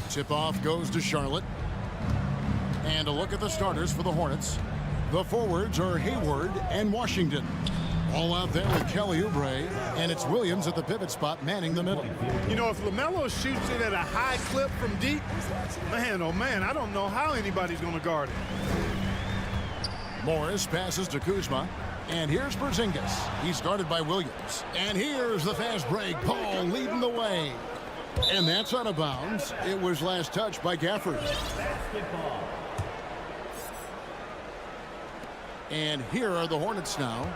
Tip-off goes to Charlotte. And a look at the starters for the Hornets. The forwards are Hayward and Washington. All out there with Kelly Oubre, and it's Williams at the pivot spot manning the middle. You know, if LaMelo shoots it at a high clip from deep, man, oh man, I don't know how anybody's going to guard it. Morris passes to Kuzma, and here's Porzingis. He's guarded by Williams. And here's the fast break. Paul leading the way. And that's out of bounds. It was last touched by Gafford. And here are the Hornets now.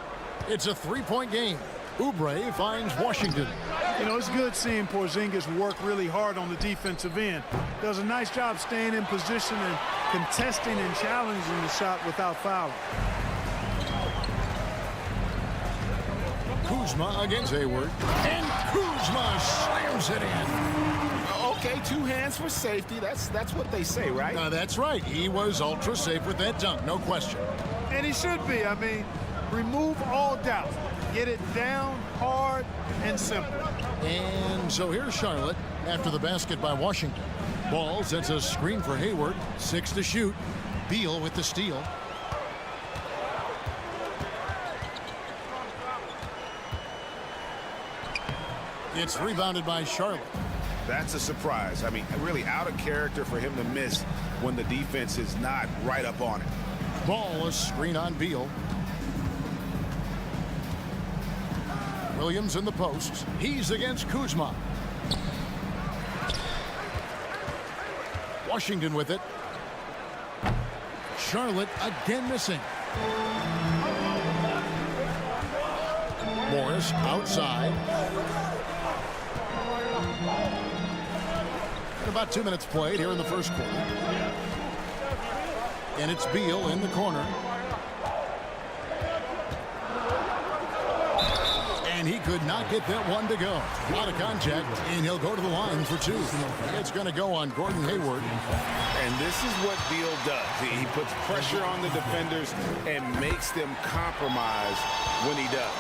It's a three-point game. Oubre finds Washington. You know, it's good seeing Porzingis work really hard on the defensive end. Does a nice job staying in position and contesting and challenging the shot without fouling. Kuzma against Hayward. And Kuzma slams it in. Okay, two hands for safety. That's what they say, right? That's right. He was ultra safe with that dunk, no question. And he should be. I mean, remove all doubt. Get it down, hard, and simple. And so here's Charlotte after the basket by Washington. Ball sets a screen for Hayward. 6 to shoot. Beal with the steal. It's rebounded by Charlotte. That's a surprise. I mean, really out of character for him to miss when the defense is not right up on it. Ball, a screen on Beal. Williams in the post. He's against Kuzma. Washington with it. Charlotte again missing. Morris outside. And about 2 minutes played here in the first quarter. And it's Beal in the corner. And he could not get that one to go. Out of contact, and he'll go to the line for 2. It's going to go on Gordon Hayward. And this is what Beal does. He puts pressure on the defenders and makes them compromise when he does.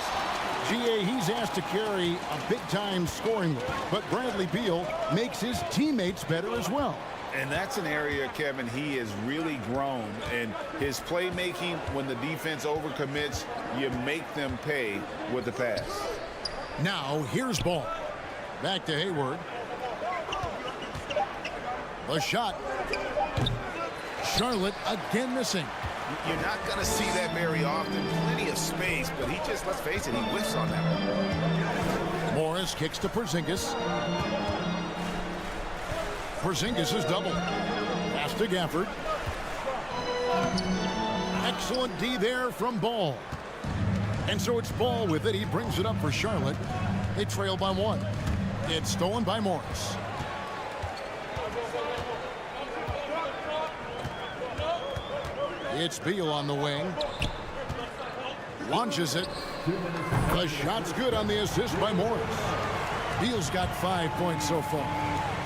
GA, he's asked to carry a big-time scoring load, but Bradley Beal makes his teammates better as well. And that's an area, Kevin, he has really grown. And his playmaking, when the defense overcommits, you make them pay with the pass. Now, here's Ball. Back to Hayward. The shot. Charlotte again missing. You're not going to see that very often. Plenty of space, but he just, let's face it, he whiffs on that one. Morris kicks to Porzingis. Porzingis is double. Pass to Gafford. Excellent D there from Ball. And so it's Ball with it. He brings it up for Charlotte. They trail by 1. It's stolen by Morris. It's Beal on the wing. Launches it. The shot's good on the assist by Morris. Beal's got 5 points so far.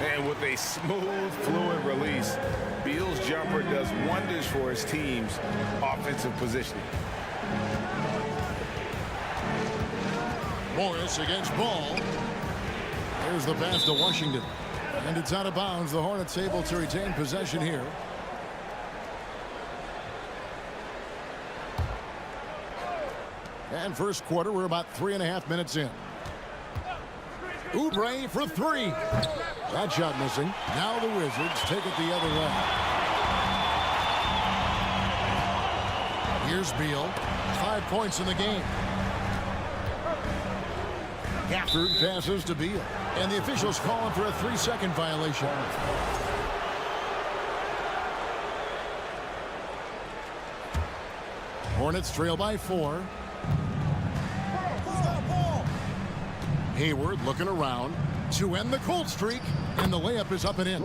And with a smooth, fluid release, Beal's jumper does wonders for his team's offensive positioning. Morris against Ball. There's the pass to Washington. And it's out of bounds. The Hornets able to retain possession here. And first quarter, we're about 3.5 minutes in. Oubre for 3. That shot missing. Now the Wizards take it the other way. Here's Beal. 5 points in the game. Gafford passes to Beal. And the officials call him for a 3-second violation. Hornets trail by 4. Hayward looking around to end the cold streak, and the layup is up and in.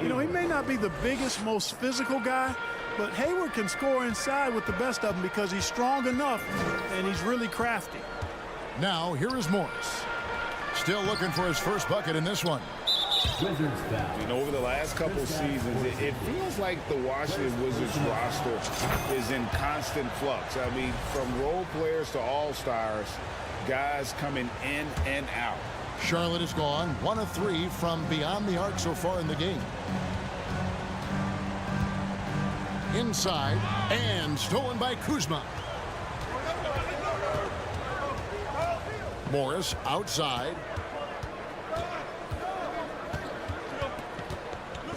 You know, he may not be the biggest, most physical guy, but Hayward can score inside with the best of them because he's strong enough and he's really crafty. Now, here is Morris. Still looking for his first bucket in this one. Wizards foul. You know, over the last couple of seasons, it feels like the Washington Wizards roster is in constant flux. I mean, from role players to all-stars, guys coming in and out. Charlotte is gone 1 of 3 from beyond the arc so far in the game. Inside and stolen by Kuzma. Morris outside.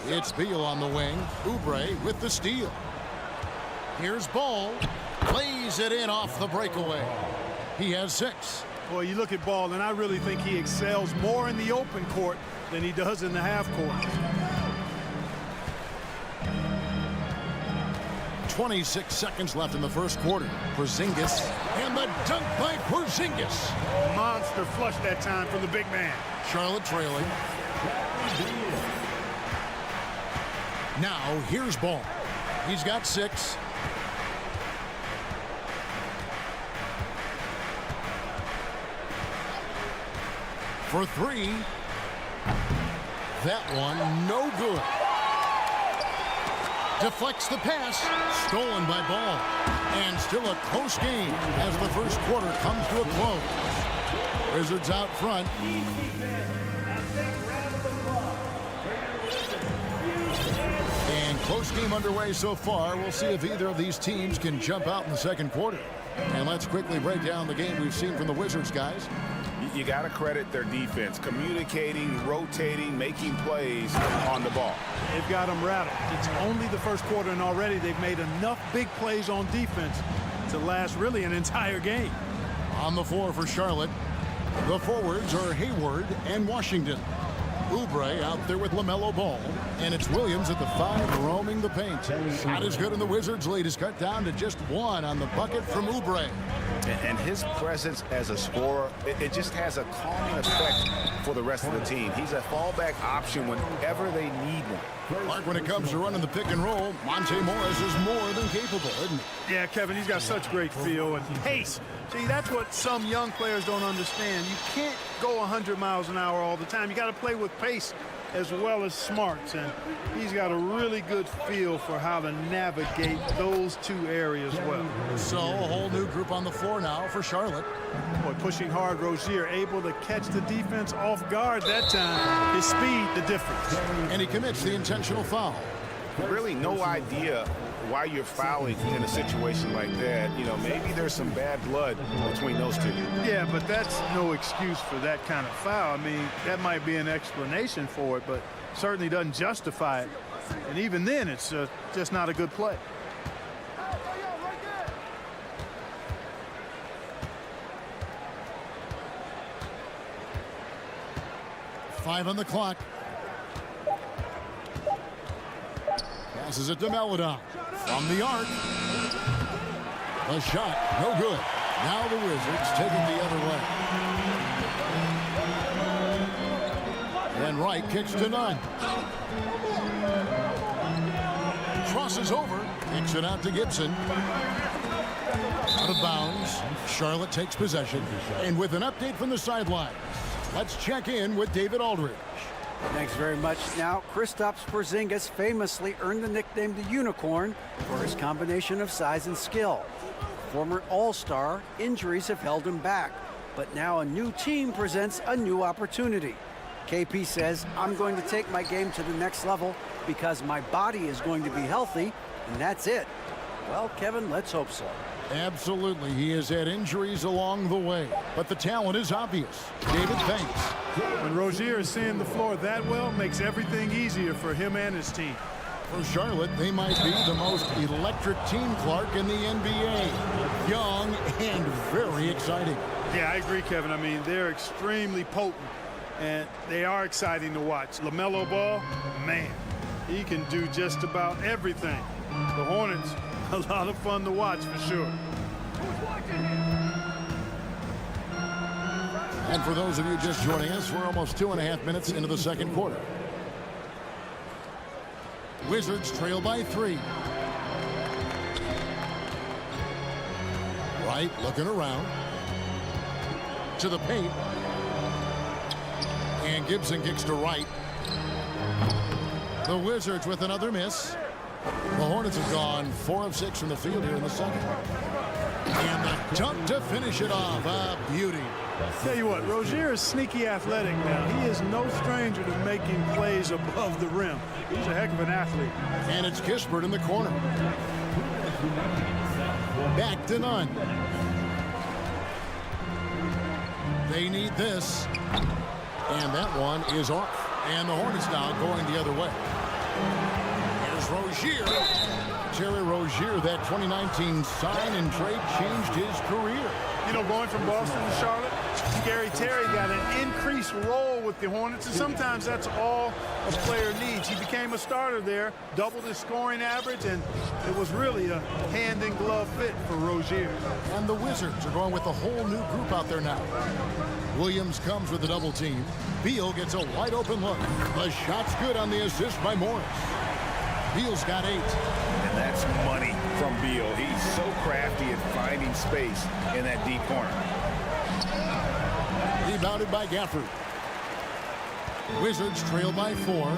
It's Beal on the wing. Oubre with the steal. Here's Ball. Lays it in off the breakaway. He has 6. Boy, you look at Ball, and I really think he excels more in the open court than he does in the half court. 26 seconds left in the first quarter. Porzingis, and the dunk by Porzingis. Monster flush that time from the big man. Charlotte trailing. Now here's Ball. He's got 6. For 3. That one no good. Deflects the pass. Stolen by Ball. And still a close game as the first quarter comes to a close. Wizards out front. And close game underway so far. We'll see if either of these teams can jump out in the second quarter. And let's quickly break down the game we've seen from the Wizards, guys. You got to credit their defense, communicating, rotating, making plays on the ball. They've got them rattled. It's only the first quarter, and already they've made enough big plays on defense to last really an entire game. On the floor for Charlotte, the forwards are Hayward and Washington. Oubre out there with LaMelo Ball, and it's Williams at the 5 roaming the paint. Shot is good, and the Wizards' lead is cut down to just 1 on the bucket from Oubre. And his presence as a scorer, it just has a calming effect for the rest of the team. He's a fallback option whenever they need one. Mark, when it comes to running the pick and roll, Monte Morris is more than capable, isn't he? Yeah, Kevin, he's got such great feel and pace. See, that's what some young players don't understand. You can't go 100 miles an hour all the time. You got to play with pace as well as smarts, and he's got a really good feel for how to navigate those 2 areas well. So a whole new group on the floor now for Charlotte. Boy, pushing hard, Rozier able to catch the defense off guard that time. His speed, the difference. And he commits the intentional foul. Really no idea why you're fouling in a situation like that. You know, maybe there's some bad blood between those 2. Yeah, but that's no excuse for that kind of foul. I mean, that might be an explanation for it, but certainly doesn't justify it. And even then, it's just not a good play. Five on the clock. Passes it to Melodon. From the arc. A shot, no good. Now the Wizards take it the other way. And Wright kicks to none. Crosses over. Kicks it out to Gibson. Out of bounds. Charlotte takes possession. And with an update from the sidelines, let's check in with David Aldridge. Thanks very much. Now, Kristaps Porzingis famously earned the nickname the Unicorn for his combination of size and skill. Former All-Star, injuries have held him back, but now a new team presents a new opportunity. KP says, I'm going to take my game to the next level because my body is going to be healthy, and that's it. Well, Kevin, let's hope so. Absolutely. He has had injuries along the way, but the talent is obvious. David, thanks. When Rozier is seeing the floor that well, makes everything easier for him and his team. For Charlotte, they might be the most electric team, Clark, in the NBA. Young and very exciting. Yeah, I agree, Kevin. I mean, they're extremely potent, and they are exciting to watch. LaMelo Ball, man, he can do just about everything. The Hornets, a lot of fun to watch for sure. And for those of you just joining us, we're almost 2.5 minutes into the second quarter. Wizards trail by 3. Wright looking around. To the paint. And Gibson kicks to Wright. The Wizards with another miss. The Hornets have gone 4 of 6 from the field here in the second. And the dunk to finish it off. A beauty. Tell you what, Rozier is sneaky athletic now. He is no stranger to making plays above the rim. He's a heck of an athlete. And it's Kispert in the corner. Back to none. They need this. And that one is off. And the Hornets now going the other way. Here's Rozier. Terry Rozier, that 2019 sign and trade changed his career. You know, going from Boston to Charlotte, Scary Terry got an increased role with the Hornets, and sometimes that's all a player needs. He became a starter there, doubled his scoring average, and it was really a hand-in-glove fit for Rozier. And the Wizards are going with a whole new group out there now. Williams comes with a double team. Beal gets a wide open look. The shot's good on the assist by Morris. Beal's got 8. And that's money from Beal. He's so crafty at finding space in that deep corner. Rebounded by Gafford. Wizards trail by 4.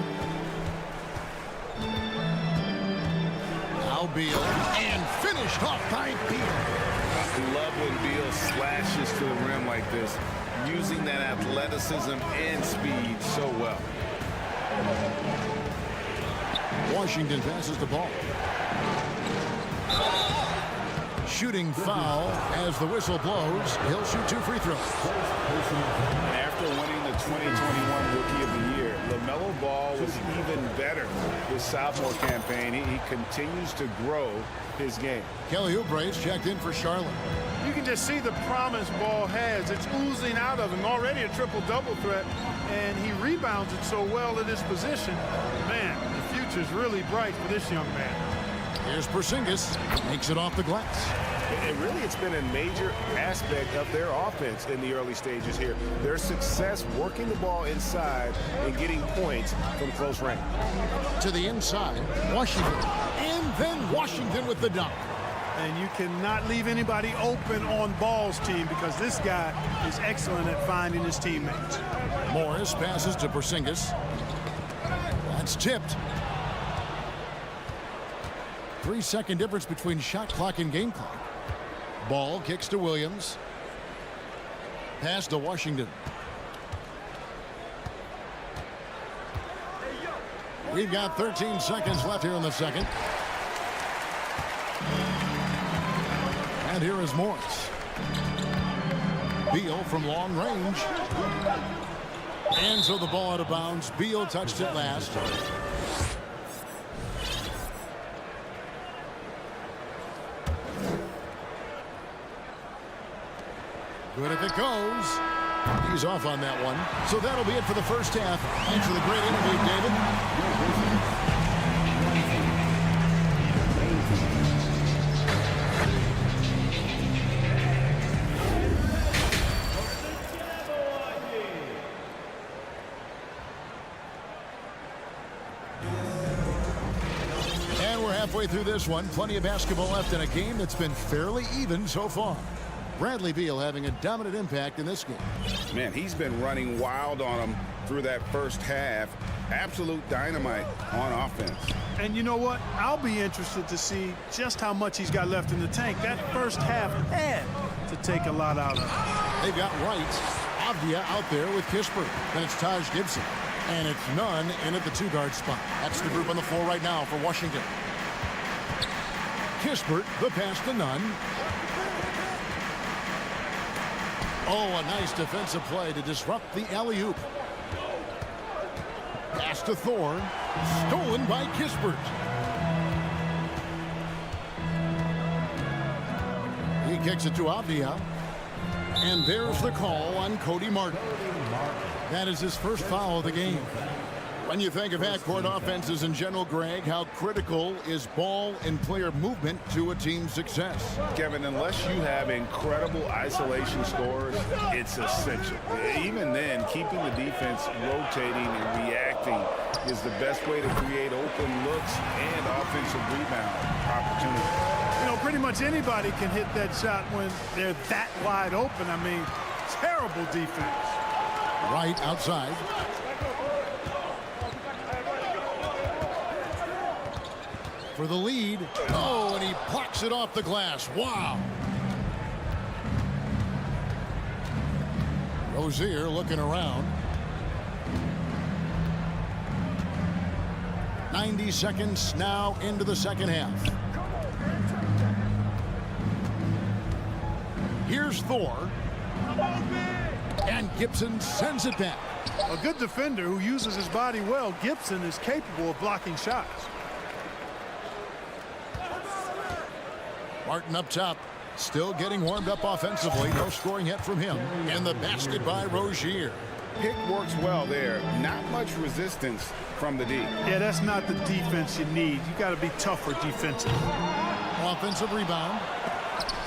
Now Beal. And finished off by Beal. I love when Beal slashes to the rim like this, using that athleticism and speed so well. Washington passes the ball. Shooting foul as the whistle blows. He'll shoot 2 free throws. After winning the 2021 Rookie of the Year, LaMelo Ball was even better this sophomore campaign. He continues to grow his game. Kelly Oubre's checked in for Charlotte. You can just see the promise Ball has. It's oozing out of him. Already a triple-double threat, and he rebounds it so well at his position. Man, the future's really bright for this young man. Here's Porzingis. Makes it off the glass. And really, it's been a major aspect of their offense in the early stages here. Their success working the ball inside and getting points from close range. To the inside, Washington. And then Washington with the dunk. And you cannot leave anybody open on Ball's team because this guy is excellent at finding his teammates. Morris passes to Porzingis. That's tipped. 3-second difference between shot clock and game clock. Ball kicks to Williams. Pass to Washington. We've got 13 seconds left here in the second. And here is Morris. Beal from long range. And so the ball out of bounds. Beal touched it last. Good if it goes. He's off on that one. So that'll be it for the first half. Thanks for the great interview, David. And we're halfway through this one. Plenty of basketball left in a game that's been fairly even so far. Bradley Beal having a dominant impact in this game. Man, he's been running wild on him through that first half. Absolute dynamite on offense. And you know what? I'll be interested to see just how much he's got left in the tank. That first half had to take a lot out of him. They've got Wright, Avdia out there with Kispert. Then it's Taj Gibson. And it's Nunn in at the 2-guard spot. That's the group on the floor right now for Washington. Kispert, the pass to Nunn. Oh, a nice defensive play to disrupt the alley-oop. Pass to Thorne. Stolen by Kispert. He kicks it to Avdia. And there's the call on Cody Martin. That is his first foul of the game. When you think of half-court offenses in general, Greg, how critical is ball and player movement to a team's success? Kevin, unless you have incredible isolation scores, it's essential. Even then, keeping the defense rotating and reacting is the best way to create open looks and offensive rebound opportunities. You know, pretty much anybody can hit that shot when they're that wide open. I mean, terrible defense. Right outside. for the lead. Oh, and he blocks it off the glass. Wow. Rozier looking around. 90 seconds now into the second half. Here's Thor. And Gibson sends it back. A good defender who uses his body well. Gibson is capable of blocking shots. Martin up top, still getting warmed up offensively. No scoring yet from him. And the basket by Rozier. Pick works well there. Not much resistance from the D. Yeah, that's not the defense you need. You got to be tougher defensively. Offensive rebound.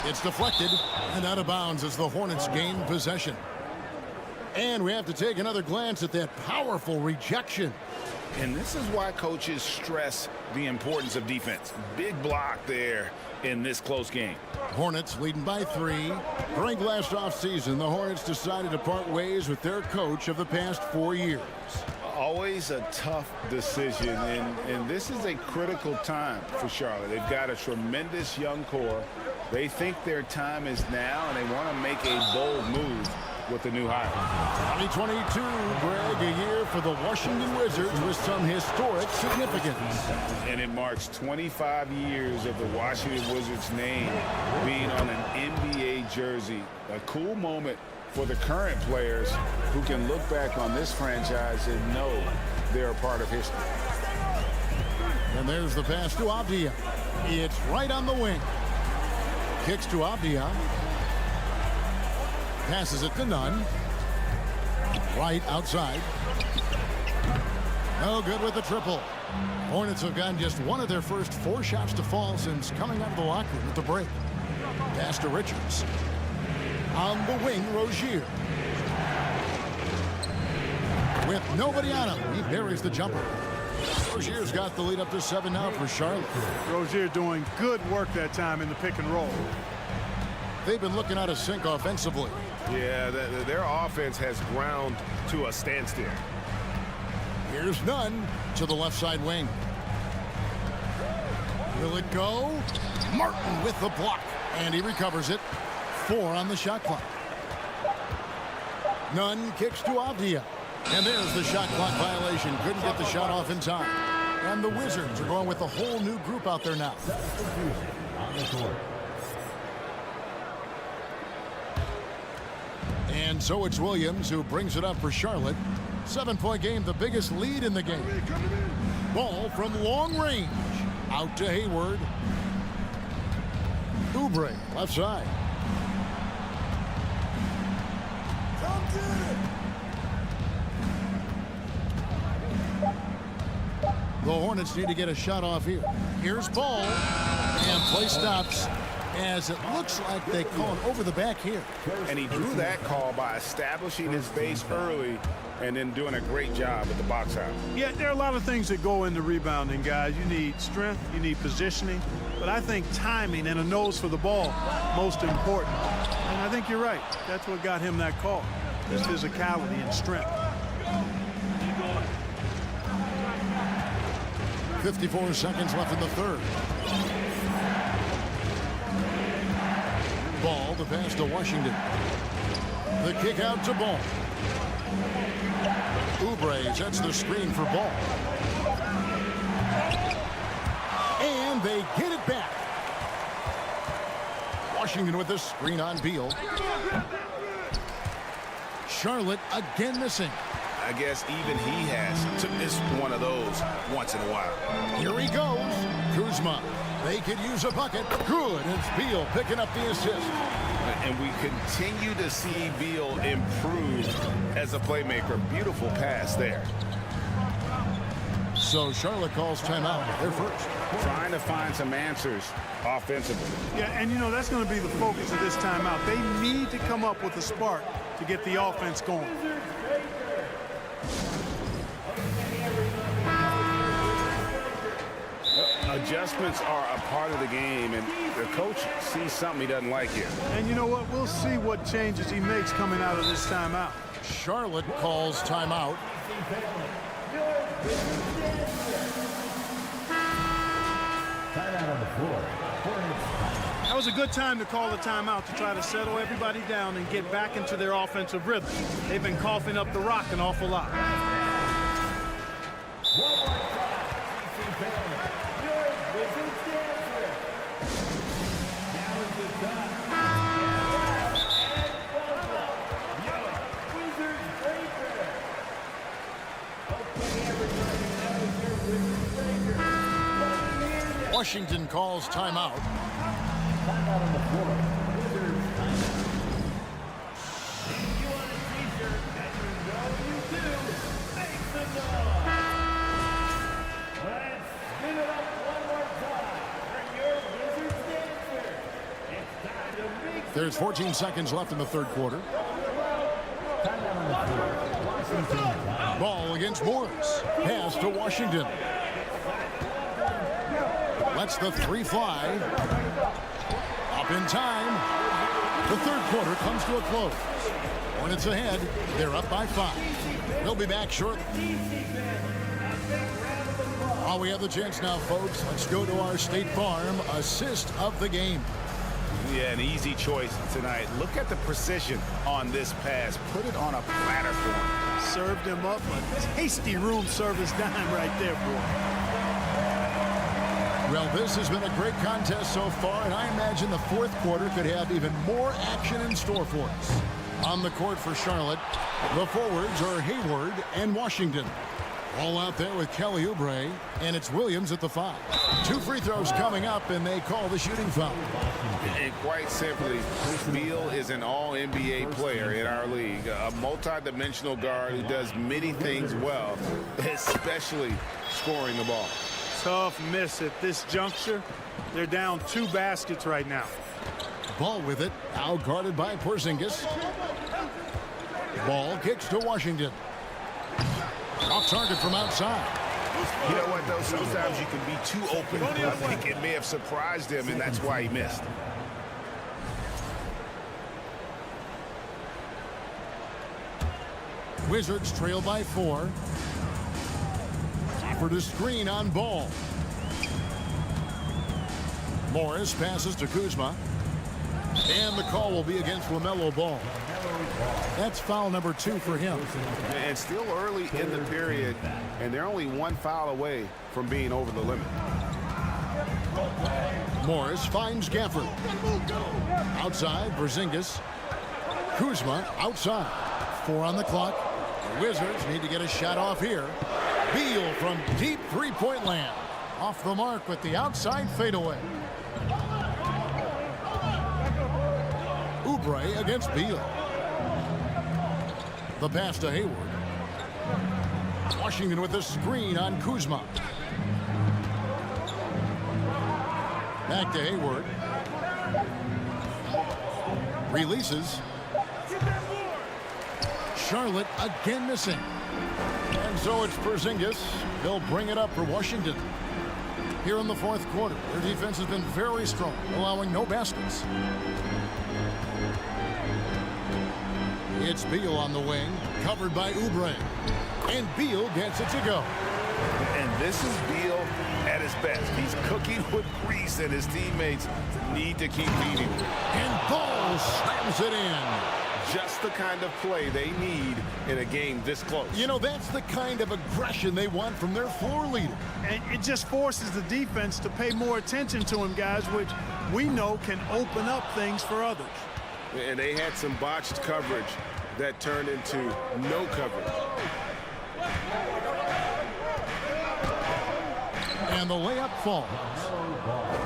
It's deflected and out of bounds as the Hornets gain possession. And we have to take another glance at that powerful rejection. And this is why coaches stress the importance of defense. Big block there in this close game. Hornets leading by 3. During last offseason, the Hornets decided to part ways with their coach of the past 4 years. Always a tough decision, and this is a critical time for Charlotte. They've got a tremendous young core. They think their time is now, and they want to make a bold move with the new hire. 2022, Greg, a year for the Washington Wizards with some historic significance. And it marks 25 years of the Washington Wizards name being on an NBA jersey. A cool moment for the current players who can look back on this franchise and know they're a part of history. And there's the pass to Avdia. It's right on the wing. Kicks to Avdia. Passes it to Nunn. Right outside. No good with the triple. Hornets have gotten just one of their first 4 shots to fall since coming out of the locker room at the break. Pass to Richards. On the wing, Rozier. With nobody on him, he buries the jumper. Rozier's got the lead up to 7 now for Charlotte. Rozier doing good work that time in the pick and roll. They've been looking out of sync offensively. Yeah, their offense has ground to a standstill. Here's Nunn to the left side wing. Will it go? Martin with the block, and he recovers it. 4 on the shot clock. Nunn kicks to Avdia. And there's the shot clock violation. Couldn't get the shot off in time. And the Wizards are going with a whole new group out there now. And so it's Williams who brings it up for Charlotte. 7-point game, the biggest lead in the game. Ball from long range. Out to Hayward. Oubre, left side. The Hornets need to get a shot off here. Here's Ball. And play stops as it looks like they call it over the back here. And he drew that call by establishing his base early and then doing a great job at the box out. Yeah, there are a lot of things that go into rebounding, guys. You need strength, you need positioning, but I think timing and a nose for the ball most important. And I think you're right. That's what got him that call. His physicality and strength. 54 seconds left in the third. Ball, the pass to Washington. The kick out to Ball. Oubre sets the screen for Ball. And they get it back. Washington with the screen on Beal. Charlotte again missing. I guess even he has to miss one of those once in a while. Here he goes. Kuzma. They could use a bucket. Good. It's Beal picking up the assist. And we continue to see Beal improve as a playmaker. Beautiful pass there. So Charlotte calls timeout. They're first. Trying to find some answers offensively. Yeah, and you know, that's going to be the focus of this timeout. They need to come up with a spark to get the offense going. Adjustments are a part of the game, and the coach sees something he doesn't like here. And you know what? We'll see what changes he makes coming out of this timeout. Charlotte calls timeout. was a good time to call a timeout to try to settle everybody down and get back into their offensive rhythm. They've been coughing up the rock an awful lot. Washington calls timeout. There's 14 seconds left in the third quarter. Ball against Morris. Pass to Washington. Lets the three fly. Up in time. The third quarter comes to a close. Hornets ahead. They're up by 5. We'll be back shortly. While we have the chance now, folks, let's go to our State Farm assist of the game. Yeah, an easy choice tonight. Look at the precision on this pass. Put it on a platter for him. Served him up a tasty room service dime right there, boy. Well, this has been a great contest so far, and I imagine the fourth quarter could have even more action in store for us. On the court for Charlotte, the forwards are Hayward and Washington. All out there with Kelly Oubre, and it's Williams at the 5. 2 free throws coming up, and they call the shooting foul. And quite simply, Beal is an all-NBA player in our league, a multi-dimensional guard who does many things well, especially scoring the ball. Tough miss at this juncture. They're down 2 baskets right now. Ball with it, now guarded by Porzingis. Ball kicks to Washington. Off target from outside. You know what, though? Sometimes you can be too open. I think it may have surprised him, and that's why he missed. Wizards trail by 4. Offered a screen on Ball. Morris passes to Kuzma. And the call will be against LaMelo Ball. That's foul number 2 for him. And still early in the period, and they're only 1 foul away from being over the limit. Morris finds Gafford. Outside, Porzingis. Kuzma outside. 4 on the clock. The Wizards need to get a shot off here. Beal from deep three-point land. Off the mark with the outside fadeaway. Oubre against Beal. The pass to Hayward. Washington with a screen on Kuzma. Back to Hayward. Releases. Charlotte again missing. And so it's Porzingis. He'll bring it up for Washington. Here in the fourth quarter, their defense has been very strong, allowing no baskets. It's Beal on the wing, covered by Oubre. And Beal gets it to go. And this is Beal at his best. He's cooking with grease, and his teammates need to keep beating him. And Ball slams it in. Just the kind of play they need in a game this close. You know, that's the kind of aggression they want from their floor leader. And it just forces the defense to pay more attention to him, guys, which we know can open up things for others. And they had some botched coverage that turned into no coverage. And the layup falls.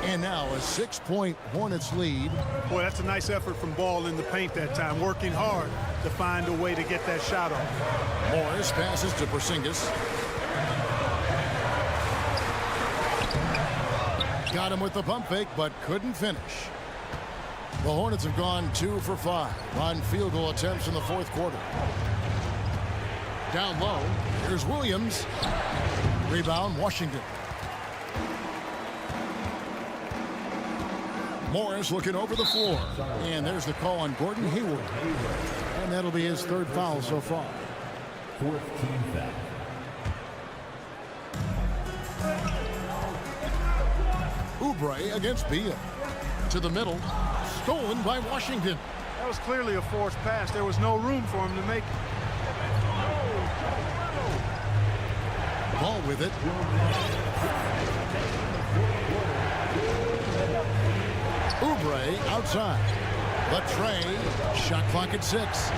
And now a 6-point Hornets lead. Boy, that's a nice effort from Ball in the paint that time, working hard to find a way to get that shot off. Morris passes to Porzingis. Got him with the pump fake, but couldn't finish. The Hornets have gone 2 for 5 on field goal attempts in the fourth quarter. Down low, here's Williams. Rebound, Washington. Morris looking over the floor. And there's the call on Gordon Hayward. And that'll be his 3rd foul so far. 4th team foul. Oubre against Beal. To the middle. Stolen by Washington. That was clearly a forced pass. There was no room for him to make it. Ball with it. Oubre outside. The tray. Shot clock at 6.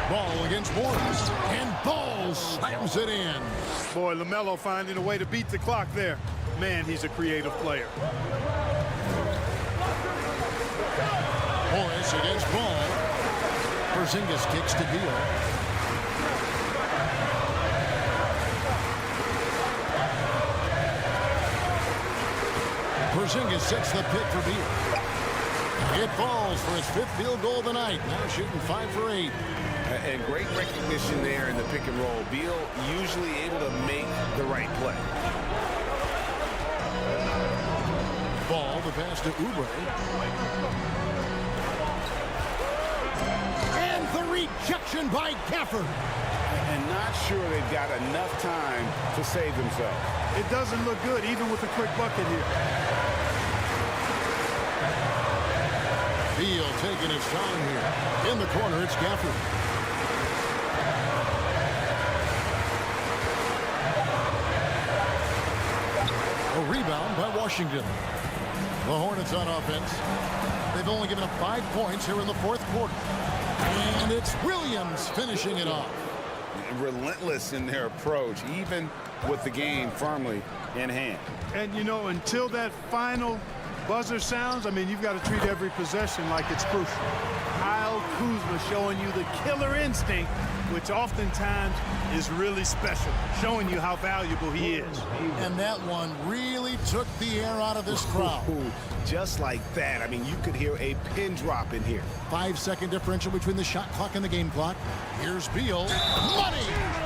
Ball against Warriors. And Ball slams it in. Boy, LaMelo finding a way to beat the clock there. Man, he's a creative player. Morris against Ball. Porzingis kicks to Beal. Porzingis sets the pick for Beal. It falls for his 5th field goal of the night. Now shooting 5 for 8. And great recognition there in the pick and roll. Beal usually able to make the right play. Ball, the pass to Oubre. And the rejection by Gafford. And not sure they've got enough time to save themselves. It doesn't look good, even with a quick bucket here. Beal taking his time here. In the corner, it's Gafford. A rebound by Washington. The Hornets on offense. They've only given up 5 points here in the 4th quarter. And it's Williams finishing it off. Relentless in their approach, even with the game firmly in hand. And, you know, until that final buzzer sounds, I mean, you've got to treat every possession like it's crucial. Kyle Kuzma showing you the killer instinct, which oftentimes is really special, showing you how valuable he is. And that one really took the air out of this crowd. Just like that. I mean, you could hear a pin drop in here. 5-second differential between the shot clock and the game clock. Here's Beal. Money!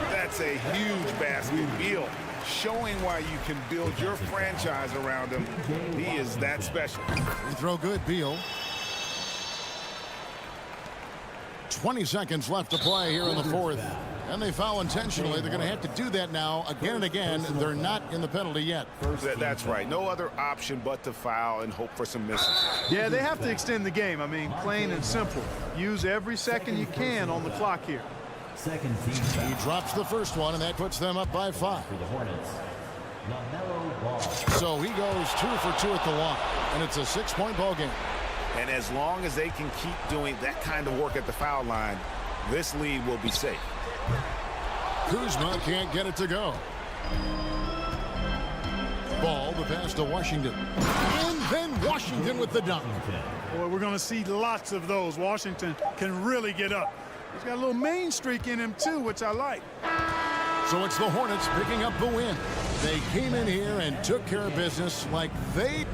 That's a huge basket. Beal showing why you can build your franchise around him. He is that special. Free throw good, Beal. 20 seconds left to play here in the 4th. And they foul intentionally. They're going to have to do that now again and again. They're not in the penalty yet. That's right. No other option but to foul and hope for some misses. Yeah, they have to extend the game. I mean, plain and simple. Use every second you can on the clock here. Second team He drops the first one, and that puts them up by 5. for the Hornets. LaMelo Ball. So he goes 2 for 2 at the line, and it's a 6-point ball game. And as long as they can keep doing that kind of work at the foul line, this lead will be safe. Kuzma can't get it to go. Ball, the pass to Washington. And then Washington with the dunk. Boy, we're going to see lots of those. Washington can really get up. He's got a little main streak in him, too, which I like. So it's the Hornets picking up the win. They came in here and took care of business like they...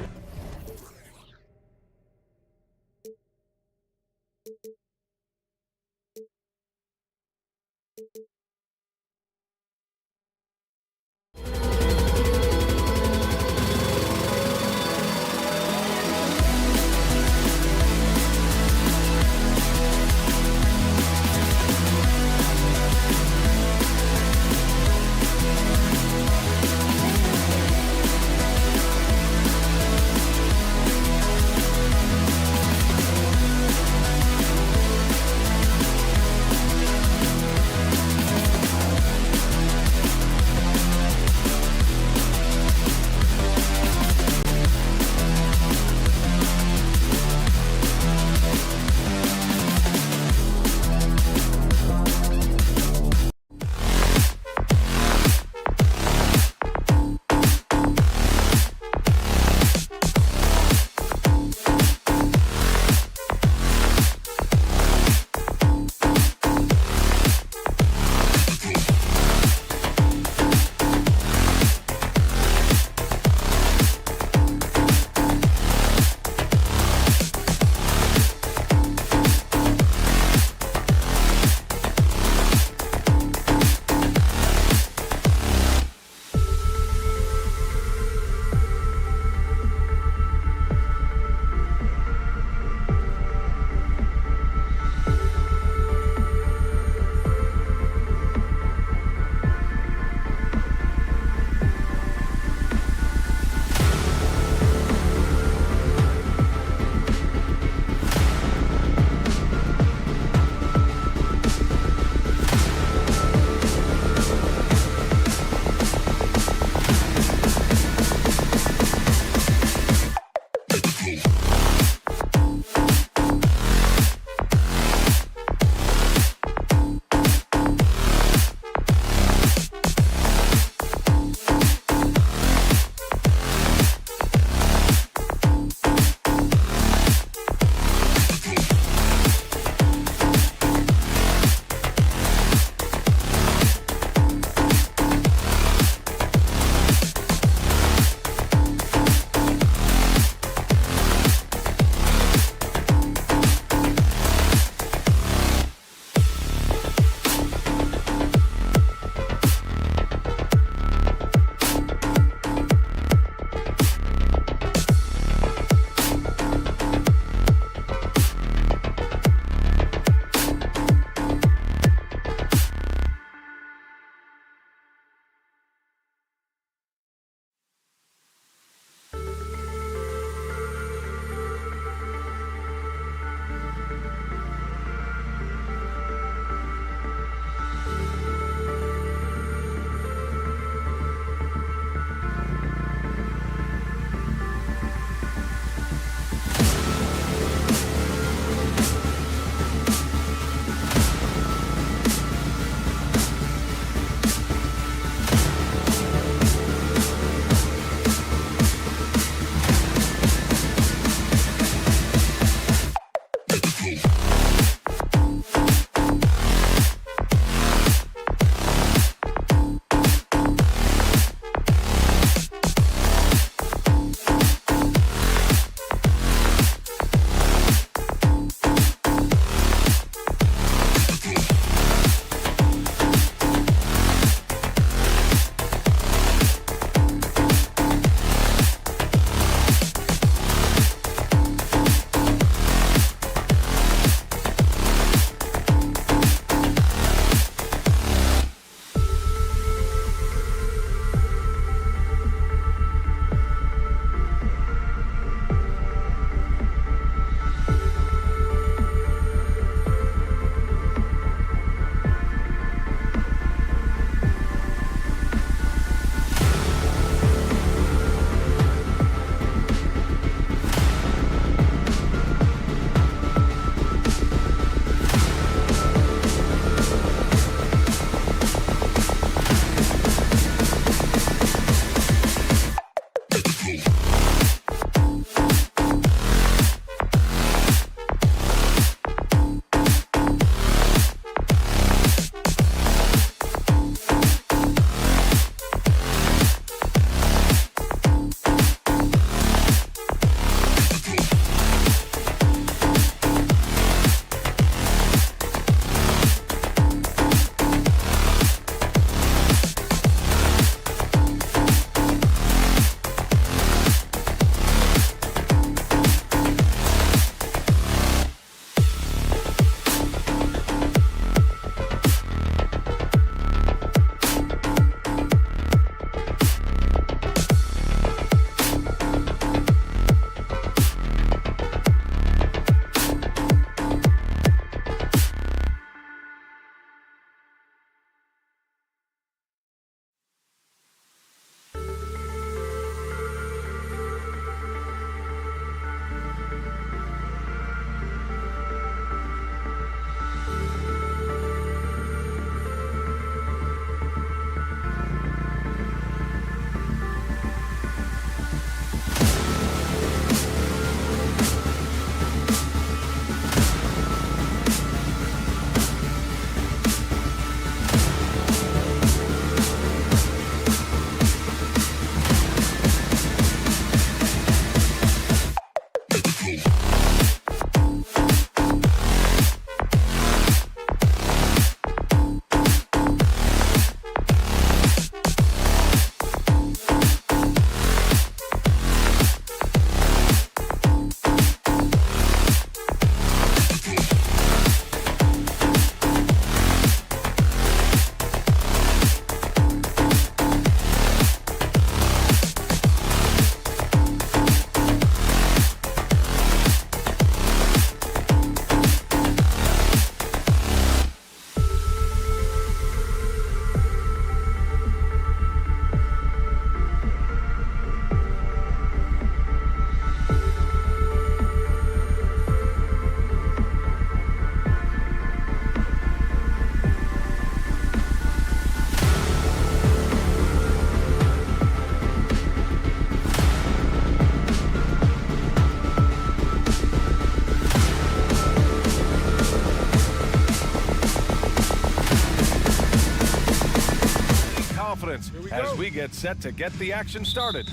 get set to get the action started.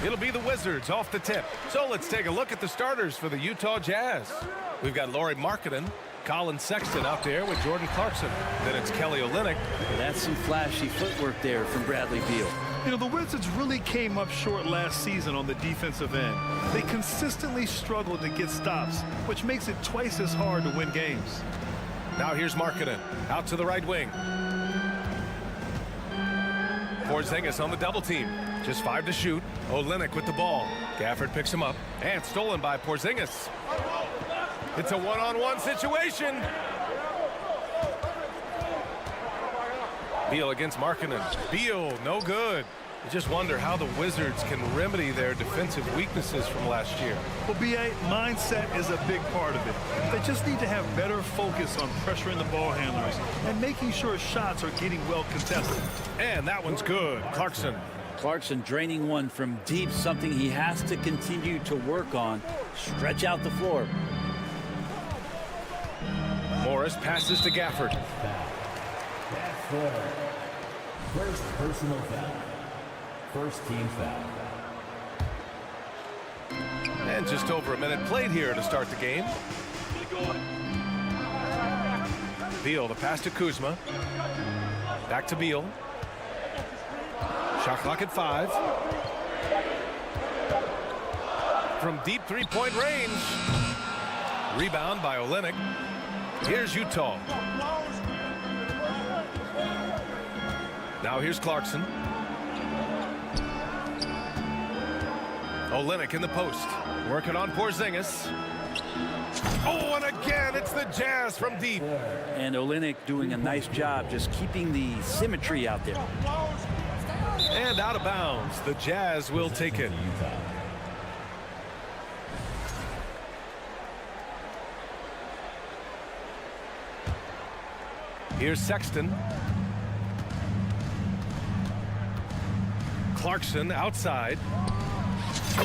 It'll be the Wizards off the tip. So let's take a look at the starters for the Utah Jazz. We've got Lauri Markkanen, Colin Sexton out there with Jordan Clarkson. Then it's Kelly Olynyk. That's some flashy footwork there from Bradley Beal. You know, the Wizards really came up short last season on the defensive end. They consistently struggled to get stops, which makes it twice as hard to win games. Now here's Markkanen out to the right wing. Porzingis on the double team. Just 5 to shoot. Olynyk with the ball. Gafford picks him up. And stolen by Porzingis. It's a one-on-one situation. Beal against Markkanen. Beal, no good. You just wonder how the Wizards can remedy their defensive weaknesses from last year. Well, B.A., mindset is a big part of it. They just need to have better focus on pressuring the ball handlers and making sure shots are getting well contested. And that one's good. Clarkson. Clarkson draining one from deep, something he has to continue to work on. Stretch out the floor. Morris passes to Gafford. First personal foul. First team foul. And just over a minute played here to start the game. Beal, the pass to Kuzma. Back to Beal. Shot clock at 5. From deep three-point range. Rebound by Olynyk. Here's Utah. Now here's Clarkson. Olynyk in the post. Working on Porzingis. Oh, and again, it's the Jazz from deep. And Olynyk doing a nice job just keeping the symmetry out there. And out of bounds. The Jazz will take it. Here's Sexton. Clarkson outside.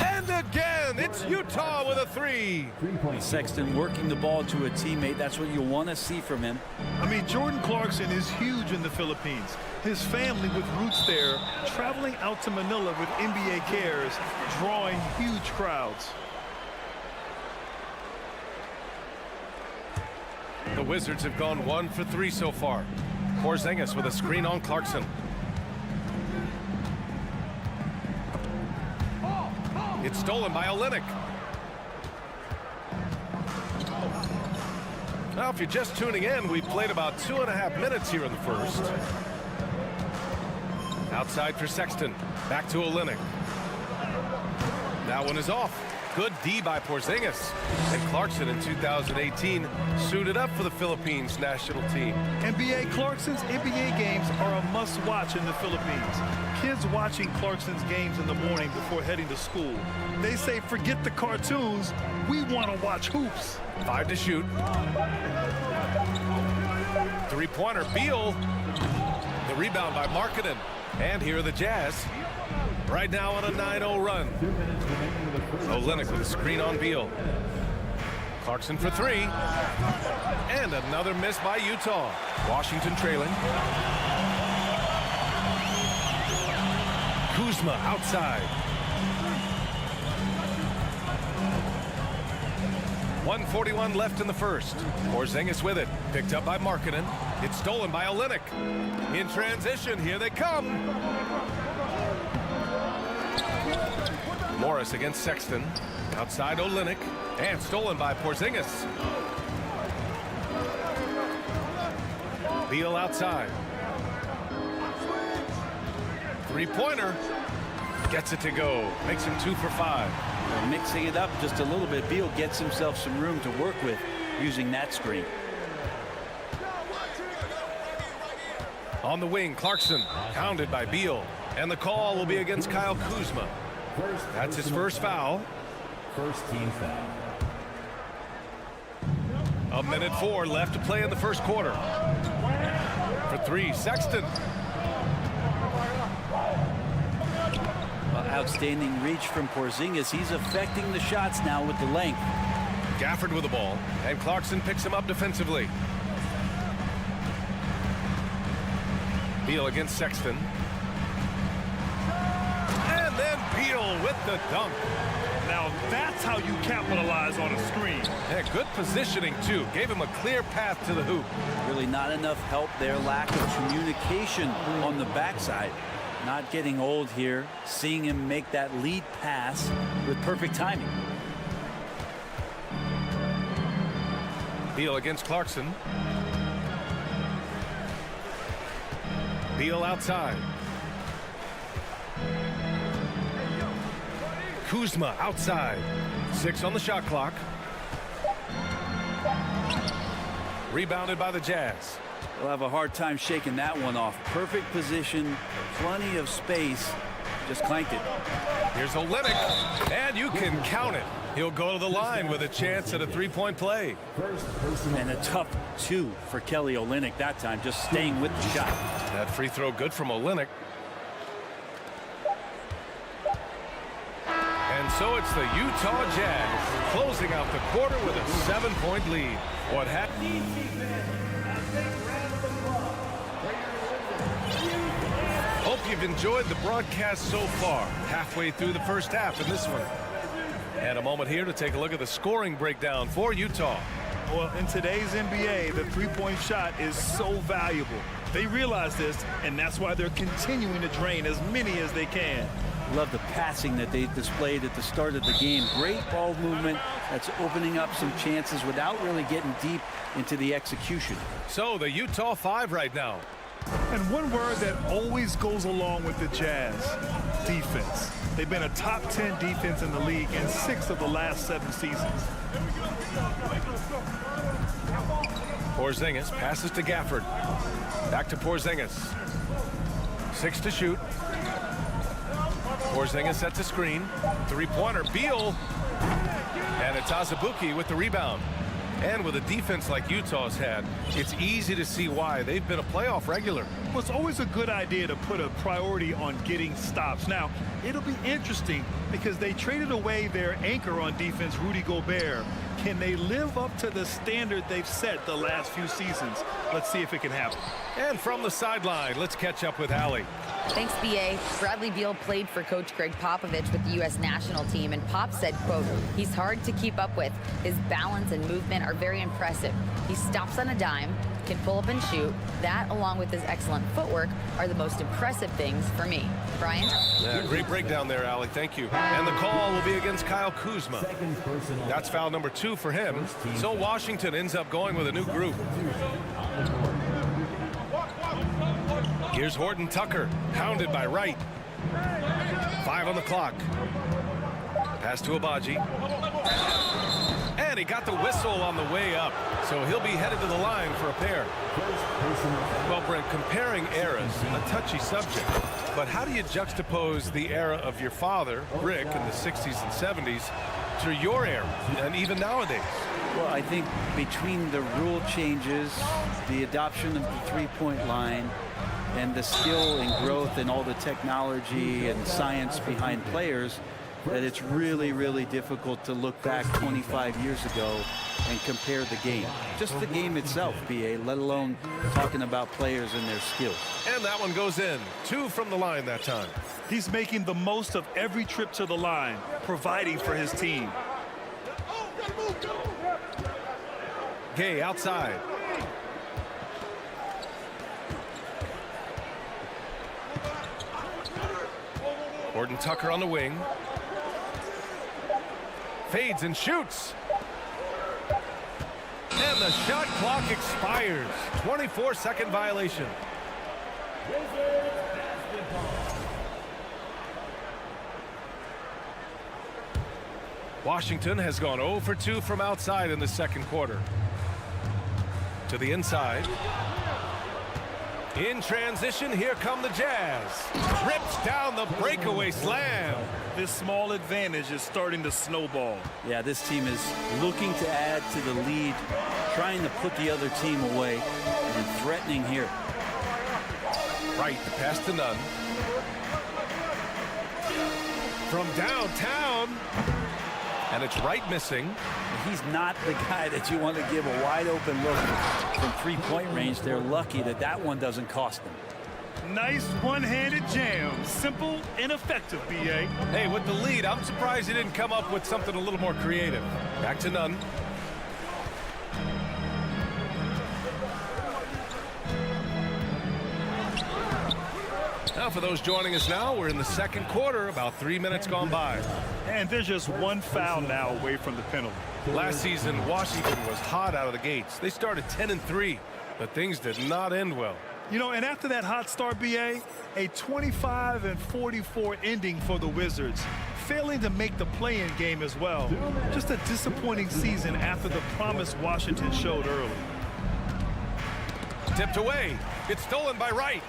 And again, it's Utah with a 3. Sexton working the ball to a teammate. That's what you want to see from him. I mean, Jordan Clarkson is huge in the Philippines. His family with roots there, traveling out to Manila with NBA cares, drawing huge crowds. The Wizards have gone 1 for 3 so far. Porzingis with a screen on Clarkson. It's stolen by Olynyk. Now, if you're just tuning in, we've played about 2.5 minutes here in the first. Outside for Sexton. Back to Olynyk. That one is off. Good D by Porzingis. And Clarkson in 2018 suited up for the Philippines national team. NBA Clarkson's NBA games are a must-watch in the Philippines. Kids watching Clarkson's games in the morning before heading to school. They say, forget the cartoons, we want to watch hoops. 5 to shoot. Three-pointer, Beal. The rebound by Markkanen. And here are the Jazz. Right now on a 9-0 run. Olynyk with a screen on Beal. Clarkson for 3. And another miss by Utah. Washington trailing. Kuzma outside. 1:41 left in the first. Porzingis with it. Picked up by Markkanen. It's stolen by Olynyk. In transition, here they come. Morris against Sexton. Outside Olynyk. And stolen by Porzingis. Beal outside. Three-pointer. Gets it to go. Makes him 2 for 5. And mixing it up just a little bit, Beal gets himself some room to work with using that screen. On the wing, Clarkson. Hounded by Beal. And the call will be against Kyle Kuzma. That's his first foul. First team foul. 1:04 left to play in the first quarter. For 3, Sexton. Outstanding reach from Porzingis. He's affecting the shots now with the length. Gafford with the ball. And Clarkson picks him up defensively. Beal against Sexton. Beal with the dunk. Now that's how you capitalize on a screen. Yeah, good positioning, too. Gave him a clear path to the hoop. Really not enough help there. Lack of communication on the backside. Not getting old here. Seeing him make that lead pass with perfect timing. Beal against Clarkson. Beal outside. Kuzma outside. 6 on the shot clock. Rebounded by the Jazz. They'll have a hard time shaking that one off. Perfect position, plenty of space. Just clanked it. Here's Olynyk, and you can count it. He'll go to the line with a chance at a three-point play. And a tough 2 for Kelly Olynyk that time, just staying with the shot. That free throw good from Olynyk. And so it's the Utah Jazz closing out the quarter with a 7-point lead. What happened? Hope you've enjoyed the broadcast so far. Halfway through the first half in this one. And a moment here to take a look at the scoring breakdown for Utah. Well, in today's NBA, the three-point shot is so valuable. They realize this, and that's why they're continuing to drain as many as they can. Love the passing that they displayed at the start of the game. Great ball movement that's opening up some chances without really getting deep into the execution. So the Utah 5 right now. And one word that always goes along with the Jazz, defense. They've been a top 10 defense in the league in 6 of the last 7 seasons. Porzingis passes to Gafford. Back to Porzingis. 6 to shoot. Porzingis sets a screen. Three-pointer, Beal. And it's Azubuike with the rebound. And with a defense like Utah's had, it's easy to see why they've been a playoff regular. Well, it's always a good idea to put a priority on getting stops. Now, it'll be interesting because they traded away their anchor on defense, Rudy Gobert. Can they live up to the standard they've set the last few seasons? Let's see if it can happen. And from the sideline, let's catch up with Allie. Thanks, B.A. Bradley Beal played for Coach Greg Popovich with the U.S. national team, and Pop said, quote, he's hard to keep up with. His balance and movement are very impressive. He stops on a dime, can pull up and shoot. That, along with his excellent footwork, are the most impressive things for me. Brian? Yeah, great breakdown there, Allie. Thank you. And the call will be against Kyle Kuzma. That's foul number 2 for him. So Washington ends up going with a new group. Here's Horton Tucker, pounded by Wright. 5 on the clock. Pass to Abaji. And he got the whistle on the way up, so he'll be headed to the line for a pair. Well, Brent, comparing eras, a touchy subject, but how do you juxtapose the era of your father, Rick, in the 60s and 70s, to your era, and even nowadays? Well, I think between the rule changes, the adoption of the three-point line, and the skill and growth and all the technology and science behind players, that it's really, really difficult to look back 25 years ago and compare the game. Just the game itself, B.A., let alone talking about players and their skills. And that one goes in. 2 from the line that time. He's making the most of every trip to the line, providing for his team. Gay outside. Horton Tucker on the wing. Fades and shoots. And the shot clock expires. 24-second violation. Washington has gone 0 for 2 from outside in the second quarter. To the inside. In transition, here come the Jazz. Rips down the breakaway slam. This small advantage is starting to snowball. Yeah, this team is looking to add to the lead, trying to put the other team away, and threatening here. Right, the pass to Nunn. From downtown. And it's Wright missing. He's not the guy that you want to give a wide open look from three-point range. They're lucky that that one doesn't cost them. Nice one-handed jam. Simple and effective, B.A. Hey, with the lead, I'm surprised he didn't come up with something a little more creative. Back to Nunn. Now, for those joining us now, we're in the second quarter, about 3 minutes gone by. And there's just one foul now away from the penalty. Last season, Washington was hot out of the gates. They started 10-3, but things did not end well. You know, and after that hot start, B.A., a 25-44 ending for the Wizards, failing to make the play-in game as well. Just a disappointing season after the promise Washington showed early. Tipped away. It's stolen by Wright.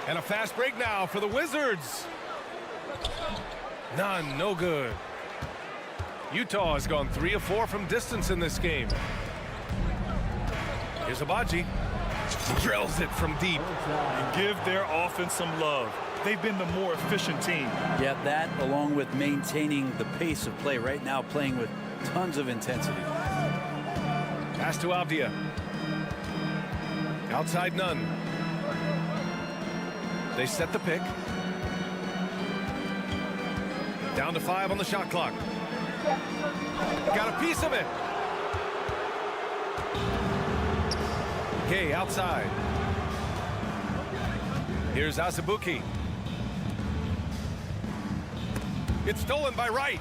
And a fast break now for the Wizards. None, no good. Utah has gone 3 of 4 from distance in this game. Here's Abaji. Drills it from deep. And give their offense some love. They've been the more efficient team. Yeah, that along with maintaining the pace of play right now, playing with tons of intensity. Pass to Avdia. Outside Nunn. They set the pick. Down to 5 on the shot clock. Got a piece of it. Okay, outside. Here's Azubuike. It's stolen by Wright.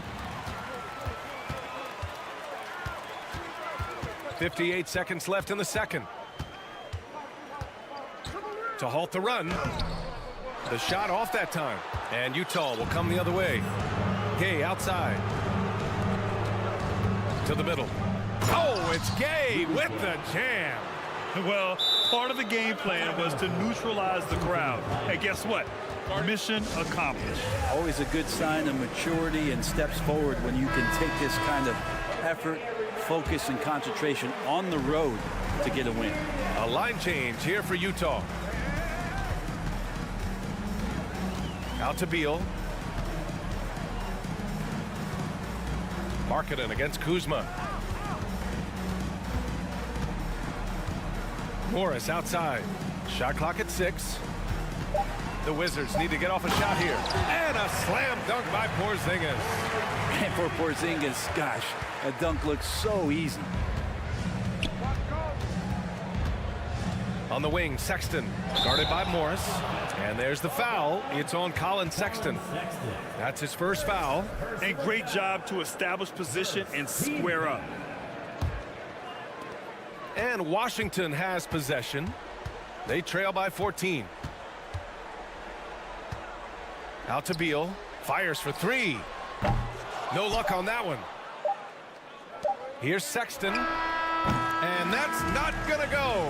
58 seconds left in the second. To halt the run. The shot off that time. And Utah will come the other way. Gay outside. To the middle. Oh, it's Gay with the jam. Well, part of the game plan was to neutralize the crowd. Hey, guess what? Mission accomplished. Always a good sign of maturity and steps forward when you can take this kind of effort, focus, and concentration on the road to get a win. A line change here for Utah. Out to Beal. Markkanen against Kuzma. Morris outside. Shot clock at 6. The Wizards need to get off a shot here. And a slam dunk by Porzingis. And for Porzingis, gosh, that dunk looks so easy. On the wing, Sexton, guarded by Morris. And there's the foul. It's on Colin Sexton. That's his first foul. And great job to establish position and square up. And Washington has possession. They trail by 14. Out to Beal. Fires for 3. No luck on that one. Here's Sexton. And that's not going to go.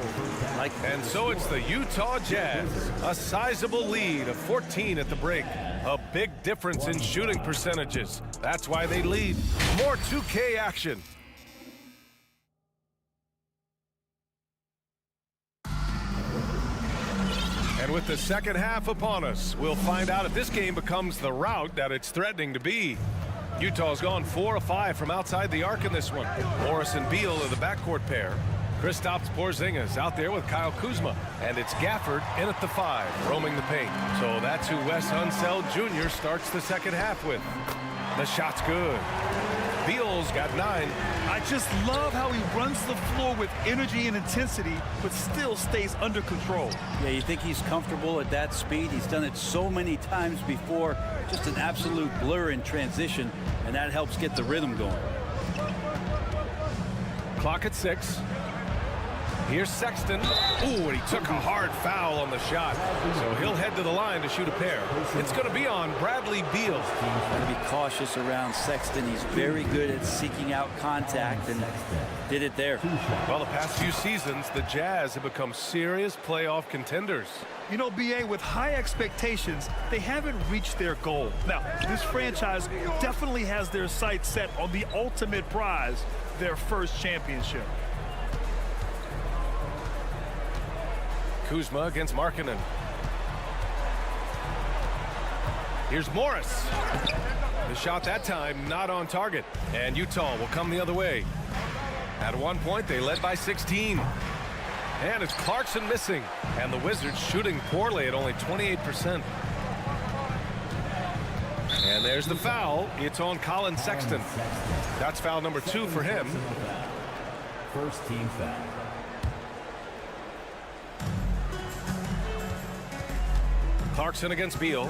And so it's the Utah Jazz. A sizable lead of 14 at the break. A big difference in shooting percentages. That's why they lead. More 2K action. And with the second half upon us, we'll find out if this game becomes the rout that it's threatening to be. Utah's gone 4 of 5 from outside the arc in this one. Morris and Beal are the backcourt pair. Kristaps Porzingis out there with Kyle Kuzma. And it's Gafford in at the 5, roaming the paint. So that's who Wes Unseld Jr. starts the second half with. The shot's good. Beal's got 9. I just love how he runs the floor with energy and intensity, but still stays under control. Yeah, you think he's comfortable at that speed? He's done it so many times before. Just an absolute blur in transition, and that helps get the rhythm going. Clock at 6. Here's Sexton. Ooh, and he took a hard foul on the shot. So he'll head to the line to shoot a pair. It's going to be on Bradley Beal. Got to be cautious around Sexton. He's very good at seeking out contact, and did it there. Well, the past few seasons, the Jazz have become serious playoff contenders. You know, B.A., with high expectations, they haven't reached their goal. Now, this franchise definitely has their sights set on the ultimate prize, their first championship. Kuzma against Markkanen. Here's Morris. The shot that time not on target. And Utah will come the other way. At one point, they led by 16. And it's Clarkson missing. And the Wizards shooting poorly at only 28%. And there's the foul. It's on Colin Sexton. That's foul number 2 for him. First team foul. Clarkson against Beal.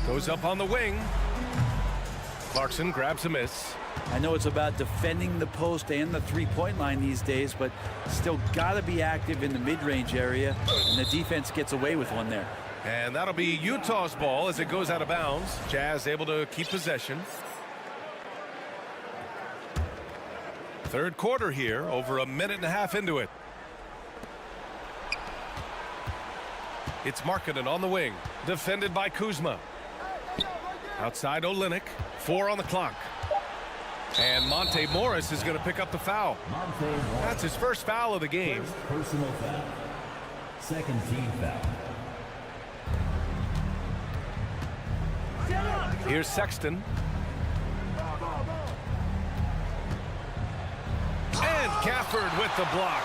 Goes up on the wing. Clarkson grabs a miss. I know it's about defending the post and the three-point line these days, but still got to be active in the mid-range area, and the defense gets away with one there. And that'll be Utah's ball as it goes out of bounds. Jazz able to keep possession. Third quarter here, over a minute and a half into it. It's Markkanen on the wing, defended by Kuzma. Outside Olynyk, 4 on the clock. And Monte Morris is going to pick up the foul. That's his first foul of the game. First personal foul. Second team foul. Here's Sexton. And Gafford with the block.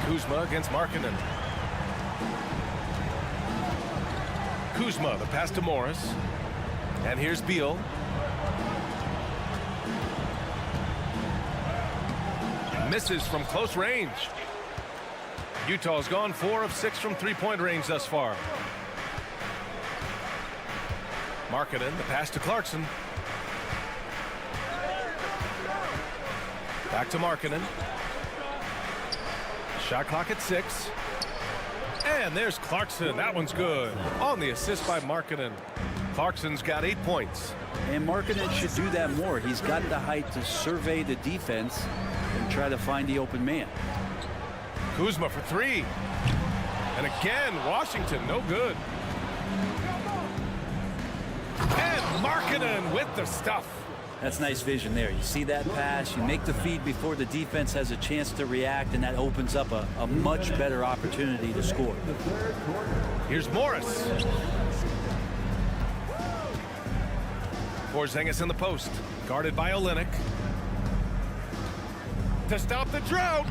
Kuzma against Markkanen. Kuzma, the pass to Morris. And here's Beal. Misses from close range. Utah's gone 4 of 6 from three-point range thus far. Markkanen, the pass to Clarkson. Back to Markkanen. Shot clock at 6. And there's Clarkson. That one's good. On the assist by Markkanen. Clarkson's got 8 points. And Markkanen should do that more. He's got the height to survey the defense and try to find the open man. Kuzma for 3. And again, Washington, no good. And Markkanen with the stuff. That's nice vision there. You see that pass, you make the feed before the defense has a chance to react, and that opens up a much better opportunity to score. Here's Morris. Porzingis in the post, guarded by Olynyk. To stop the drought.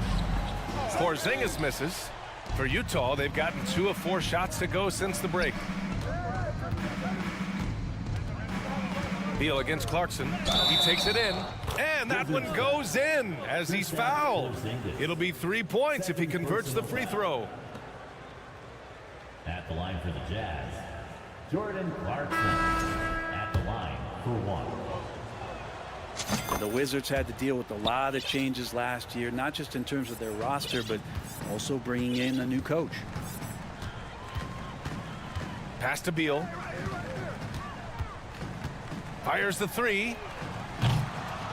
Porzingis misses. For Utah, they've gotten 2 of 4 shots to go since the break. Beal against Clarkson. He takes it in. And that one goes in as he's fouled. It'll be 3 points if he converts the free throw. At the line for the Jazz, Jordan Clarkson. At the line for 1. The Wizards had to deal with a lot of changes last year, not just in terms of their roster, but also bringing in a new coach. Pass to Beal. Fires the 3.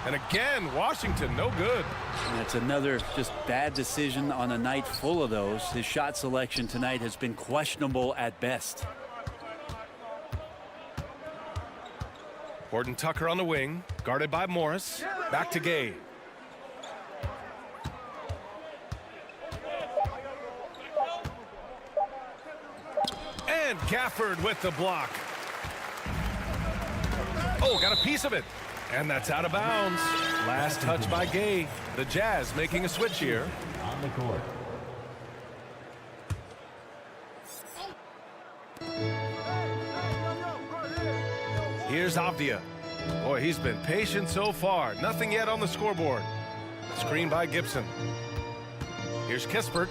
And again, Washington, no good. And it's another just bad decision on a night full of those. His shot selection tonight has been questionable at best. Horton Tucker on the wing, guarded by Morris. Back to Gay. And Gafford with the block. Oh, got a piece of it. And that's out of bounds. Last touch by Gay. The Jazz making a switch here. On the court. Here's Avdia. Boy, he's been patient so far. Nothing yet on the scoreboard. Screen by Gibson. Here's Kispert.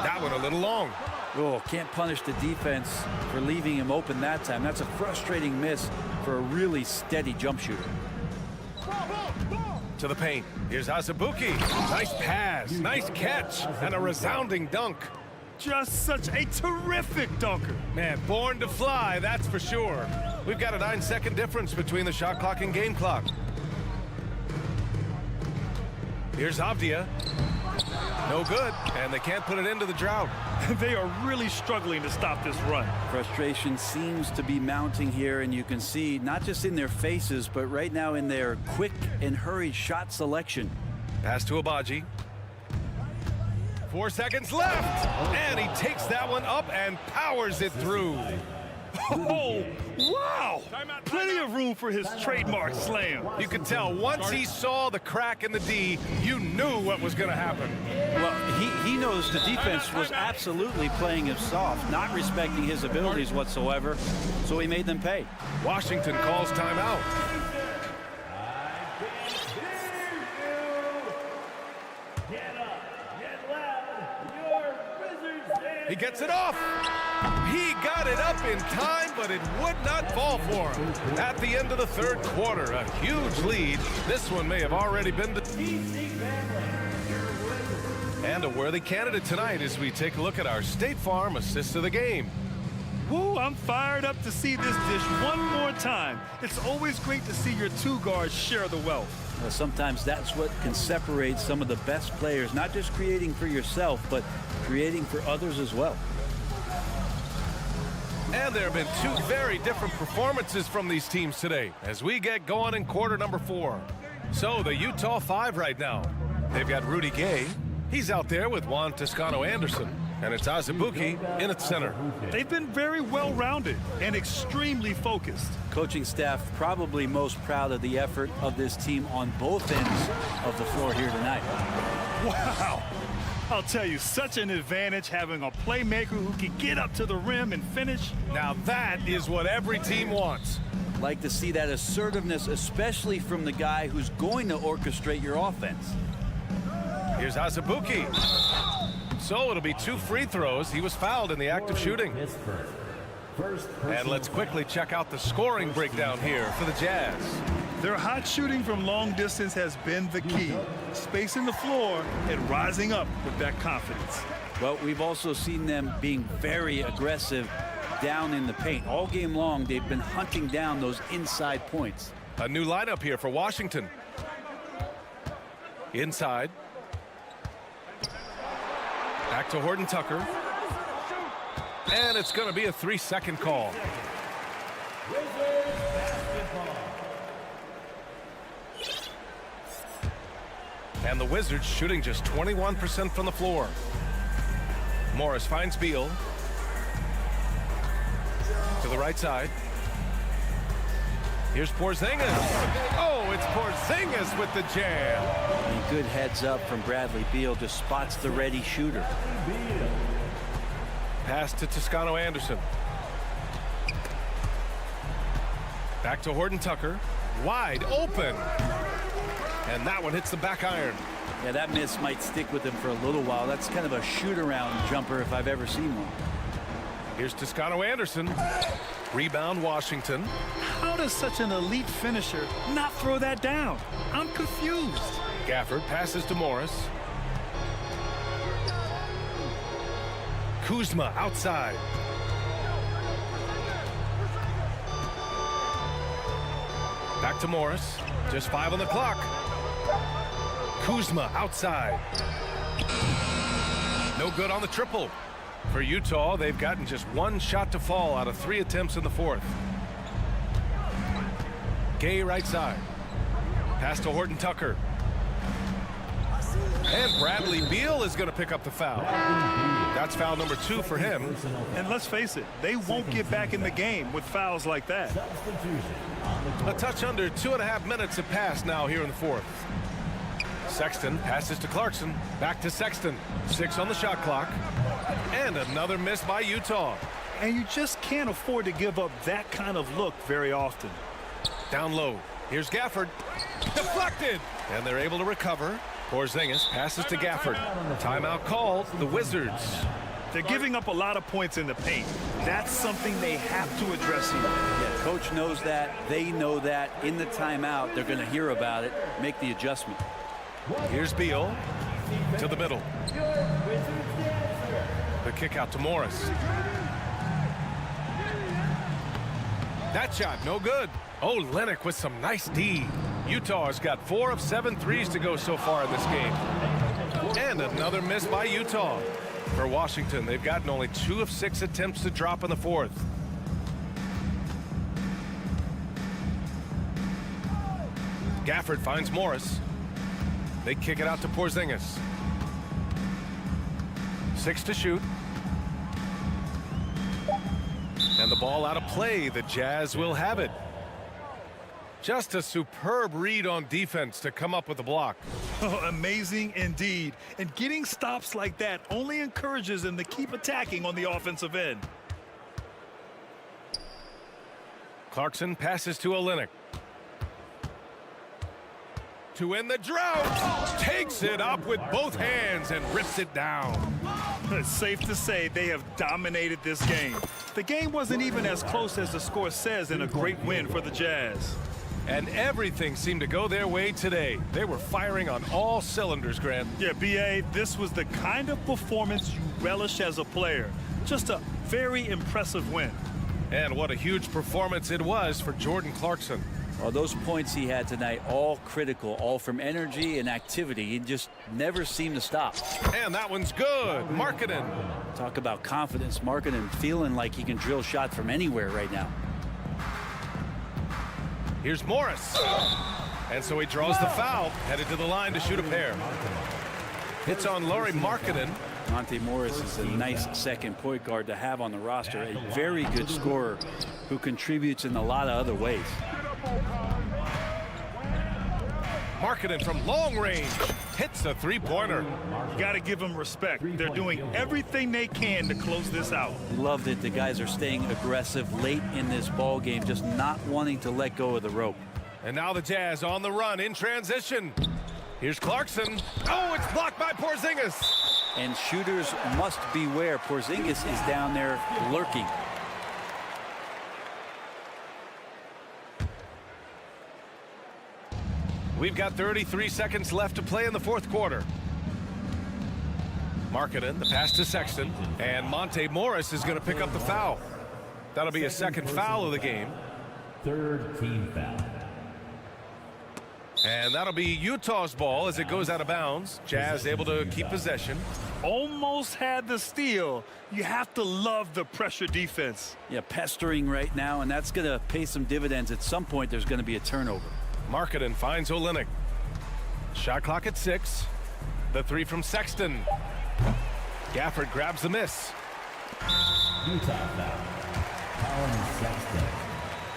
That one a little long. Oh, can't punish the defense for leaving him open that time. That's a frustrating miss for a really steady jump shooter. To the paint. Here's Azubuike. Nice pass, nice catch, and a resounding dunk. Just such a terrific dunker. Man, born to fly, that's for sure. We've got a 9-second difference between the shot clock and game clock. Here's Avdia. No good, and they can't put it into the drought. They are really struggling to stop this run. Frustration seems to be mounting here, and you can see not just in their faces, but right now in their quick and hurried shot selection. Pass to Abaji. 4 seconds left, and he takes that one up and powers it through. Oh, wow! Plenty of room for his trademark slam. You could tell once he saw the crack in the D, you knew what was going to happen. Well, he knows the defense was absolutely playing him soft, not respecting his abilities whatsoever, so he made them pay. Washington calls timeout. He gets it off. He got it up in time, but it would not fall for him. At the end of the third quarter, a huge lead. This one may have already been and a worthy candidate tonight as we take a look at our State Farm assist of the game. Woo, I'm fired up to see this dish one more time. It's always great to see your two guards share the wealth. Well, sometimes that's what can separate some of the best players, not just creating for yourself, but creating for others as well. And there have been two very different performances from these teams today as we get going in quarter number 4. So the Utah 5 right now. They've got Rudy Gay. He's out there with Juan Toscano-Anderson. And it's Azubuike in its center. They've been very well-rounded and extremely focused. Coaching staff probably most proud of the effort of this team on both ends of the floor here tonight. Wow. I'll tell you, such an advantage having a playmaker who can get up to the rim and finish. Now that is what every team wants. Like to see that assertiveness, especially from the guy who's going to orchestrate your offense. Here's Azubuike. So it'll be 2 free throws. He was fouled in the act of shooting. And let's quickly check out the scoring breakdown here for the Jazz. Their hot shooting from long distance has been the key. Spacing the floor and rising up with that confidence. Well, we've also seen them being very aggressive down in the paint. All game long, they've been hunting down those inside points. A new lineup here for Washington. Inside. Back to Horton Tucker. And it's going to be a 3-second call. And the Wizards shooting just 21% from the floor. Morris finds Beal. To the right side. Here's Porzingis. Oh, it's Porzingis with the jam. And good heads up from Bradley Beal, just spots the ready shooter. Pass to Toscano-Anderson. Back to Horton Tucker. Wide open. And that one hits the back iron. Yeah, that miss might stick with him for a little while. That's kind of a shoot-around jumper if I've ever seen one. Here's Toscano-Anderson. Rebound Washington. How does such an elite finisher not throw that down? I'm confused. Gafford passes to Morris. Kuzma outside. Back to Morris. Just 5 on the clock. Kuzma outside. No good on the triple. For Utah, they've gotten just 1 shot to fall out of 3 attempts in the fourth. Gay right side. Pass to Horton Tucker. And Bradley Beal is going to pick up the foul. That's foul number 2 for him. And let's face it, they won't get back in the game with fouls like that. A touch under 2.5 minutes have passed now here in the fourth. Sexton passes to Clarkson. Back to Sexton. 6 on the shot clock. And another miss by Utah. And you just can't afford to give up that kind of look very often. Down low. Here's Gafford. Deflected. And they're able to recover. Porzingis passes to Gafford. Timeout called. The Wizards. They're giving up a lot of points in the paint. That's something they have to address here. Yeah, coach knows that. They know that. In the timeout, they're going to hear about it, make the adjustment. Here's Beal to the middle. The kick out to Morris. That shot no good. Oh, Lennox with some nice D. Utah has got 4 of 7 threes to go so far in this game. And another miss by Utah. For Washington, they've gotten only 2 of 6 attempts to drop in the fourth. Gafford finds Morris. They kick it out to Porzingis. 6 to shoot. And the ball out of play. The Jazz will have it. Just a superb read on defense to come up with the block. Oh, amazing indeed. And getting stops like that only encourages them to keep attacking on the offensive end. Clarkson passes to Olynyk. To end the drought. Takes it up with both hands and rips it down. It's safe to say they have dominated this game. The game wasn't even as close as the score says in a great win for the Jazz. And everything seemed to go their way today. They were firing on all cylinders, Grant. Yeah, B.A., this was the kind of performance you relish as a player. Just a very impressive win. And what a huge performance it was for Jordan Clarkson. Well, those points he had tonight, all critical, all from energy and activity. He just never seemed to stop. And that one's good. Markkanen. Talk about confidence. Markkanen feeling like he can drill shots from anywhere right now. Here's Morris. And so he draws the foul, headed to the line to shoot a pair. Hits on Lauri Markkanen. Monte Morris is a nice second point guard to have on the roster. A very good scorer who contributes in a lot of other ways. Markkanen from long range hits a three-pointer. Got to give them respect. They're doing everything they can to close this out. Love that the guys are staying aggressive late in this ball game, just not wanting to let go of the rope. And now the Jazz on the run in transition. Here's Clarkson. Oh, it's blocked by Porzingis. And shooters must beware. Porzingis is down there lurking. We've got 33 seconds left to play in the fourth quarter. Markkanen, the pass to Sexton, and Monte Morris is going to pick up the foul. That'll be a second foul of the game. Third team foul. And that'll be Utah's ball as it goes out of bounds. Jazz able to keep possession. Almost had the steal. You have to love the pressure defense. Yeah, pestering right now, and that's going to pay some dividends. At some point, there's going to be a turnover. Markkanen finds Olynyk. Shot clock at 6. The three from Sexton. Gafford grabs the miss. Utah foul. Colin Sexton.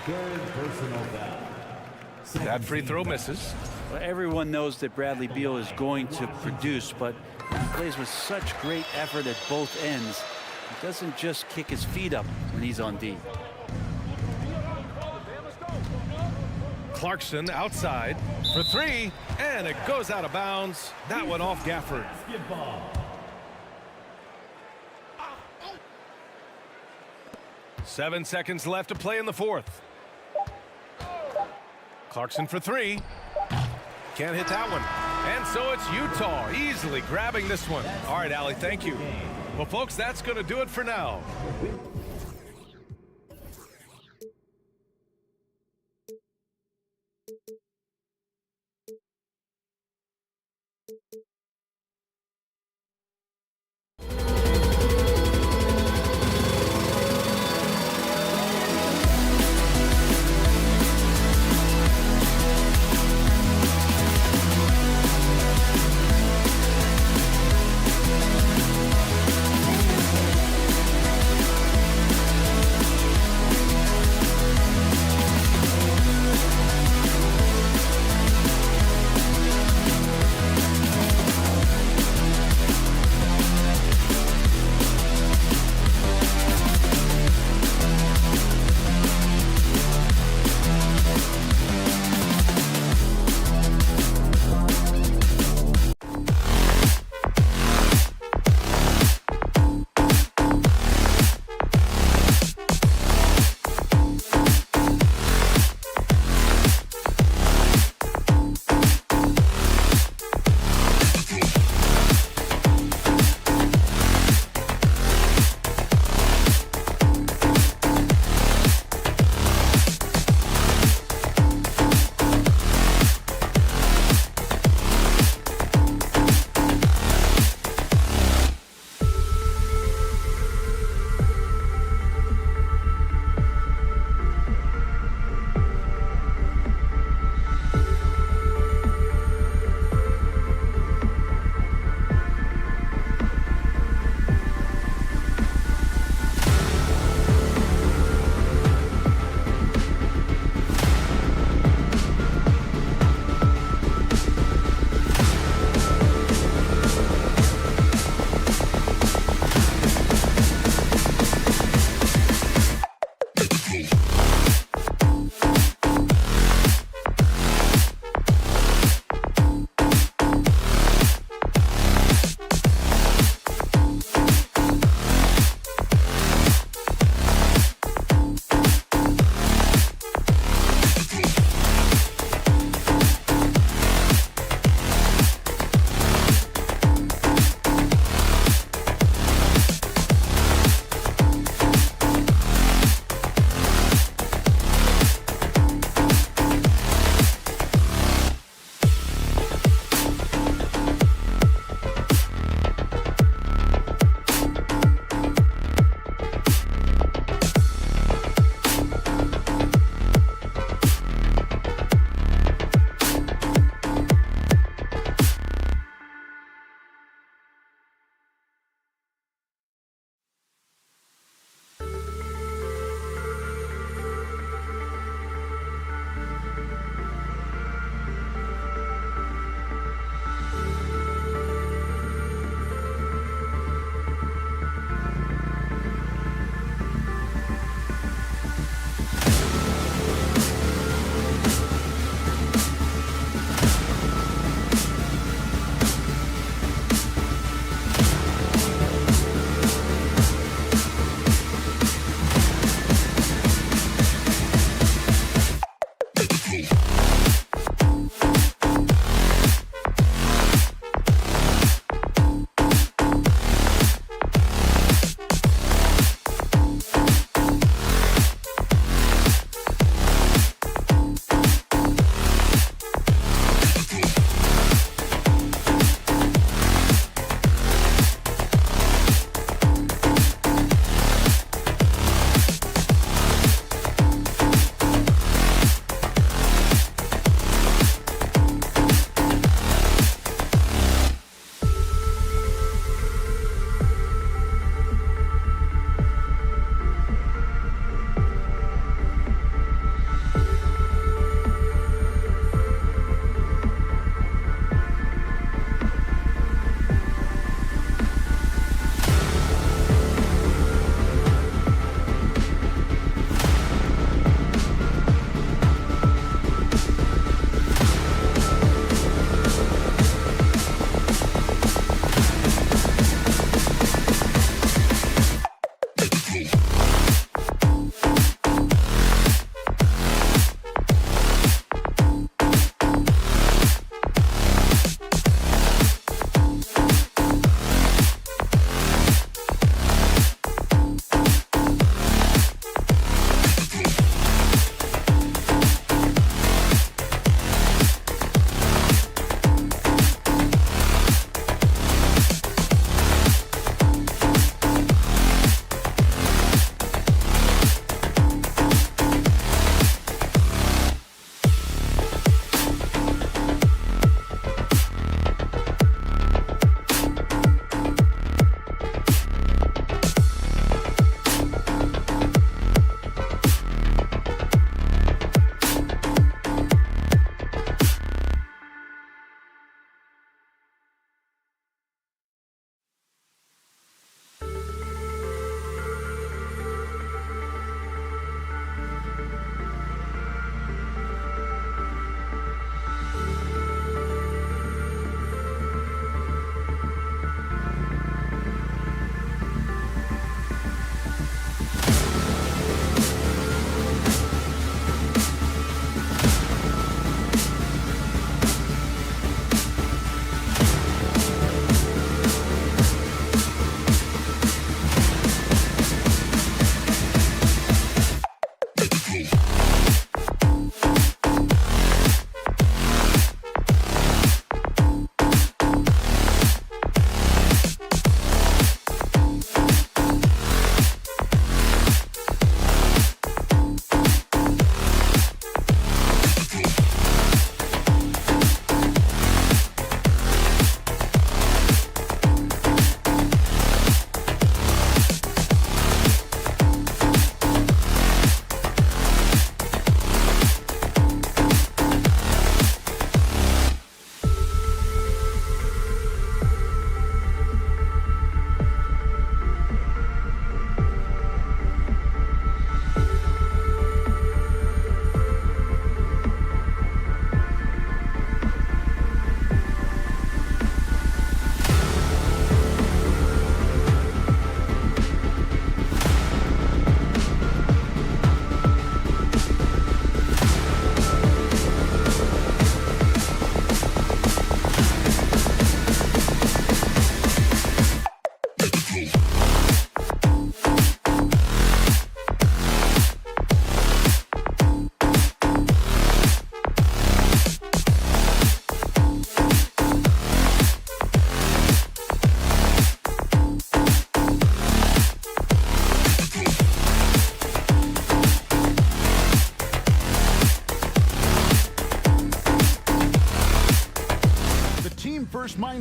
Third personal foul. That free throw misses. Well, everyone knows that Bradley Beal is going to produce, but he plays with such great effort at both ends. He doesn't just kick his feet up when he's on D. Clarkson outside for 3, and it goes out of bounds. That one off Gafford. 7 seconds left to play in the fourth. Clarkson for 3. Can't hit that one. And so it's Utah easily grabbing this one. All right, Allie, thank you. Well, folks, that's going to do it for now.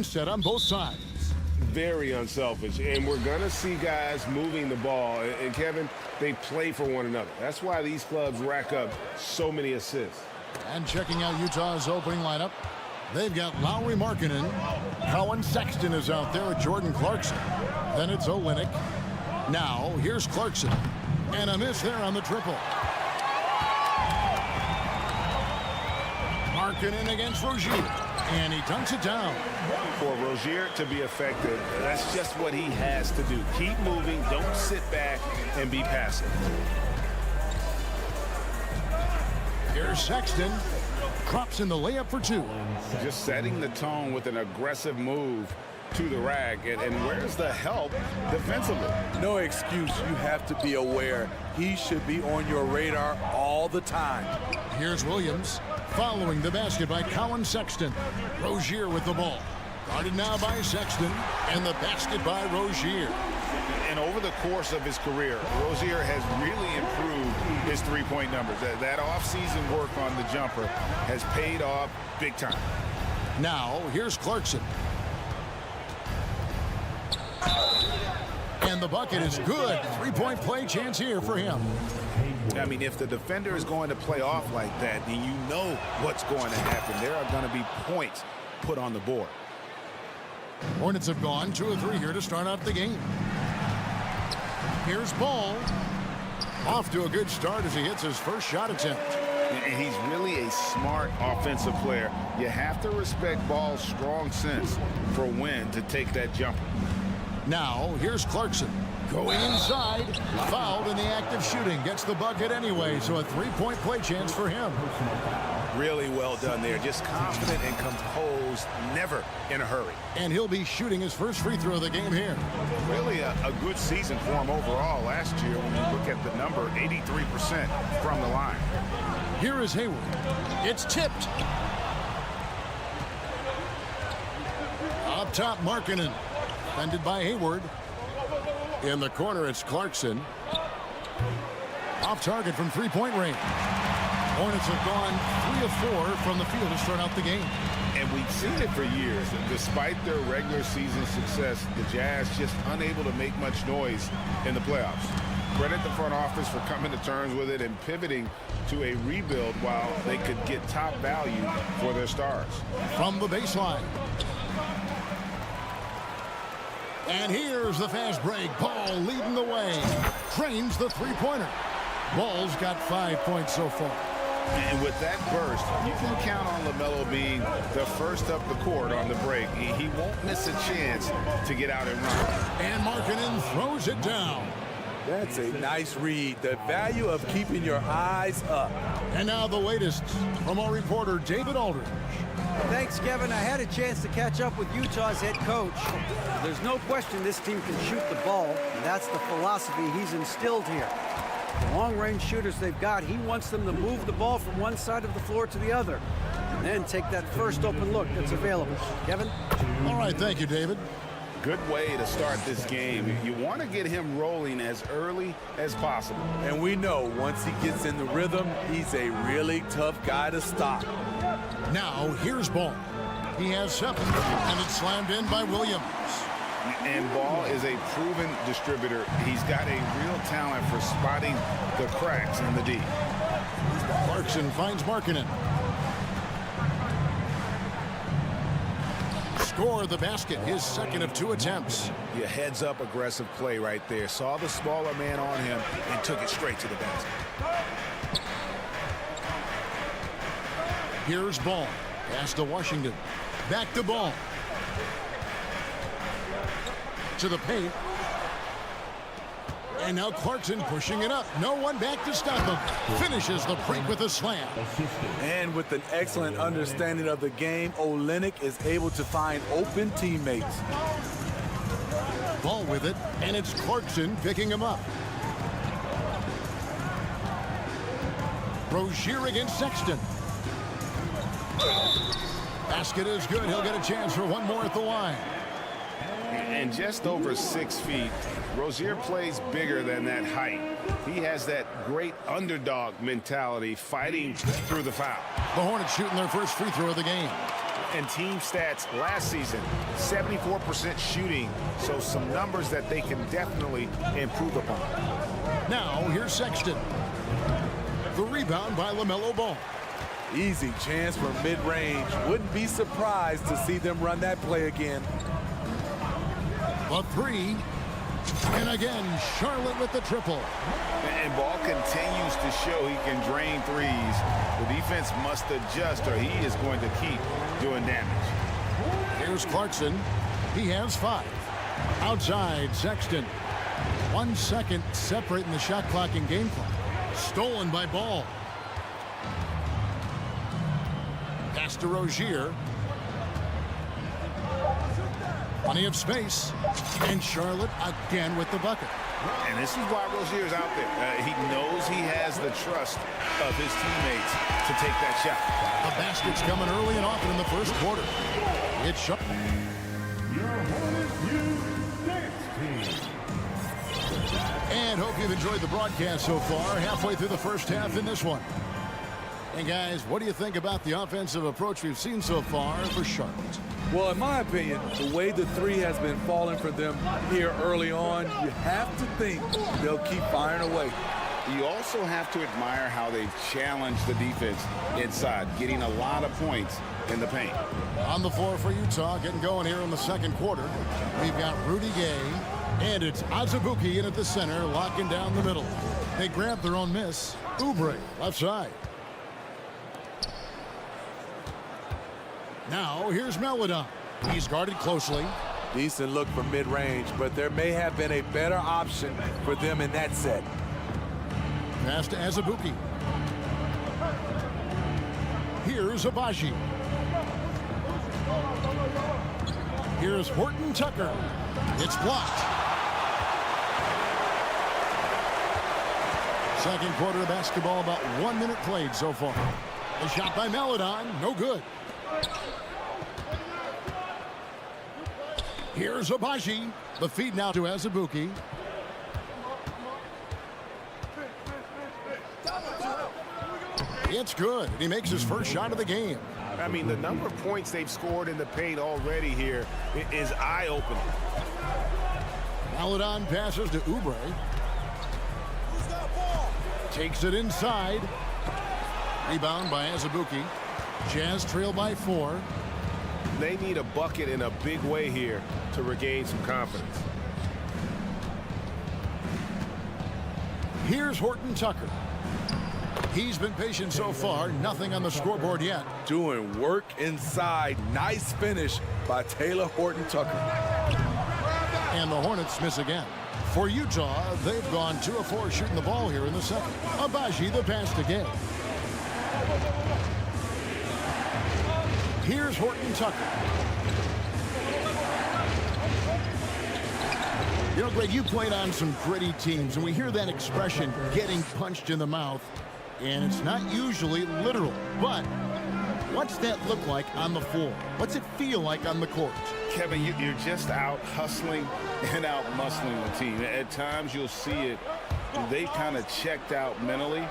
mindset on both sides. Very unselfish, and we're going to see guys moving the ball. And Kevin, they play for one another. That's why these clubs rack up so many assists. And checking out Utah's opening lineup, they've got Lowry Markkanen. Colin Sexton is out there with Jordan Clarkson. Then it's Olynyk. Now, here's Clarkson. And a miss there on the triple. Markkanen against Rozier. And he dunks it down. For Rozier to be effective, that's just what he has to do. Keep moving. Don't sit back and be passive. Here's Sexton. Drops in the layup for two. Just setting the tone with an aggressive move to the rack. And where's the help defensively? No excuse. You have to be aware. He should be on your radar all the time. Here's Williams. Following the basket by Colin Sexton. Rozier with the ball. Guarded now by Sexton. And the basket by Rozier. And over the course of his career, Rozier has really improved his three-point numbers. That off-season work on the jumper has paid off big time. Now, here's Clarkson. And the bucket is good. Three-point play chance here for him. I mean, if the defender is going to play off like that, then you know what's going to happen. There are going to be points put on the board. Hornets have gone 2 of 3 here to start out the game. Here's Ball. Off to a good start as he hits his first shot attempt. And he's really a smart offensive player. You have to respect Ball's strong sense for when to take that jumper. Now, here's Clarkson. Going inside. Fouled in the act of shooting. Gets the bucket anyway, so a three-point play chance for him. Really well done there. Just confident and composed, never in a hurry. And he'll be shooting his first free throw of the game here. Really a good season for him overall last year. When you look at the number, 83% from the line. Here is Hayward. It's tipped. Up top, Markkanen. Defended by Hayward. In the corner, it's Clarkson. Off target from three-point range. Hornets have gone 3 of 4 from the field to start out the game. And we've seen it for years. And despite their regular season success, the Jazz just unable to make much noise in the playoffs. Credit the front office for coming to terms with it and pivoting to a rebuild while they could get top value for their stars. From the baseline. And here's the fast break. Ball leading the way. Trains the three-pointer. Ball's got 5 points so far. And with that burst, you can count on LaMelo being the first up the court on the break. He won't miss a chance to get out and run. And Markkanen throws it down. That's a nice read. The value of keeping your eyes up. And now the latest from our reporter, David Aldridge. Thanks, Kevin. I had a chance to catch up with Utah's head coach. There's no question this team can shoot the ball, and that's the philosophy he's instilled here. The long-range shooters they've got, he wants them to move the ball from one side of the floor to the other, and then take that first open look that's available. Kevin? All right, thank you, David. Good way to start this game. You want to get him rolling as early as possible. And we know once he gets in the rhythm, he's a really tough guy to stop. Now, here's Ball. He has 7, and it's slammed in by Williams. And Ball is a proven distributor. He's got a real talent for spotting the cracks in the D. Clarkson finds Markkanen. Score the basket, his second of 2 attempts. Yeah, heads-up aggressive play right there. Saw the smaller man on him and took it straight to the basket. Here's Ball. Pass to Washington. Back to Ball. To the paint. And now Clarkson pushing it up. No one back to stop him. Finishes the break with a slam. And with an excellent understanding of the game, Olynyk is able to find open teammates. Ball with it, and it's Clarkson picking him up. Rozier against Sexton. Basket is good. He'll get a chance for one more at the line. And just over 6 feet, Rozier plays bigger than that height. He has that great underdog mentality, fighting through the foul. The Hornets shooting their first free throw of the game. And team stats last season, 74% shooting, so some numbers that they can definitely improve upon. Now, here's Sexton. The rebound by LaMelo Ball. Easy chance for mid-range. Wouldn't be surprised to see them run that play again. A three. And again, Charlotte with the triple. And Ball continues to show he can drain threes. The defense must adjust or he is going to keep doing damage. Here's Clarkson. He has 5. Outside, Sexton. 1 second separating the shot clock and game clock. Stolen by Ball. Pass to Rozier. Plenty of space. And Charlotte again with the bucket. And this is why Rozier's out there. He knows he has the trust of his teammates to take that shot. The basket's coming early and often in the first quarter. It's shot. And hope you've enjoyed the broadcast so far. Halfway through the first half in this one. And guys, what do you think about the offensive approach we've seen so far for Charlotte? Well, in my opinion, the way the three has been falling for them here early on, you have to think they'll keep firing away. You also have to admire how they've challenged the defense inside, getting a lot of points in the paint. On the floor for Utah, getting going here in the second quarter. We've got Rudy Gay, and it's Azubuike in at the center, locking down the middle. They grab their own miss. Oubre, left side. Now, here's Melodon. He's guarded closely. Decent look for mid-range, but there may have been a better option for them in that set. Pass to Azubuike. Here's Abaji. Here's Horton Tucker. It's blocked. Second quarter of basketball, about 1 minute played so far. A shot by Melodon, no good. Here's Abaji. The feed now to Azubuike. It's good. He makes his first shot of the game. I mean, the number of points they've scored in the paint already here is eye-opening. Melodon passes to Oubre. Takes it inside. Rebound by Azubuike. Jazz trail by 4. They need a bucket in a big way here to regain some confidence. Here's Horton Tucker. He's been patient so far. Nothing on the scoreboard yet. Doing work inside. Nice finish by Taylor Horton Tucker. And the Hornets miss again. For Utah, they've gone 2 of 4 shooting the ball here in the second. Abaji, the pass to Gay. Here's Horton Tucker. You know, Greg, you played on some gritty teams, and we hear that expression, getting punched in the mouth, and it's not usually literal. But what's that look like on the floor? What's it feel like on the court? Kevin, you're just out hustling and out muscling the team. At times you'll see it. They kind of checked out mentally.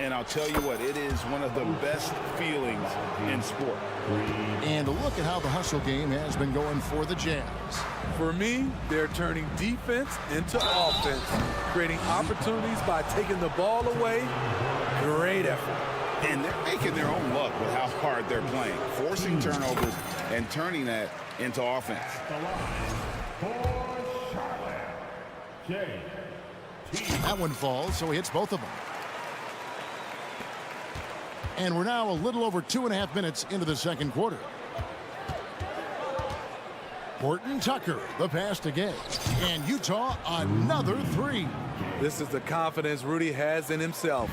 And I'll tell you what, it is one of the best feelings in sport. And look at how the hustle game has been going for the Jazz. For me, they're turning defense into offense, creating opportunities by taking the ball away. Great effort. And they're making their own luck with how hard they're playing, forcing turnovers and turning that into offense. That one falls, so he hits both of them. And we're now a little over 2.5 minutes into the second quarter. Horton Tucker, the pass to Gay. And Utah, another 3. This is the confidence Rudy has in himself,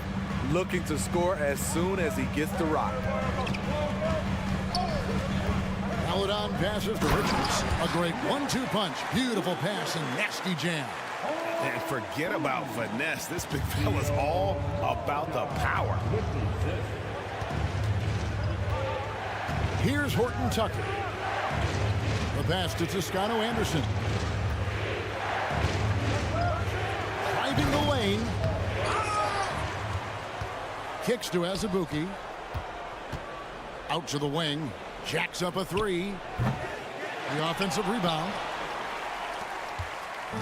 looking to score as soon as he gets the rock. Melodon passes to Richards. A great 1-2 punch. Beautiful pass and nasty jam. And forget about finesse. This big fella's all about the power. Here's Horton Tucker. The pass to Toscano Anderson. Driving the lane. Kicks to Azubuike. Out to the wing. Jacks up a three. The offensive rebound.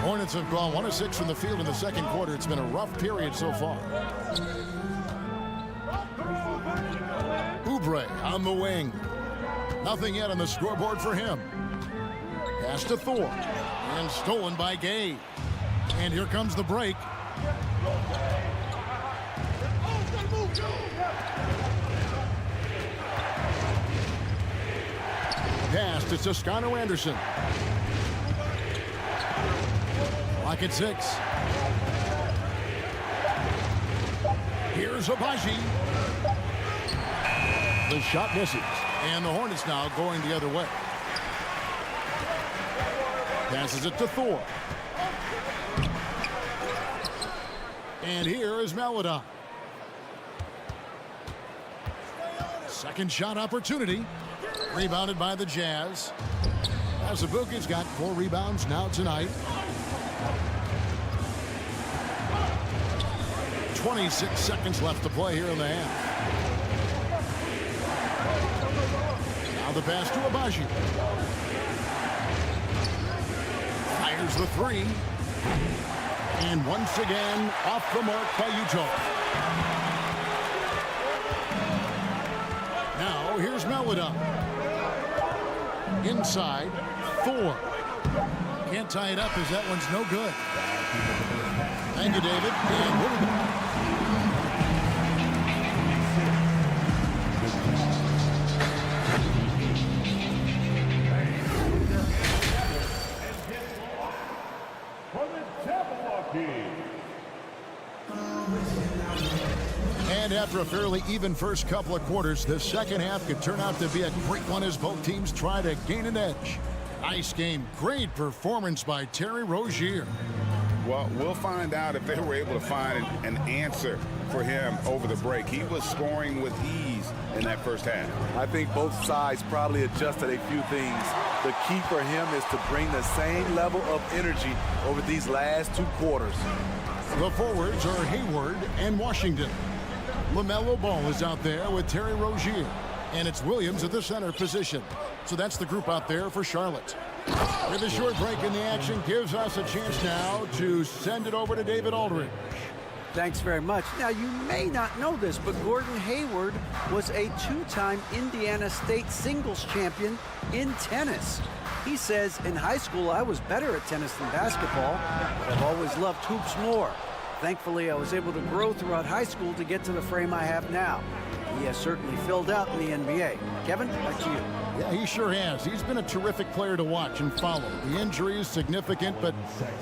Hornets have gone 1 of 6 from the field in the second quarter. It's been a rough period so far. Oubre on the wing. Nothing yet on the scoreboard for him. Pass to Thor. And stolen by Gay. And here comes the break. Pass to Toscano Anderson. Lock at 6. Here's Abaji. The shot misses. And the Hornets now going the other way. Passes it to Thor. And here is Maladon. Second shot opportunity. Rebounded by the Jazz. Azubuike's got 4 rebounds now tonight. 26 seconds left to play here in the half. Now the pass to Abaji. Fires the 3. And once again, off the mark by Utah. Now here's Maladon. Inside, Thor. Can't tie it up as that one's no good. Thank you, David. And after a fairly even first couple of quarters, the second half could turn out to be a great one as both teams try to gain an edge. Nice game. Great performance by Terry Rozier. Well, we'll find out if they were able to find an answer for him over the break. He was scoring with ease in that first half. I think both sides probably adjusted a few things. The key for him is to bring the same level of energy over these last 2 quarters. The forwards are Hayward and Washington. LaMelo Ball is out there with Terry Rozier. And it's Williams at the center position. So that's the group out there for Charlotte. With a short break in the action gives us a chance now to send it over to David Aldridge. Thanks very much. Now, you may not know this, but Gordon Hayward was a 2-time Indiana State singles champion in tennis. He says, in high school, I was better at tennis than basketball, but I've always loved hoops more. Thankfully, I was able to grow throughout high school to get to the frame I have now. He has certainly filled out in the NBA. Kevin, back to you. Yeah, he sure has. He's been a terrific player to watch and follow. The injury is significant, but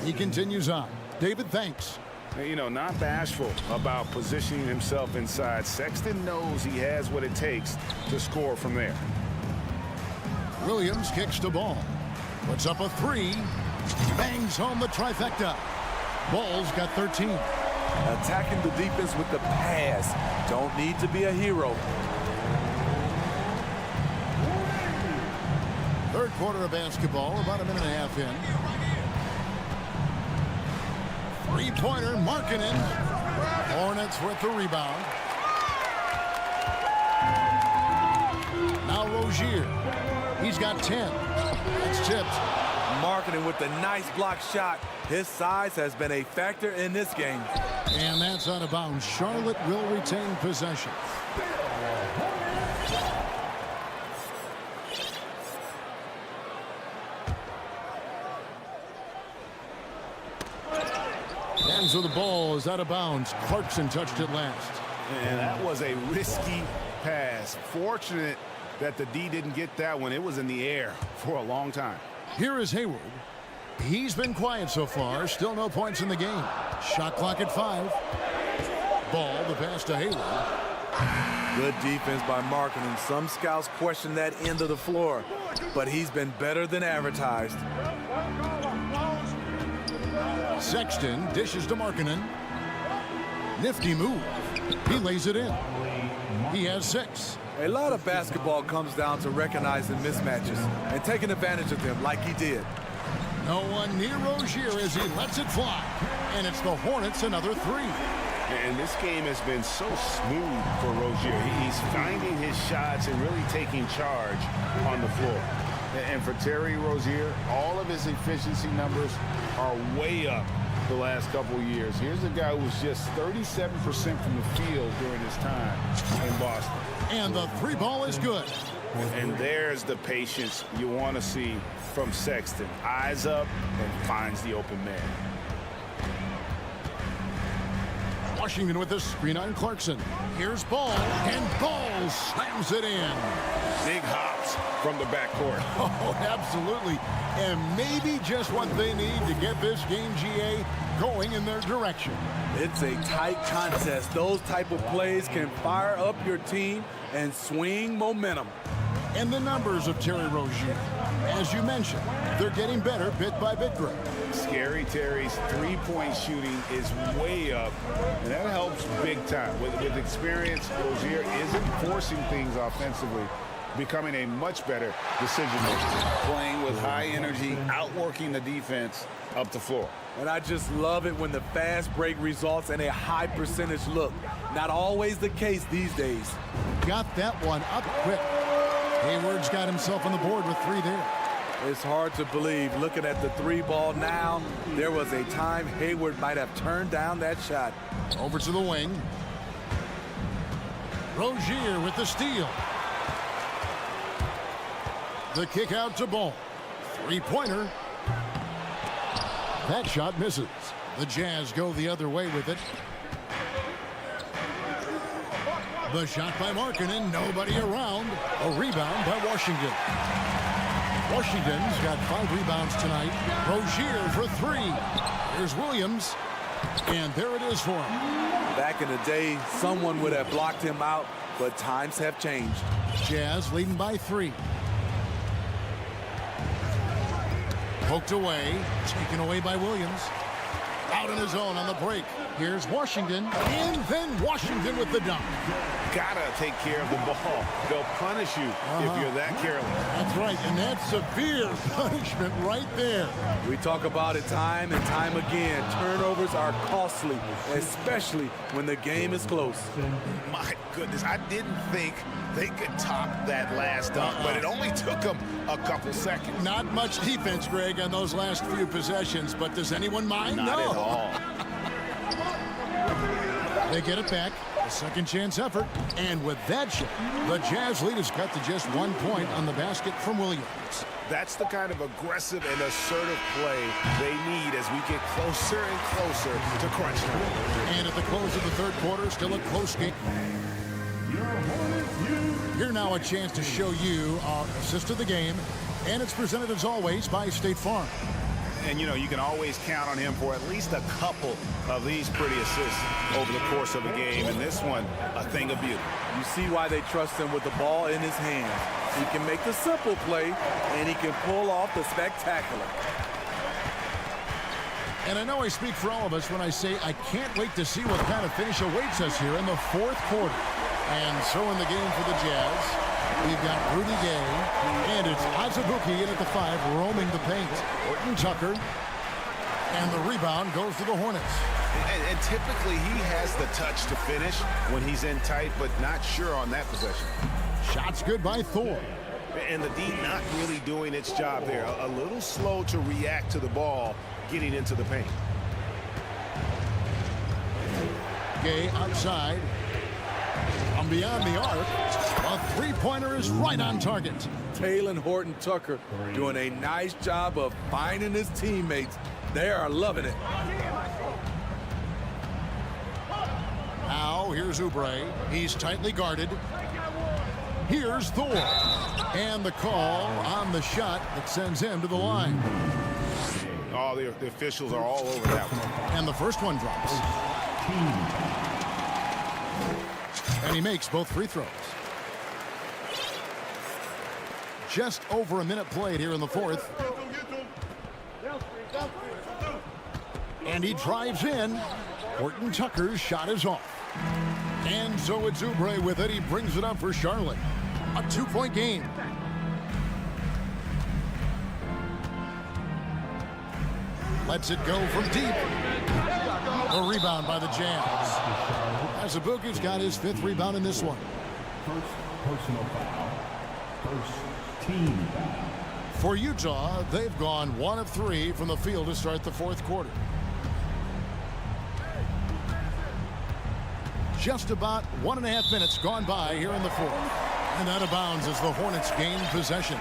he continues on. David, thanks. You know, not bashful about positioning himself inside. Sexton knows he has what it takes to score from there. Williams kicks the ball. Puts up a 3. Bangs home the trifecta. Ball's got 13. Attacking the defense with the pass. Don't need to be a hero. Third quarter of basketball, about a minute and a half in. Three-pointer, Markkanen. Hornets with the rebound. Now Rozier. He's got 10. It's tipped. Markkanen with the nice block shot. His size has been a factor in this game. And that's out of bounds. Charlotte will retain possession. And so the ball is out of bounds. Clarkson touched it last. And that was a risky pass. Fortunate that the D didn't get that one. It was in the air for a long time. Here is Hayward. He's been quiet so far. Still no points in the game. Shot clock at 5. Ball, the pass to Hayward. Good defense by Markkanen. Some scouts question that end of the floor, but he's been better than advertised. Sexton dishes to Markkanen. Nifty move. He lays it in. He has 6. A lot of basketball comes down to recognizing mismatches and taking advantage of them like he did. No one near Rozier as he lets it fly. And it's the Hornets another 3. And this game has been so smooth for Rozier. He's finding his shots and really taking charge on the floor. And for Terry Rozier, all of his efficiency numbers are way up the last couple of years. Here's a guy who was just 37% from the field during his time in Boston. And the three ball is good. And there's the patience you want to see from Sexton. Eyes up and finds the open man. Washington with the screen on Clarkson. Here's Ball, and Ball slams it in. Big hops from the backcourt. Oh, absolutely. And maybe just what they need to get this game, GA, going in their direction. It's a tight contest. Those type of plays can fire up your team and swing momentum. And the numbers of Terry Rozier, as you mentioned, they're getting better bit by bit, Greg. Scary Terry's three-point shooting is way up, and that helps big time. With experience, Rozier isn't forcing things offensively, becoming a much better decision maker, playing with high energy, outworking the defense up the floor. And I just love it when the fast break results in a high percentage look. Not always the case these days. Got that one up quick. Hayward's got himself on the board with three there. It's hard to believe, looking at the three ball now, there was a time Hayward might have turned down that shot. Over to the wing. Rozier with the steal. The kick out to Ball. Three-pointer. That shot misses. The Jazz go the other way with it. The shot by Markkanen, nobody around. A rebound by Washington. Washington's got 5 rebounds tonight. Rozier for 3. Here's Williams. And there it is for him. Back in the day, someone would have blocked him out, but times have changed. Jazz leading by 3. Poked away, taken away by Williams. Out on his own on the break. Here's Washington, and then Washington with the dunk. Gotta take care of the ball. They'll punish you if you're that careless. That's right, and that's severe punishment right there. We talk about it time and time again. Turnovers are costly, especially when the game is close. My goodness, I didn't think they could top that last dunk, but it only took them a couple seconds. Not much defense, Greg, on those last few possessions, but does anyone mind? Not No. at all. They get it back. A second chance effort. And with that shot, the Jazz lead is cut to just 1 point on the basket from Williams. That's the kind of aggressive and assertive play they need as we get closer and closer to crunch time. And at the close of the third quarter, still a close game. Here now a chance to show you our assist of the game. And it's presented as always by State Farm. And, you know, you can always count on him for at least a couple of these pretty assists over the course of a game. And this one, a thing of beauty. You see why they trust him with the ball in his hands. He can make the simple play, and he can pull off the spectacular. And I know I speak for all of us when I say I can't wait to see what kind of finish awaits us here in the fourth quarter. And so in the game for the Jazz, we've got Rudy Gay, and it's Azubuike in at the 5, roaming the paint. Horton Tucker, and the rebound goes to the Hornets. And typically he has the touch to finish when he's in tight, but not sure on that possession. Shots good by Thor. And the D not really doing its job there. A little slow to react to the ball getting into the paint. Gay outside. From beyond the arc, a three-pointer is right on target. Taylor and Horton Tucker doing a nice job of finding his teammates. They are loving it. Now here's Oubre. He's tightly guarded. Here's Thor. And the call on the shot that sends him to the line. Oh, the officials are all over that one. And the first one drops. And he makes both free throws. Just over a minute played here in the fourth. And he drives in. Horton Tucker's shot is off. And so it's Oubre with it. He brings it up for Charlotte. A 2-point game. Lets it go from deep. A rebound by the Jazz. Azubuike's got his 5th rebound in this one. First personal foul. First team foul. For Utah, they've gone 1 of 3 from the field to start the 4th quarter. Just about 1.5 minutes gone by here in the 4th. And out of bounds as the Hornets gain possession.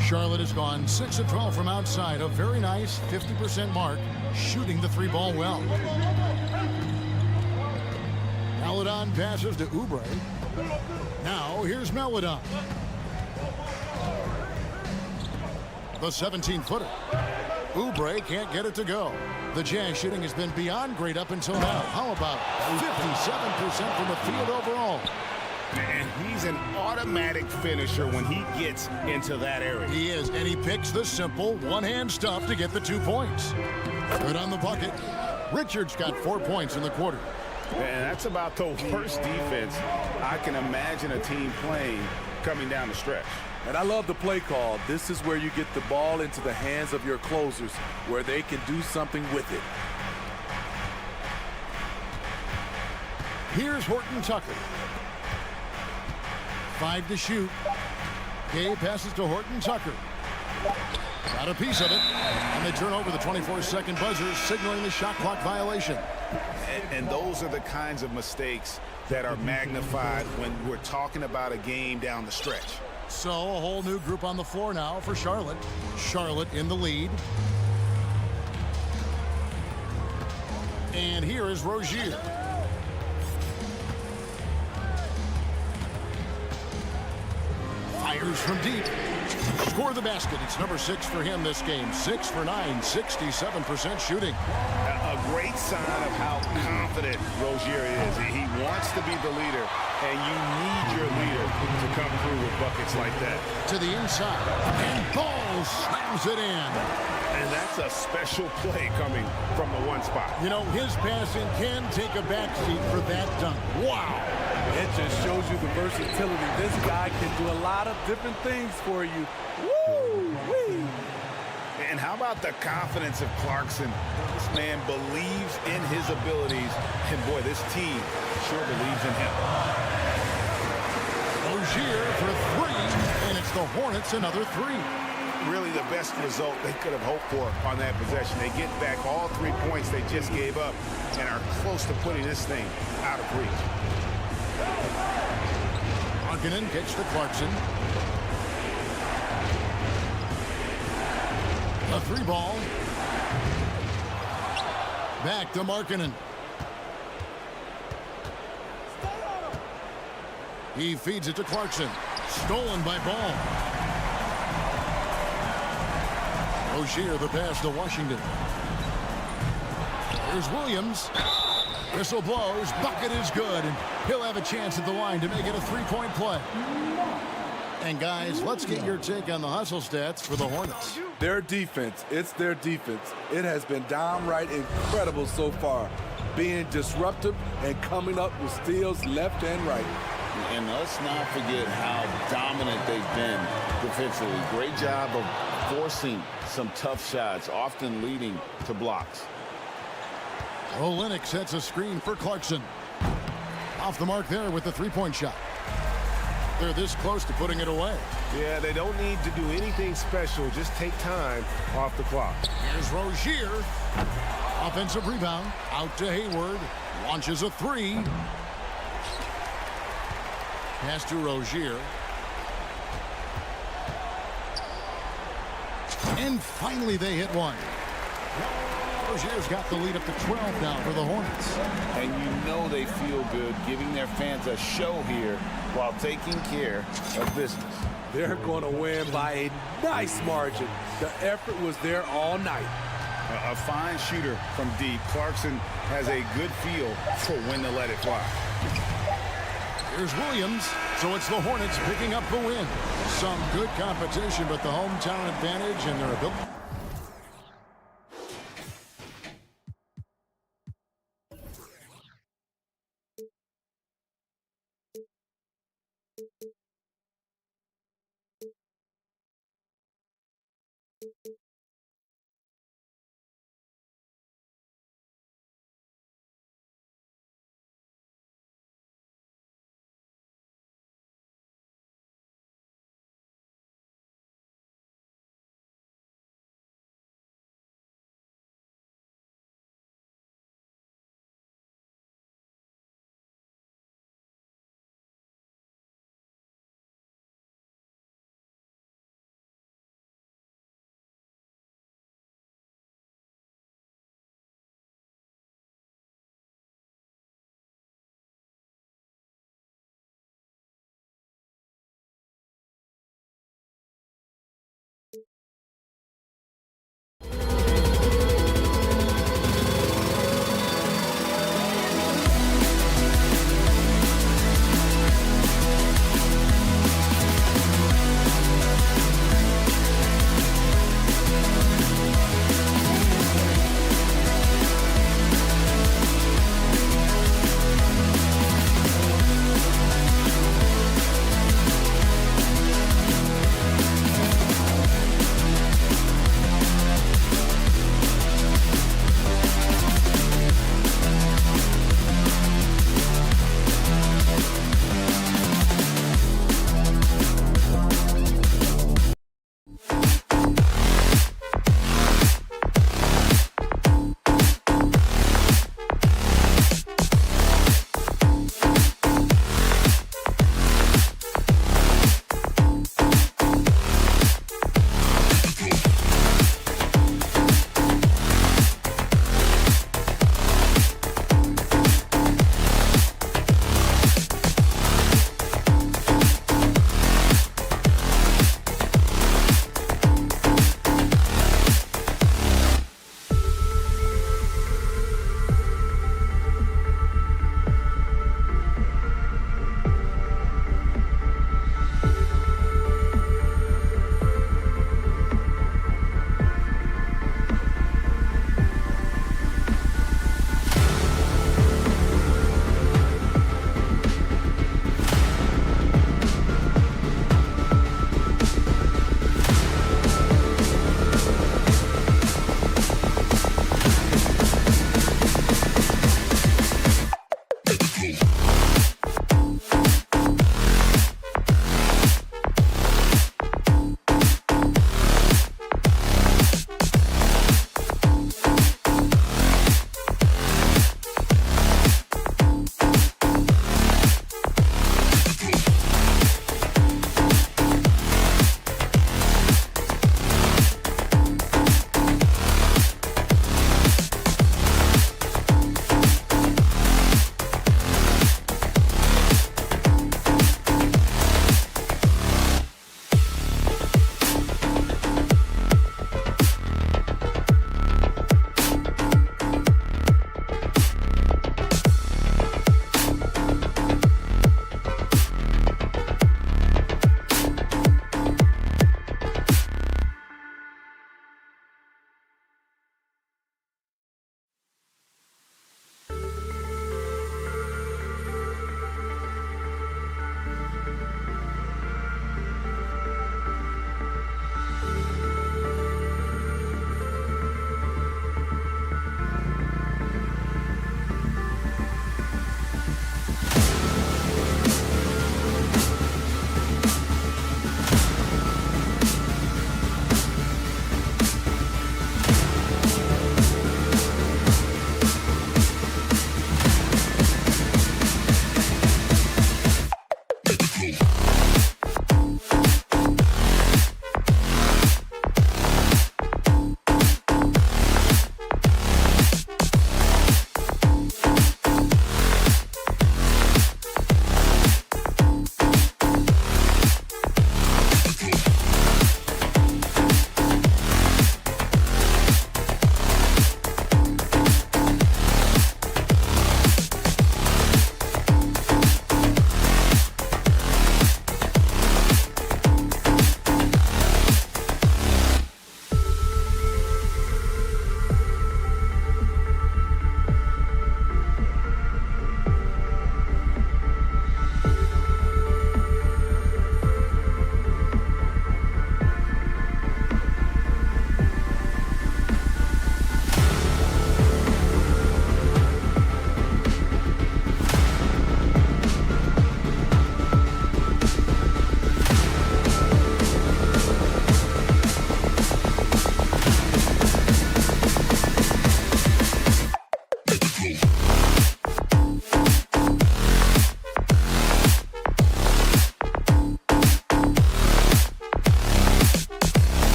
Charlotte has gone 6 of 12 from outside. A very nice 50% mark, shooting the 3-ball well. Maledon passes to Oubre. Now here's Maledon. The 17-footer. Oubre can't get it to go. The Jazz shooting has been beyond great up until now. How about 57% from the field overall? And he's an automatic finisher when he gets into that area. He is, and he picks the simple one-hand stuff to get the 2 points. Good on the bucket. Richards got 4 points in the quarter. And that's about the worst defense I can imagine a team playing coming down the stretch. And I love the play call. This is where you get the ball into the hands of your closers, where they can do something with it. Here's Horton Tucker. 5 to shoot. Gay passes to Horton Tucker. Got a piece of it. And they turn over the 24-second buzzer, signaling the shot clock violation. And those are the kinds of mistakes that are magnified when we're talking about a game down the stretch. So a whole new group on the floor now for Charlotte. Charlotte in the lead. And here is Rozier. Fires from deep. Score the basket. It's number 6 for him this game. 6 for 9, 67% shooting. A great sign of how confident Rozier is. He wants to be the leader, and you need your leader to come through with buckets like that. To the inside, and Ball slams it in. And that's a special play coming from the 1 spot. You know, his passing can take a backseat for that dunk. Wow. It just shows you the versatility. This guy can do a lot of different things for you. Woo-wee. And how about the confidence of Clarkson? This man believes in his abilities. And boy, this team sure believes in him. Rozier for 3, and it's the Hornets another 3. Really the best result they could have hoped for on that possession. They get back all 3 points they just gave up and are close to putting this thing out of reach. Markkanen gets to Clarkson. A 3-ball. Back to Markkanen. He feeds it to Clarkson. Stolen by Ball. Rozier the pass to Washington. Here's Williams. Whistle blows. Bucket is good. And he'll have a chance at the line to make it a 3-point play. And guys, let's get your take on the hustle stats for the Hornets. Their defense, it's their defense. It has been downright incredible so far, being disruptive and coming up with steals left and right. And let's not forget how dominant they've been defensively. Great job of forcing some tough shots, often leading to blocks. Olynyk sets a screen for Clarkson. Off the mark there with the 3-point shot. They're this close to putting it away. Yeah, they don't need to do anything special. Just take time off the clock. Here's Rozier. Offensive rebound. Out to Hayward. Launches a 3. Pass to Rozier. And finally they hit one. Rozier's got the lead up to 12 now for the Hornets. And you know they feel good giving their fans a show here while taking care of business. They're going to win by a nice margin. The effort was there all night. A fine shooter from deep. Clarkson has a good feel for when to let it fly. Here's Williams. So it's the Hornets picking up the win. Some good competition, but the hometown advantage and their ability.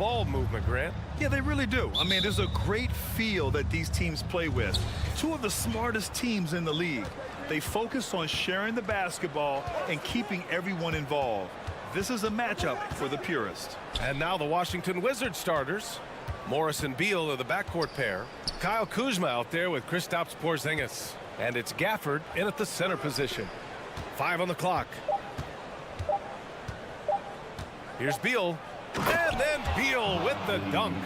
ball movement, Grant. Yeah, they really do. I mean, there's a great feel that these teams play with. Two of the smartest teams in the league. They focus on sharing the basketball and keeping everyone involved. This is a matchup for the purist. And now the Washington Wizards starters. Morris and Beal are the backcourt pair. Kyle Kuzma out there with Kristaps Porzingis. And it's Gafford in at the center position. 5 on the clock. Here's Beal. And then Beal with the dunk.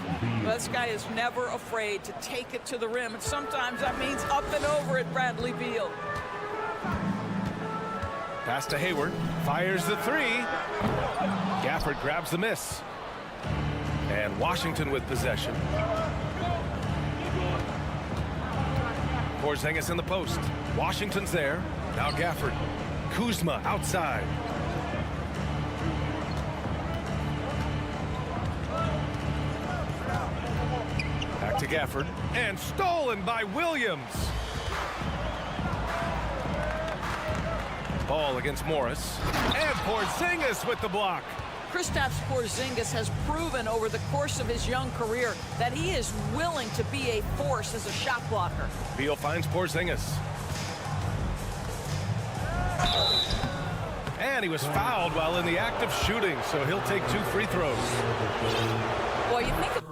Well, this guy is never afraid to take it to the rim. And sometimes that means up and over at Bradley Beal. Pass to Hayward. Fires the three. Gafford grabs the miss. And Washington with possession. Porzingis in the post. Washington's there. Now Gafford. Kuzma outside. Back to Gafford. And stolen by Williams. Ball against Morris. And Porzingis with the block. Kristaps Porzingis has proven over the course of his young career that he is willing to be a force as a shot blocker. Beal finds Porzingis. And he was fouled while in the act of shooting, so he'll take 2 free throws. Well, you think of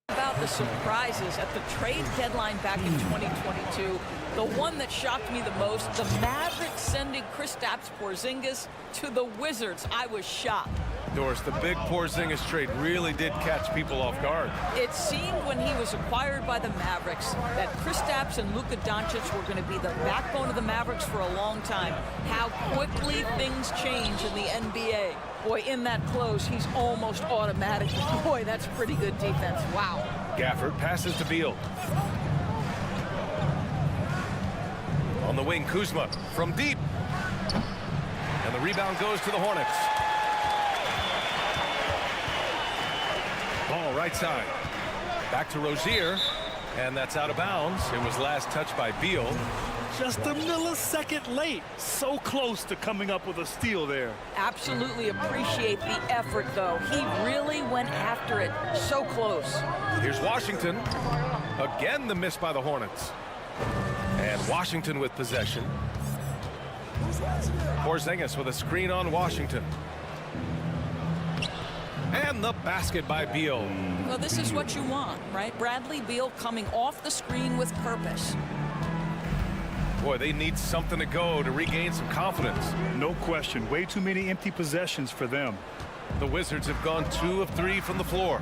about the surprises at the trade deadline back in 2022. The one that shocked me the most, the Mavericks sending Kristaps Porzingis to the Wizards. I was shocked. Doris, the big Porzingis trade really did catch people off guard. It seemed when he was acquired by the Mavericks that Kristaps and Luka Doncic were going to be the backbone of the Mavericks for a long time. How quickly things change in the NBA. Boy, in that close, he's almost automatic. Boy, that's pretty good defense. Wow. Gafford passes to Beal. On the wing, Kuzma from deep. And the rebound goes to the Hornets. Ball right side. Back to Rozier. And that's out of bounds. It was last touched by Beal. Just a millisecond late. So close to coming up with a steal there. Absolutely appreciate the effort, though. He really went after it. So close. Here's Washington. Again, the miss by the Hornets. And Washington with possession. Porzingis with a screen on Washington. And the basket by Beal. Well, this is what you want, right? Bradley Beal coming off the screen with purpose. Boy, they need something to go to regain some confidence. No question. Way too many empty possessions for them. The Wizards have gone 2 of 3 from the floor.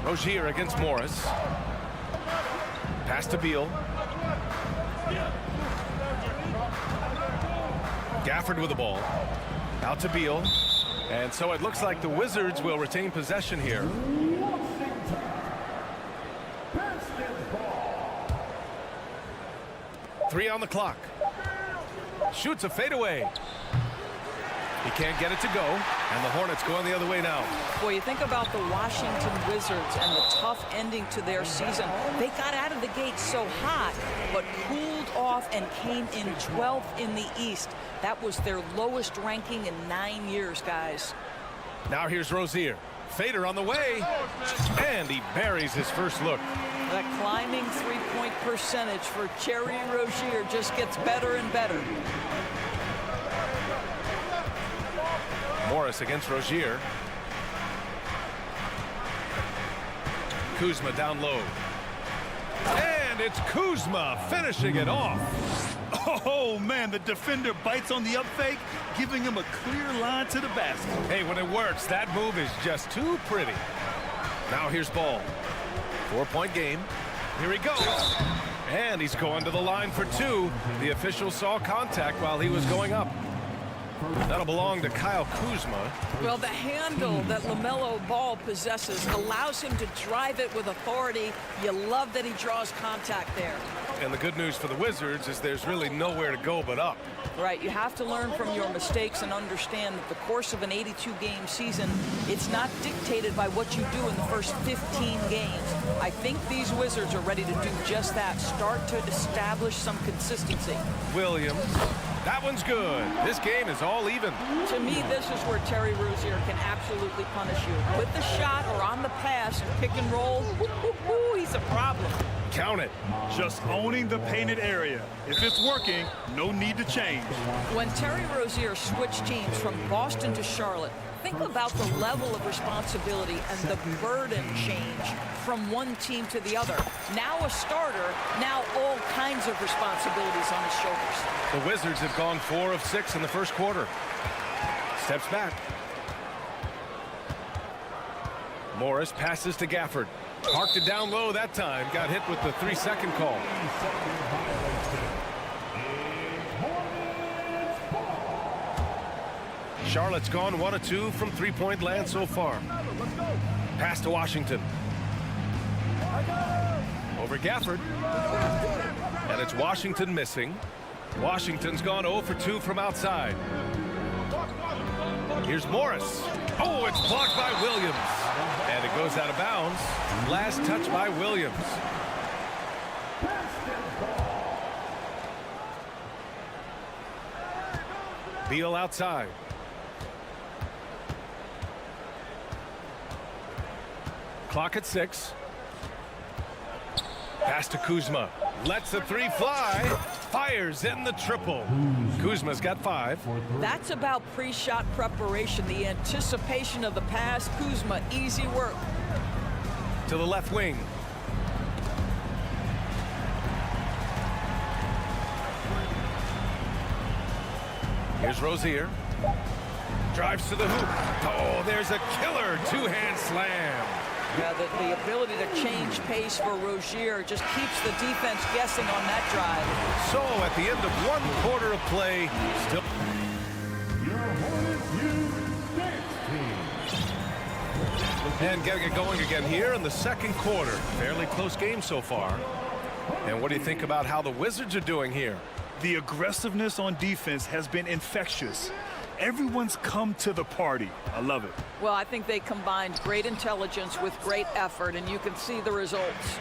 Rozier against Morris. Pass to Beal. Gafford with the ball. Out to Beal. And so it looks like the Wizards will retain possession here. Three on the clock. Shoots a fadeaway. He can't get it to go. And the Hornets going the other way now. Boy, you think about the Washington Wizards and the tough ending to their season. They got out of the gate so hot, but cooled off and came in 12th in the East. That was their lowest ranking in 9 years, guys. Now here's Rozier. Fader on the way. And he buries his first look. That climbing three-point percentage for Cherry Rozier just gets better and better. Morris against Rozier. Kuzma down low. And it's Kuzma finishing it off. Oh, man, the defender bites on the up fake, giving him a clear line to the basket. Hey, when it works, that move is just too pretty. Now here's Ball. 4-point game. Here he goes. And he's going to the line for 2. The official saw contact while he was going up. That'll belong to Kyle Kuzma. Well, the handle that LaMelo Ball possesses allows him to drive it with authority. You love that he draws contact there. And the good news for the Wizards is there's really nowhere to go but up. Right, you have to learn from your mistakes and understand that the course of an 82-game season, it's not dictated by what you do in the first 15 games. I think these Wizards are ready to do just that, start to establish some consistency. Williams, that one's good. This game is all even. To me, this is where Terry Rozier can absolutely punish you. With the shot or on the pass and pick and roll, he's a problem. Count it. Just owning the painted area. If it's working, no need to change. When Terry Rozier switched teams from Boston to Charlotte, think about the level of responsibility and the burden change from one team to the other. Now a starter, now all kinds of responsibilities on his shoulders. The Wizards have gone 4 of 6 in the first quarter. Steps back. Morris passes to Gafford. Parked it down low that time. Got hit with the 3-second call. Charlotte's gone 1 of 2 from three-point land so far. Pass to Washington. Over Gafford. And it's Washington missing. Washington's gone 0 for 2 from outside. Here's Morris. Oh, it's blocked by Williams. And it goes out of bounds. Last touch by Williams. Beal outside. Clock at 6. Pass to Kuzma. Lets the 3 fly. Fires in the triple. Kuzma's got 5. That's about pre-shot preparation, the anticipation of the pass. Kuzma, easy work. To the left wing. Here's Rozier. Drives to the hoop. Oh, there's a killer two-hand slam. Yeah, the ability to change pace for Rozier just keeps the defense guessing on that drive. So at the end of 1 quarter of play, still. And getting it going again here in the second quarter. Fairly close game so far. And what do you think about how the Wizards are doing here? The aggressiveness on defense has been infectious. Everyone's come to the party. I love it. Well, I think they combined great intelligence with great effort, and you can see the results.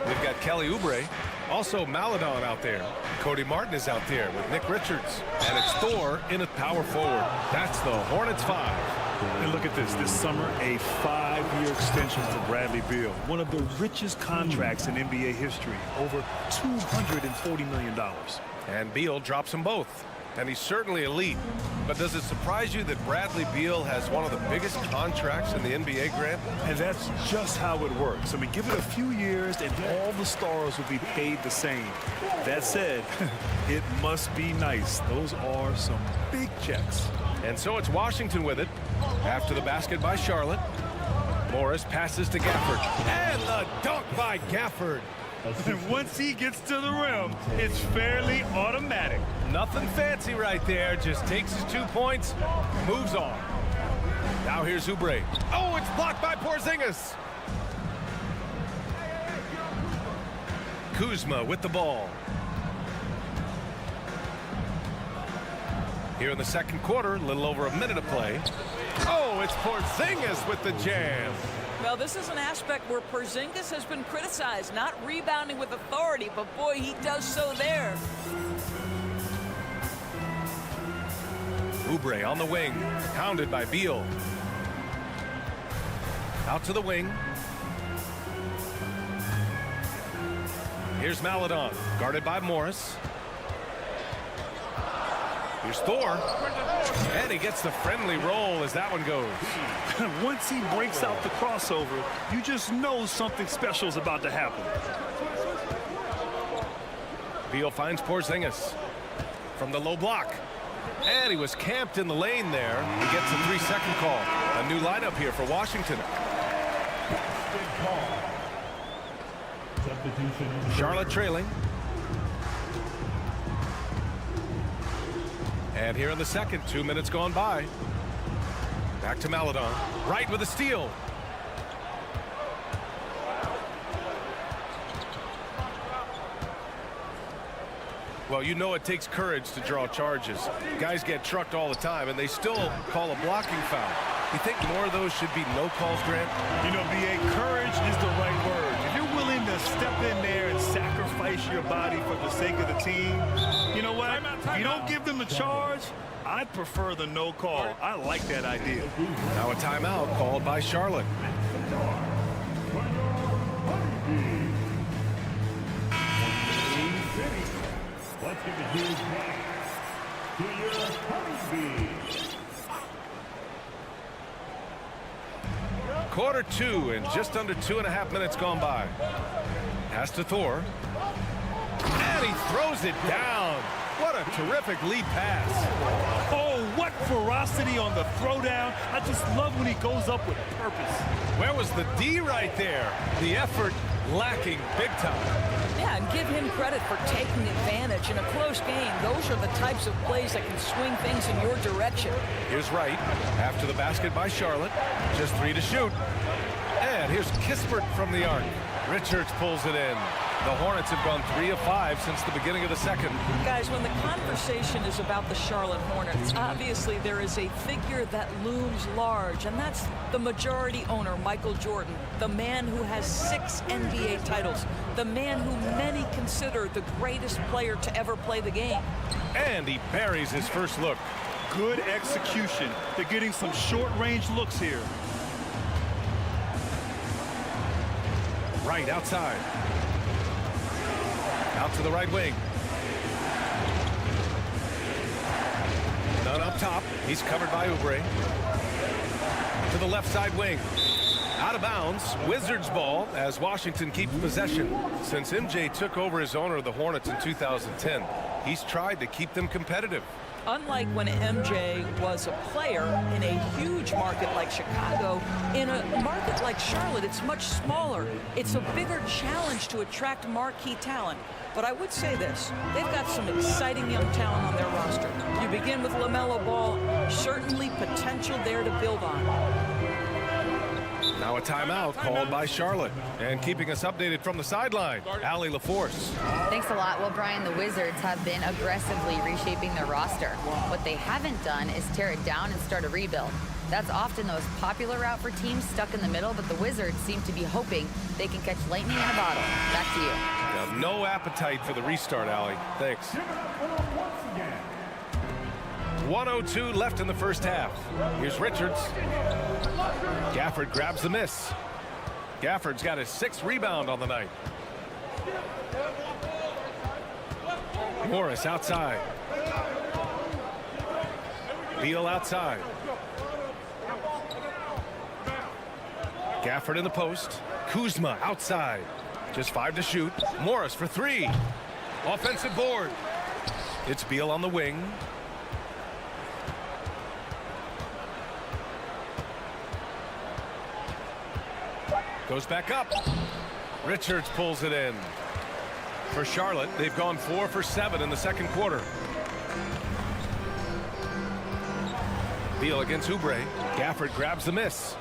We've got Kelly Oubre, also Maladon out there. Cody Martin is out there with Nick Richards. And it's Thor in at power forward. That's the Hornets 5. And look at this. This summer, a 5-year extension for Bradley Beal. One of the richest contracts in NBA history. Over $240 million. And Beal drops them both. And he's certainly elite. But does it surprise you that Bradley Beal has one of the biggest contracts in the NBA, Grant? And that's just how it works. I mean, give it a few years and all the stars will be paid the same. That said, it must be nice. Those are some big checks. And so it's Washington with it. After the basket by Charlotte. Morris passes to Gafford. And the dunk by Gafford. And once he gets to the rim, it's fairly automatic. Nothing fancy right there. Just takes his 2 points, moves on. Now here's Oubre. Oh, it's blocked by Porzingis. Kuzma with the ball. Here in the second quarter, a little over a minute to play. Oh, it's Porzingis with the jam. Well, this is an aspect where Porzingis has been criticized, not rebounding with authority, but boy, he does so there. Oubre on the wing, pounded by Beal. Out to the wing. Here's Maladon, guarded by Morris. Here's Thor. And he gets the friendly roll as that one goes. Once he breaks out the crossover, you just know something special is about to happen. Beal finds Porzingis from the low block. And he was camped in the lane there. He gets a 3-second call. A new lineup here for Washington. Charlotte trailing. And here in the second, 2 minutes gone by. Back to Maladon. Right with a steal. Well, you know it takes courage to draw charges. Guys get trucked all the time, and they still call a blocking foul. You think more of those should be no calls, Grant? You know, B.A., courage is the right word. If you're willing to step in there and sacrifice your body for the sake of the team, you know what? If you don't give them a charge, I'd prefer the no call. I like that idea. Now a timeout called by Charlotte. Let's give the huge back to EuroCup. Quarter 2 and just under 2.5 minutes gone by. Pass to Thor. And he throws it down. What a terrific lead pass. Oh, what ferocity on the throwdown. I just love when he goes up with purpose. Where was the D right there? The effort lacking big time. Yeah, and give him credit for taking advantage. In a close game, those are the types of plays that can swing things in your direction. Here's Wright after the basket by Charlotte. Just 3 to shoot. And here's Kispert from the arc. Richards pulls it in. The Hornets have gone 3 of 5 since the beginning of the second. Guys, when the conversation is about the Charlotte Hornets, obviously there is a figure that looms large, and that's the majority owner, Michael Jordan, the man who has 6 NBA titles, the man who many consider the greatest player to ever play the game. And he buries his first look. Good execution. They're getting some short-range looks here. Right outside. Out to the right wing. None up top. He's covered by Oubre. To the left side wing. Out of bounds. Wizards ball as Washington keeps possession. Since MJ took over as owner of the Hornets in 2010, he's tried to keep them competitive. Unlike when MJ was a player in a huge market like Chicago, in a market like Charlotte, it's much smaller. It's a bigger challenge to attract marquee talent. But I would say this, they've got some exciting young talent on their roster. You begin with LaMelo Ball, certainly potential there to build on. Now a timeout called by Charlotte. And keeping us updated from the sideline, Allie LaForce. Thanks a lot. Well, Brian, the Wizards have been aggressively reshaping their roster. What they haven't done is tear it down and start a rebuild. That's often the most popular route for teams stuck in the middle, but the Wizards seem to be hoping they can catch lightning in a bottle. Back to you. Got no appetite for the restart, Allie. Thanks. 1:02 left in the first half. Here's Richards. Gafford grabs the miss. Gafford's got his 6th rebound on the night. Morris outside. Beal outside. Gafford in the post. Kuzma outside. Just 5 to shoot. Morris for 3. Offensive board. It's Beal on the wing. Goes back up. Richards pulls it in. For Charlotte, they've gone 4 for 7 in the second quarter. Beal against Oubre. Gafford grabs the miss.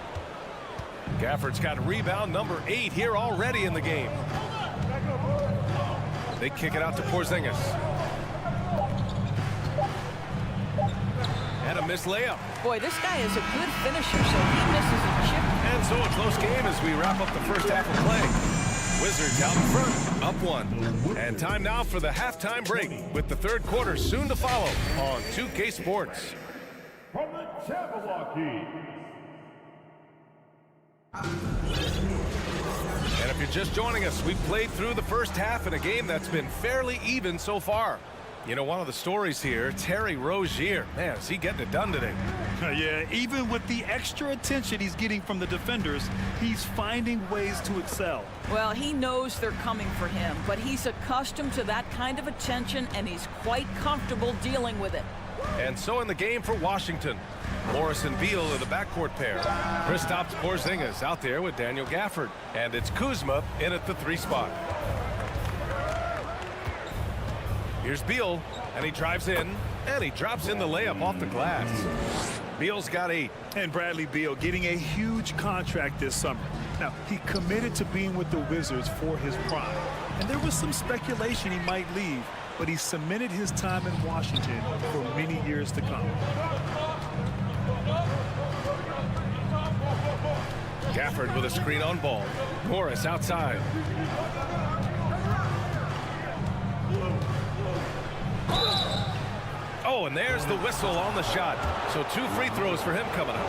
Gafford's got rebound number 8 here already in the game. They kick it out to Porzingis. And a missed layup. Boy, this guy is a good finisher, so he misses a chip. And so a close game as we wrap up the first half of play. Wizards out in front, up 1. And time now for the halftime break with the third quarter soon to follow on 2K Sports. From the Jabberwocky. And if you're just joining us, we've played through the first half in a game that's been fairly even so far. You know, one of the stories here, Terry Rozier. Man, is he getting it done today? Yeah, even with the extra attention he's getting from the defenders, he's finding ways to excel. Well, he knows they're coming for him, but he's accustomed to that kind of attention, and he's quite comfortable dealing with it. And so in the game for Washington, Morris and Beal are the backcourt pair. Kristaps Porzingis out there with Daniel Gafford. And it's Kuzma in at the 3 spot. Here's Beal, and he drives in, and he drops in the layup off the glass. Beal's got 8. And Bradley Beal getting a huge contract this summer. Now, he committed to being with the Wizards for his prime. And there was some speculation he might leave. but he cemented his time in Washington for many years to come. Gafford with a screen on ball. Morris outside. Oh, and there's the whistle on the shot. So 2 free throws for him coming up.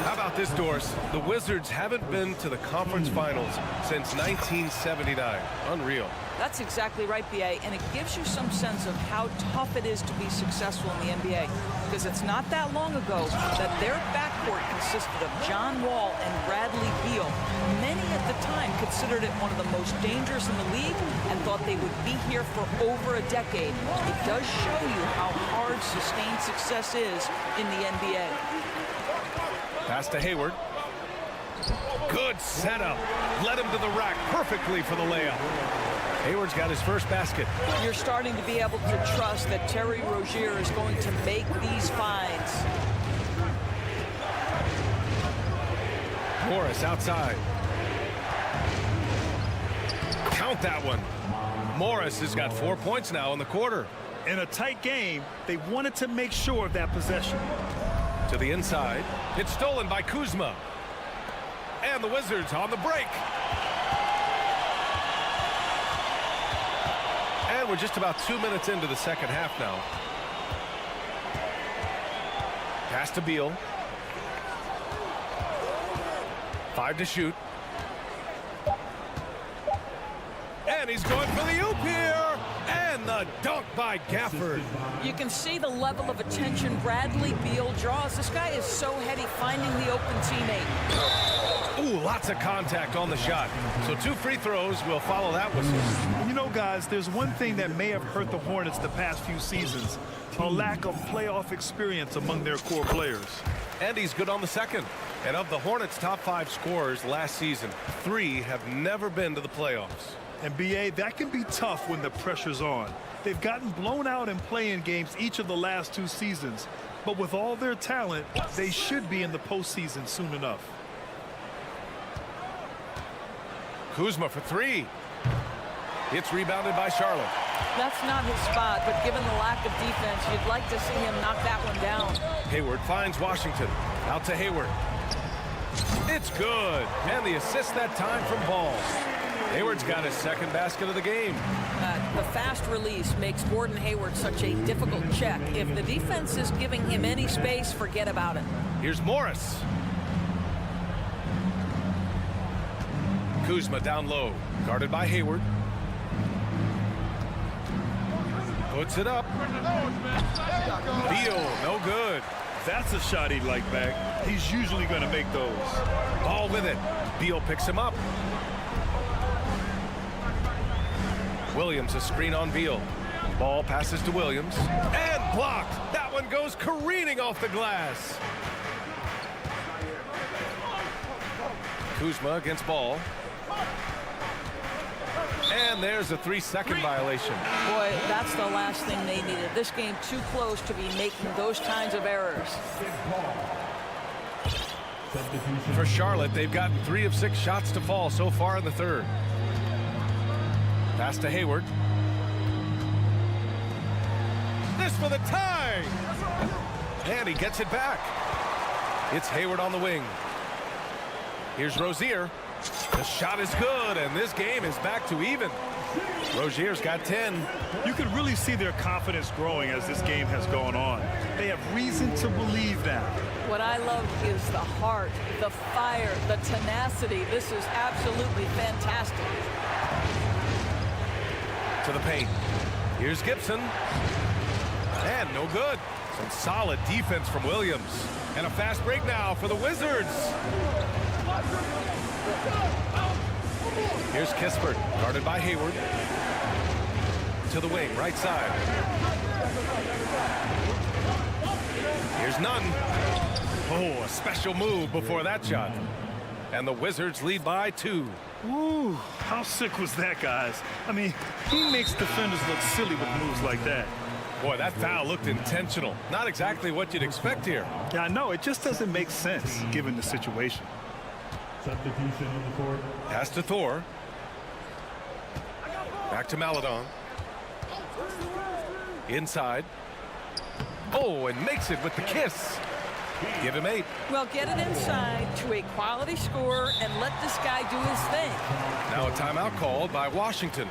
How about this, Doris? The Wizards haven't been to the conference finals since 1979. Unreal. That's exactly right, B.A., and it gives you some sense of how tough it is to be successful in the NBA, because it's not that long ago that their backcourt consisted of John Wall and Bradley Beal. Many at the time considered it one of the most dangerous in the league and thought they would be here for over a decade. It does show you how hard sustained success is in the NBA. Pass to Hayward. Good setup. Led him to the rack perfectly for the layup. Hayward's got his first basket. You're starting to be able to trust that Terry Rozier is going to make these finds. Morris outside. Count that one. Morris has got 4 points now in the quarter. In a tight game, they wanted to make sure of that possession. To the inside. It's stolen by Kuzma. And the Wizards on the break. And we're just about 2 minutes into the second half now. Pass to Beal. 5 to shoot. And he's going for the oop here. And the dunk by Gafford. You can see the level of attention Bradley Beal draws. This guy is so heady finding the open teammate. Ooh, lots of contact on the shot. So 2 free throws will follow that whistle. You know, guys, there's one thing that may have hurt the Hornets the past few seasons: a lack of playoff experience among their core players. And he's good on the second. And of the Hornets' top 5 scorers last season, 3 have never been to the playoffs. And B.A., that can be tough when the pressure's on. They've gotten blown out in play-in games each of the last 2 seasons. But with all their talent, they should be in the postseason soon enough. Kuzma for 3. It's rebounded by Charlotte. That's not his spot, but given the lack of defense, you'd like to see him knock that one down. Hayward finds Washington. Out to Hayward. It's good. And the assist that time from Ball. Hayward's got his second basket of the game. The fast release makes Gordon Hayward such a difficult check. If the defense is giving him any space, forget about it. Here's Morris. Kuzma down low. Guarded by Hayward. Puts it up. Beal, no good. That's a shot he'd like back. He's usually going to make those. Ball with it. Beal picks him up. Williams, a screen on Beal. Ball passes to Williams. And blocked. That one goes careening off the glass. Kuzma against Ball. And there's a 3-second violation. Boy, that's the last thing they needed. This game too close to be making those kinds of errors. For Charlotte, they've gotten 3 of 6 shots to fall so far in the third. Pass to Hayward. This for the tie. And he gets it back. It's Hayward on the wing. Here's Rozier. The shot is good, and this game is back to even. Rozier's got 10. You can really see their confidence growing as this game has gone on. They have reason to believe now. What I love is the heart, the fire, the tenacity. This is absolutely fantastic. To the paint. Here's Gibson. And no good. Some solid defense from Williams. And a fast break now for the Wizards. Here's Kispert, guarded by Hayward. To the wing, right side. Here's Nunn. Oh, a special move before that shot. And the Wizards lead by 2. Ooh, how sick was that, guys? I mean, he makes defenders look silly with moves like that. Boy, that foul looked intentional. Not exactly what you'd expect here. Yeah, I know. It just doesn't make sense given the situation. Substitution on the court. Pass to Thor. Back to Maledon. Inside. Oh, and makes it with the kiss. Give him 8. Well, get it inside to a quality scorer and let this guy do his thing. Now a timeout called by Washington.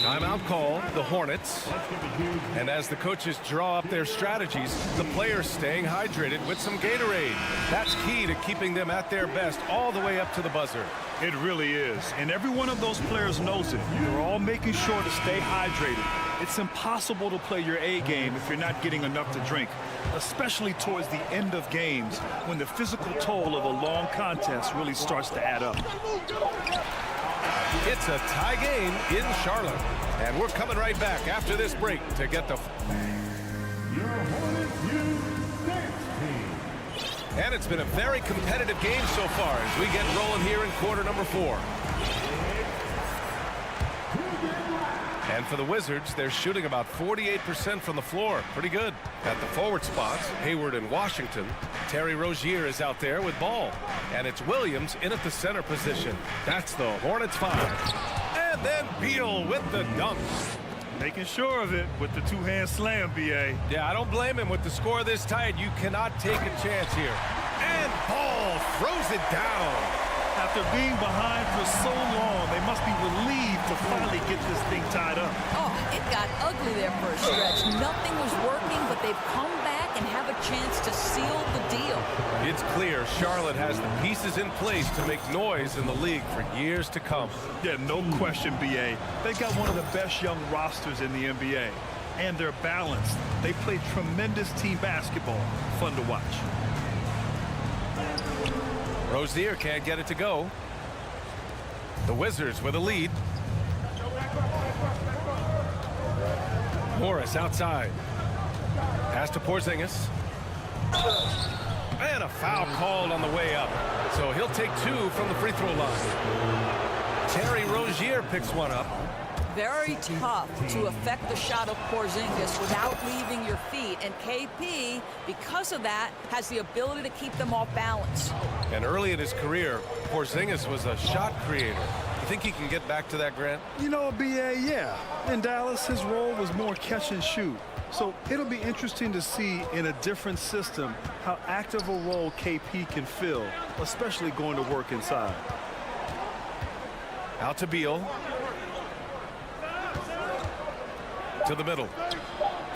Timeout call, the Hornets. And as the coaches draw up their strategies, the players staying hydrated with some Gatorade. That's key to keeping them at their best all the way up to the buzzer. It really is. And every one of those players knows it. They're all making sure to stay hydrated. It's impossible to play your A game if you're not getting enough to drink, especially towards the end of games when the physical toll of a long contest really starts to add up. It's a tie game in Charlotte. And we're coming right back after this break to get the... And it's been a very competitive game so far as we get rolling here in quarter number 4. And for the Wizards, they're shooting about 48% from the floor. Pretty good. At the forward spots, Hayward and Washington. Terry Rozier is out there with ball. And it's Williams in at the center position. That's the Hornets 5. And then Beal with the dunk. Making sure of it with the two-hand slam, B.A. Yeah, I don't blame him. With the score this tight, you cannot take a chance here. And Ball throws it down. After being behind for so long, they must be relieved to finally get this thing tied up. Oh, it got ugly there for a stretch. Nothing was working, but they've come back and have a chance to seal the deal. It's clear Charlotte has the pieces in place to make noise in the league for years to come. Yeah, no question, B.A. They've got one of the best young rosters in the NBA. And they're balanced. They play tremendous team basketball. Fun to watch. Rozier can't get it to go. The Wizards with a lead. Morris outside. Pass to Porzingis. And a foul called on the way up. So he'll take 2 from the free throw line. Terry Rozier picks one up. Very tough to affect the shot of Porzingis without leaving your feet. And KP, because of that, has the ability to keep them off balance. And early in his career, Porzingis was a shot creator. You think he can get back to that, Grant? You know, B.A., yeah. In Dallas, his role was more catch and shoot. So it'll be interesting to see in a different system how active a role KP can fill, especially going to work inside. Out to Beal. To the middle.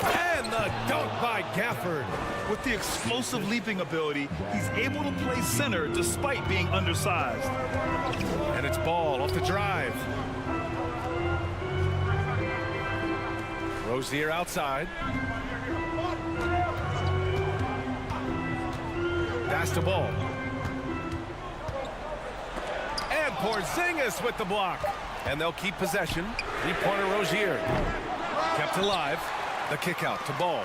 And the dunk by Gafford. With the explosive leaping ability, he's able to play center despite being undersized. And it's Ball off the drive. Rozier outside. Pass to Ball. And Porzingis with the block. And they'll keep possession. 3-pointer Rozier. Kept alive. The kick out to Ball.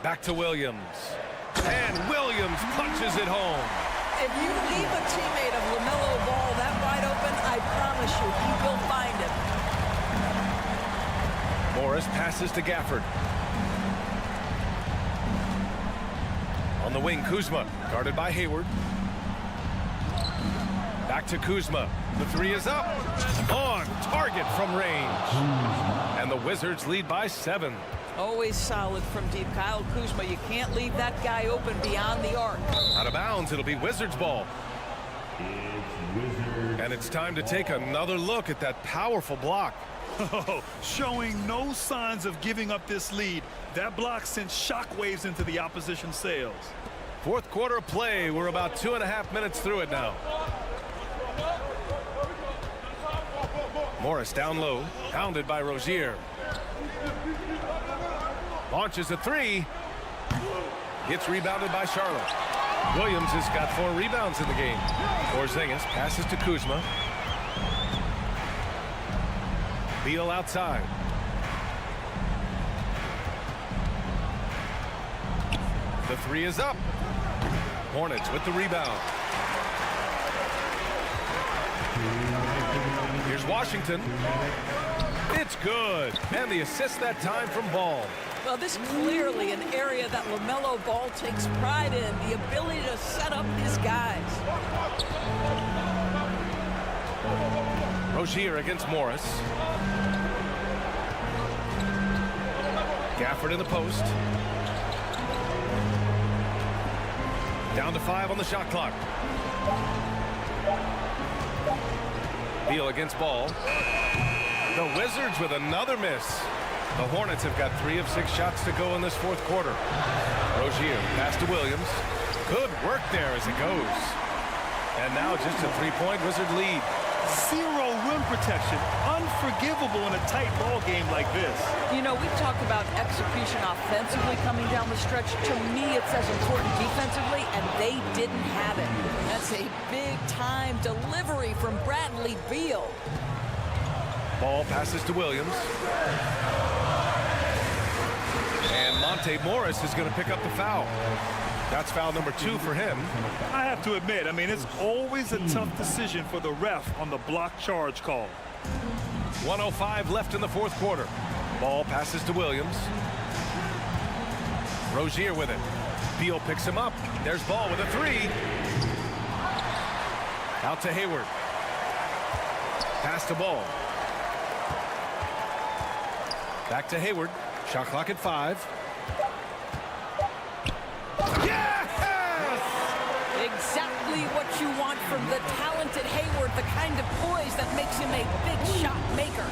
Back to Williams. And Williams punches it home. If you leave a teammate of LaMelo Ball that wide open, I promise you, he will find him. Morris passes to Gafford. On the wing, Kuzma, guarded by Hayward. Back to Kuzma. The 3 is up. On target from range. And the Wizards lead by 7. Always solid from deep. Kyle Kuzma, you can't leave that guy open beyond the arc. Out of bounds, it'll be Wizards ball. And it's time to take another look at that powerful block. Oh, showing no signs of giving up this lead. That block sent shockwaves into the opposition sails. Fourth quarter of play. We're about 2.5 minutes through it now. Morris down low, pounded by Rozier. Launches a 3. Gets rebounded by Charlotte. Williams has got 4 rebounds in the game. Porzingis passes to Kuzma. Beal outside. The 3 is up. Hornets with the rebound. Here's Washington. It's good. And the assist that time from Ball. Well, this is clearly an area that LaMelo Ball takes pride in, the ability to set up his guys. Rozier against Morris. Gafford in the post. Down to 5 on the shot clock. Beal against Ball. The Wizards with another miss. The Hornets have got 3 of 6 shots to go in this 4th quarter. Rozier pass to Williams. Good work there as it goes. And now just a 3-point Wizard lead. 0 rim protection. Unforgivable in a tight ball game like this. You know, we talked about execution offensively coming down the stretch. To me, it's as important defensively, and they didn't have it. That's a big-time delivery from Bradley Beal. Ball passes to Williams. And Monte Morris is going to pick up the foul. That's foul number 2 for him. I have to admit, I mean, it's always a tough decision for the ref on the block charge call. 1:05 left in the 4th quarter. Ball passes to Williams. Rozier with it. Beal picks him up. There's Ball with a 3. Out to Hayward. Pass to Ball. Back to Hayward. Shot clock at 5. Exactly what you want from the talented Hayward, the kind of poise that makes him a big shot maker.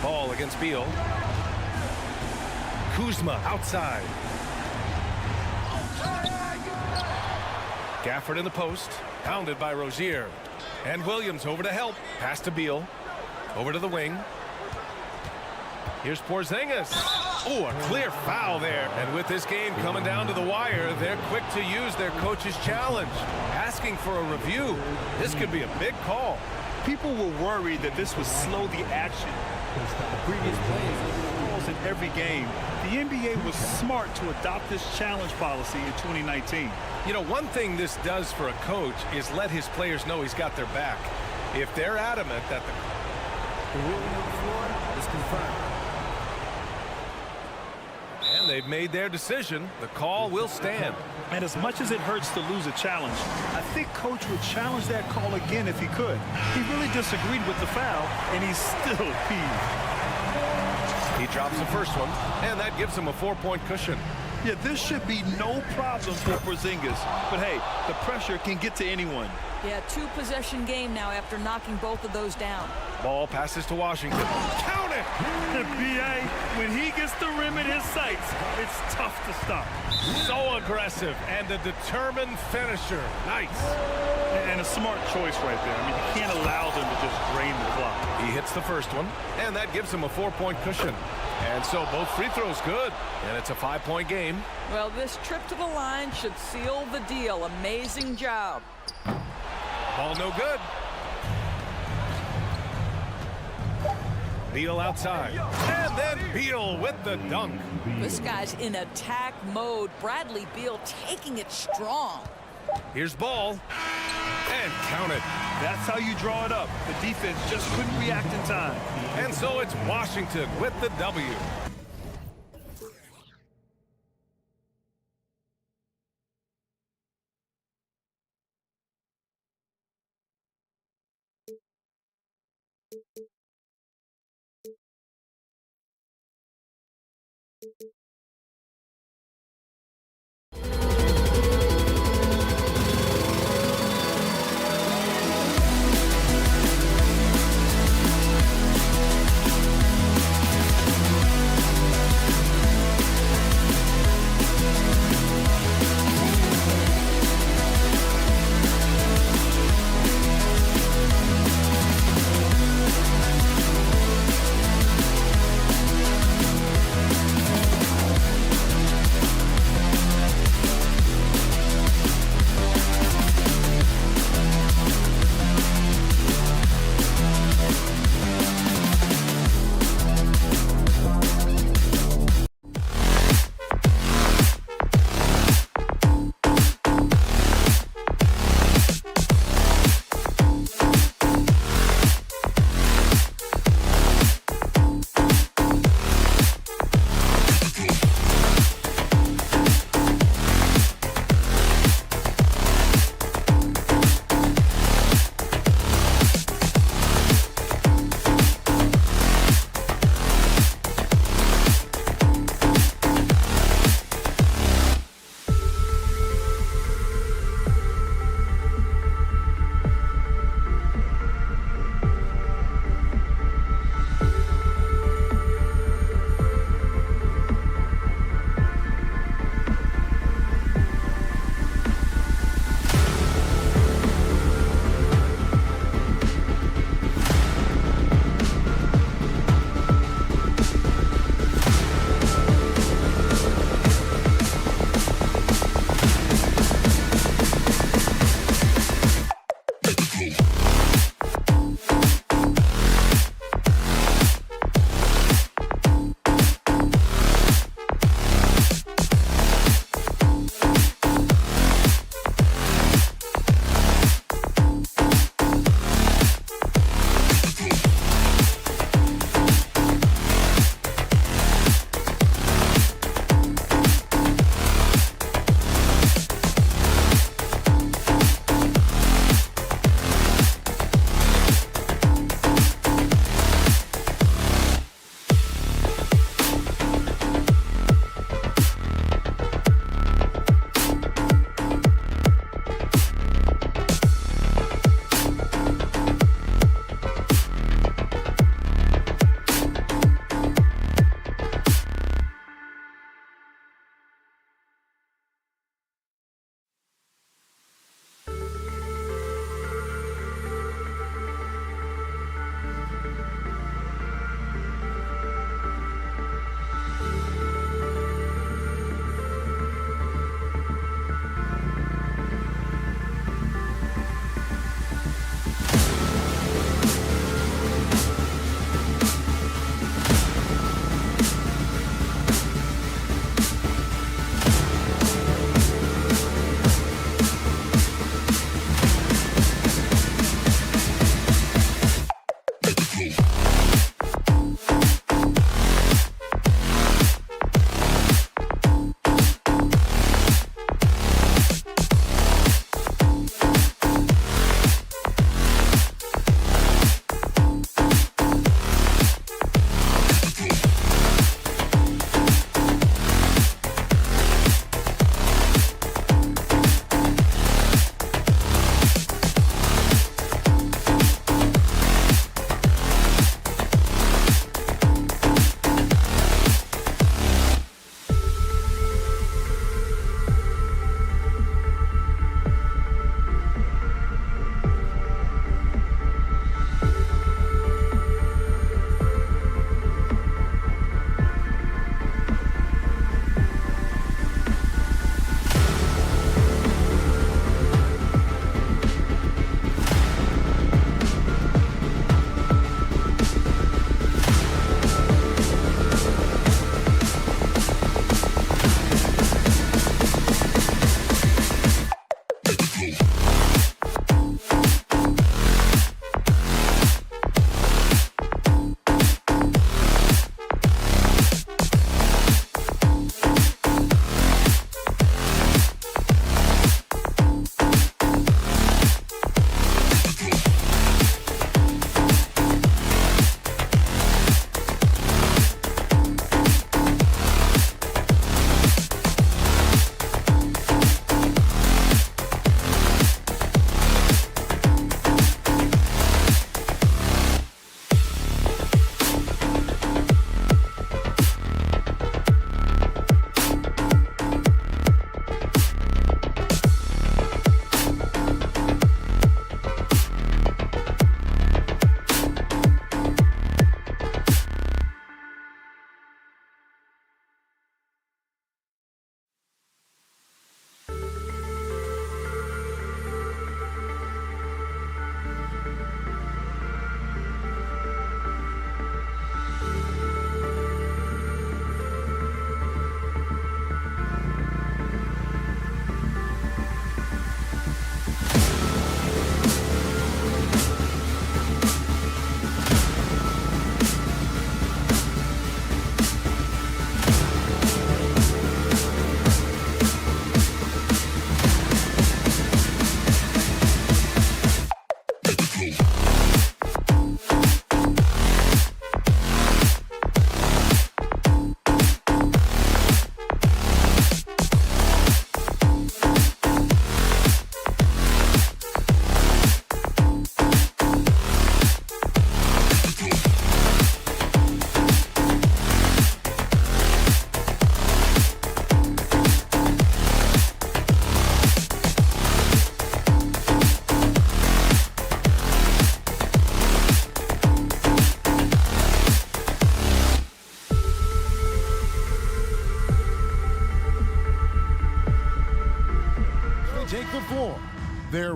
Ball against Beal. Kuzma outside. Gafford in the post. Pounded by Rozier. And Williams over to help. Pass to Beal. Over to the wing. Here's Porzingis. Oh, a clear foul there. And with this game coming down to the wire, they're quick to use their coach's challenge. Asking for a review. This could be a big call. People were worried that this would slow the action. The previous plays in every game. The NBA was smart to adopt this challenge policy in 2019. You know, one thing this does for a coach is let his players know he's got their back. If they're adamant that the ruling of the floor is confirmed. And they've made their decision. The call will stand. And as much as it hurts to lose a challenge, I think Coach would challenge that call again if he could. He really disagreed with the foul, and he's still peeved. He drops the first one, and that gives him a 4-point cushion. Yeah, this should be no problem for Porzingis. But hey, the pressure can get to anyone. Yeah, 2-possession game now after knocking both of those down. Ball passes to Washington. Count it! B.A., when he gets the rim in his sights, it's tough to stop. So aggressive and a determined finisher. Nice. And a smart choice right there. I mean, you can't allow them to just drain the clock. He hits the first one, and that gives him a 4-point cushion. And so both free throws good, and it's a 5-point game. Well, this trip to the line should seal the deal. Amazing job. Ball no good. Beal outside. And then Beal with the dunk. This guy's in attack mode. Bradley Beal taking it strong. Here's Ball. And count it. That's how you draw it up. The defense just couldn't react in time. And so it's Washington with the W.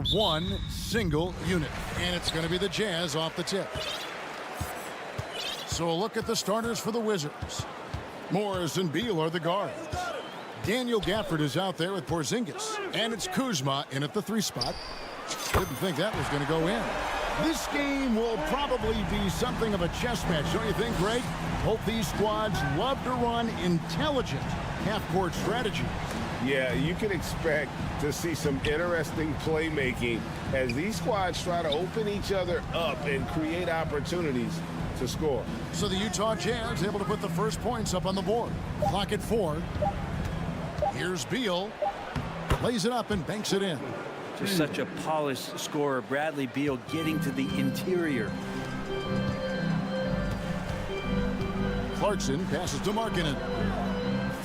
They're one single unit, and it's going to be the Jazz off the tip. So a look at the starters for the Wizards. Morris and Beal are the guards. Daniel Gafford is out there with Porzingis, and it's Kuzma in at the 3 spot. Didn't think that was going to go in. This game will probably be something of a chess match, don't you think, Greg? Both these squads love to run intelligent half-court strategy. Yeah, you can expect to see some interesting playmaking as these squads try to open each other up and create opportunities to score. So the Utah Jazz able to put the first points up on the board. Clock at 4. Here's Beal. Lays it up and banks it in. Just such a polished scorer. Bradley Beal getting to the interior. Clarkson passes to Markkanen.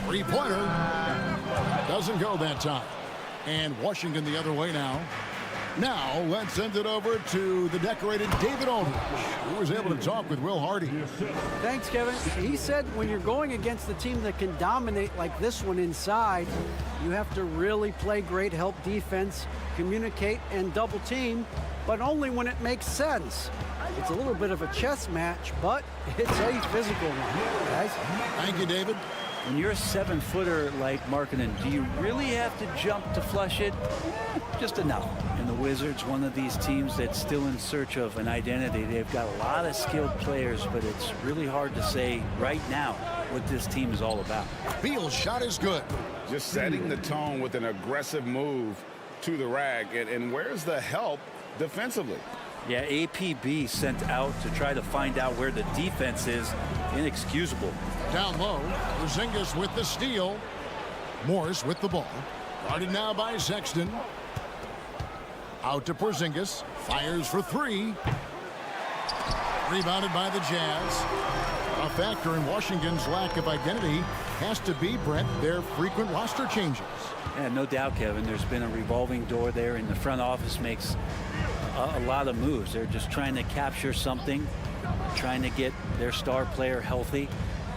3-pointer. Doesn't go that time. And Washington the other way now. Now let's send it over to the decorated David Aldridge, who was able to talk with Will Hardy. Thanks, Kevin. He said when you're going against a team that can dominate like this one inside, you have to really play great help defense, communicate, and double team, but only when it makes sense. It's a little bit of a chess match, but it's a physical one, guys. Thank you, David. When you're a 7-footer like Markkanen, do you really have to jump to flush it? Just enough. And the Wizards, one of these teams that's still in search of an identity. They've got a lot of skilled players, but it's really hard to say right now what this team is all about. Beal's shot is good. Just setting the tone with an aggressive move to the rack. And where's the help defensively? Yeah, APB sent out to try to find out where the defense is. Inexcusable. Down low, Porzingis with the steal. Morris with the ball. Guarded now by Sexton. Out to Porzingis. Fires for 3. Rebounded by the Jazz. A factor in Washington's lack of identity has to be, Brett, their frequent roster changes. Yeah, no doubt, Kevin. There's been a revolving door there, and the front office makes a lot of moves. They're just trying to capture something, trying to get their star player healthy,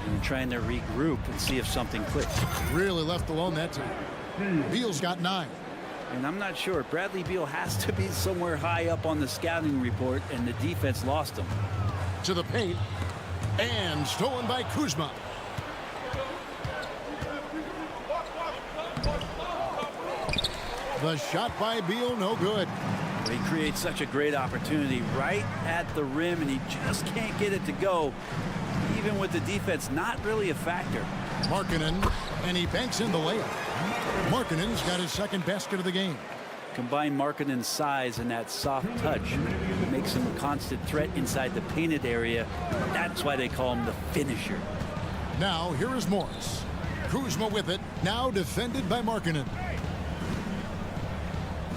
and trying to regroup and see if something clicks. Really left alone that time. Beal's got 9. And I'm not sure. Bradley Beal has to be somewhere high up on the scouting report, and the defense lost him. To the paint. And stolen by Kuzma. The shot by Beal, no good. He creates such a great opportunity right at the rim, and he just can't get it to go, even with the defense not really a factor. Markkanen, and he banks in the layup. Markkanen's got his second basket of the game. Combine Markkanen's size and that soft touch makes him a constant threat inside the painted area. That's why they call him the finisher. Now here is Morris. Kuzma with it, now defended by Markkanen.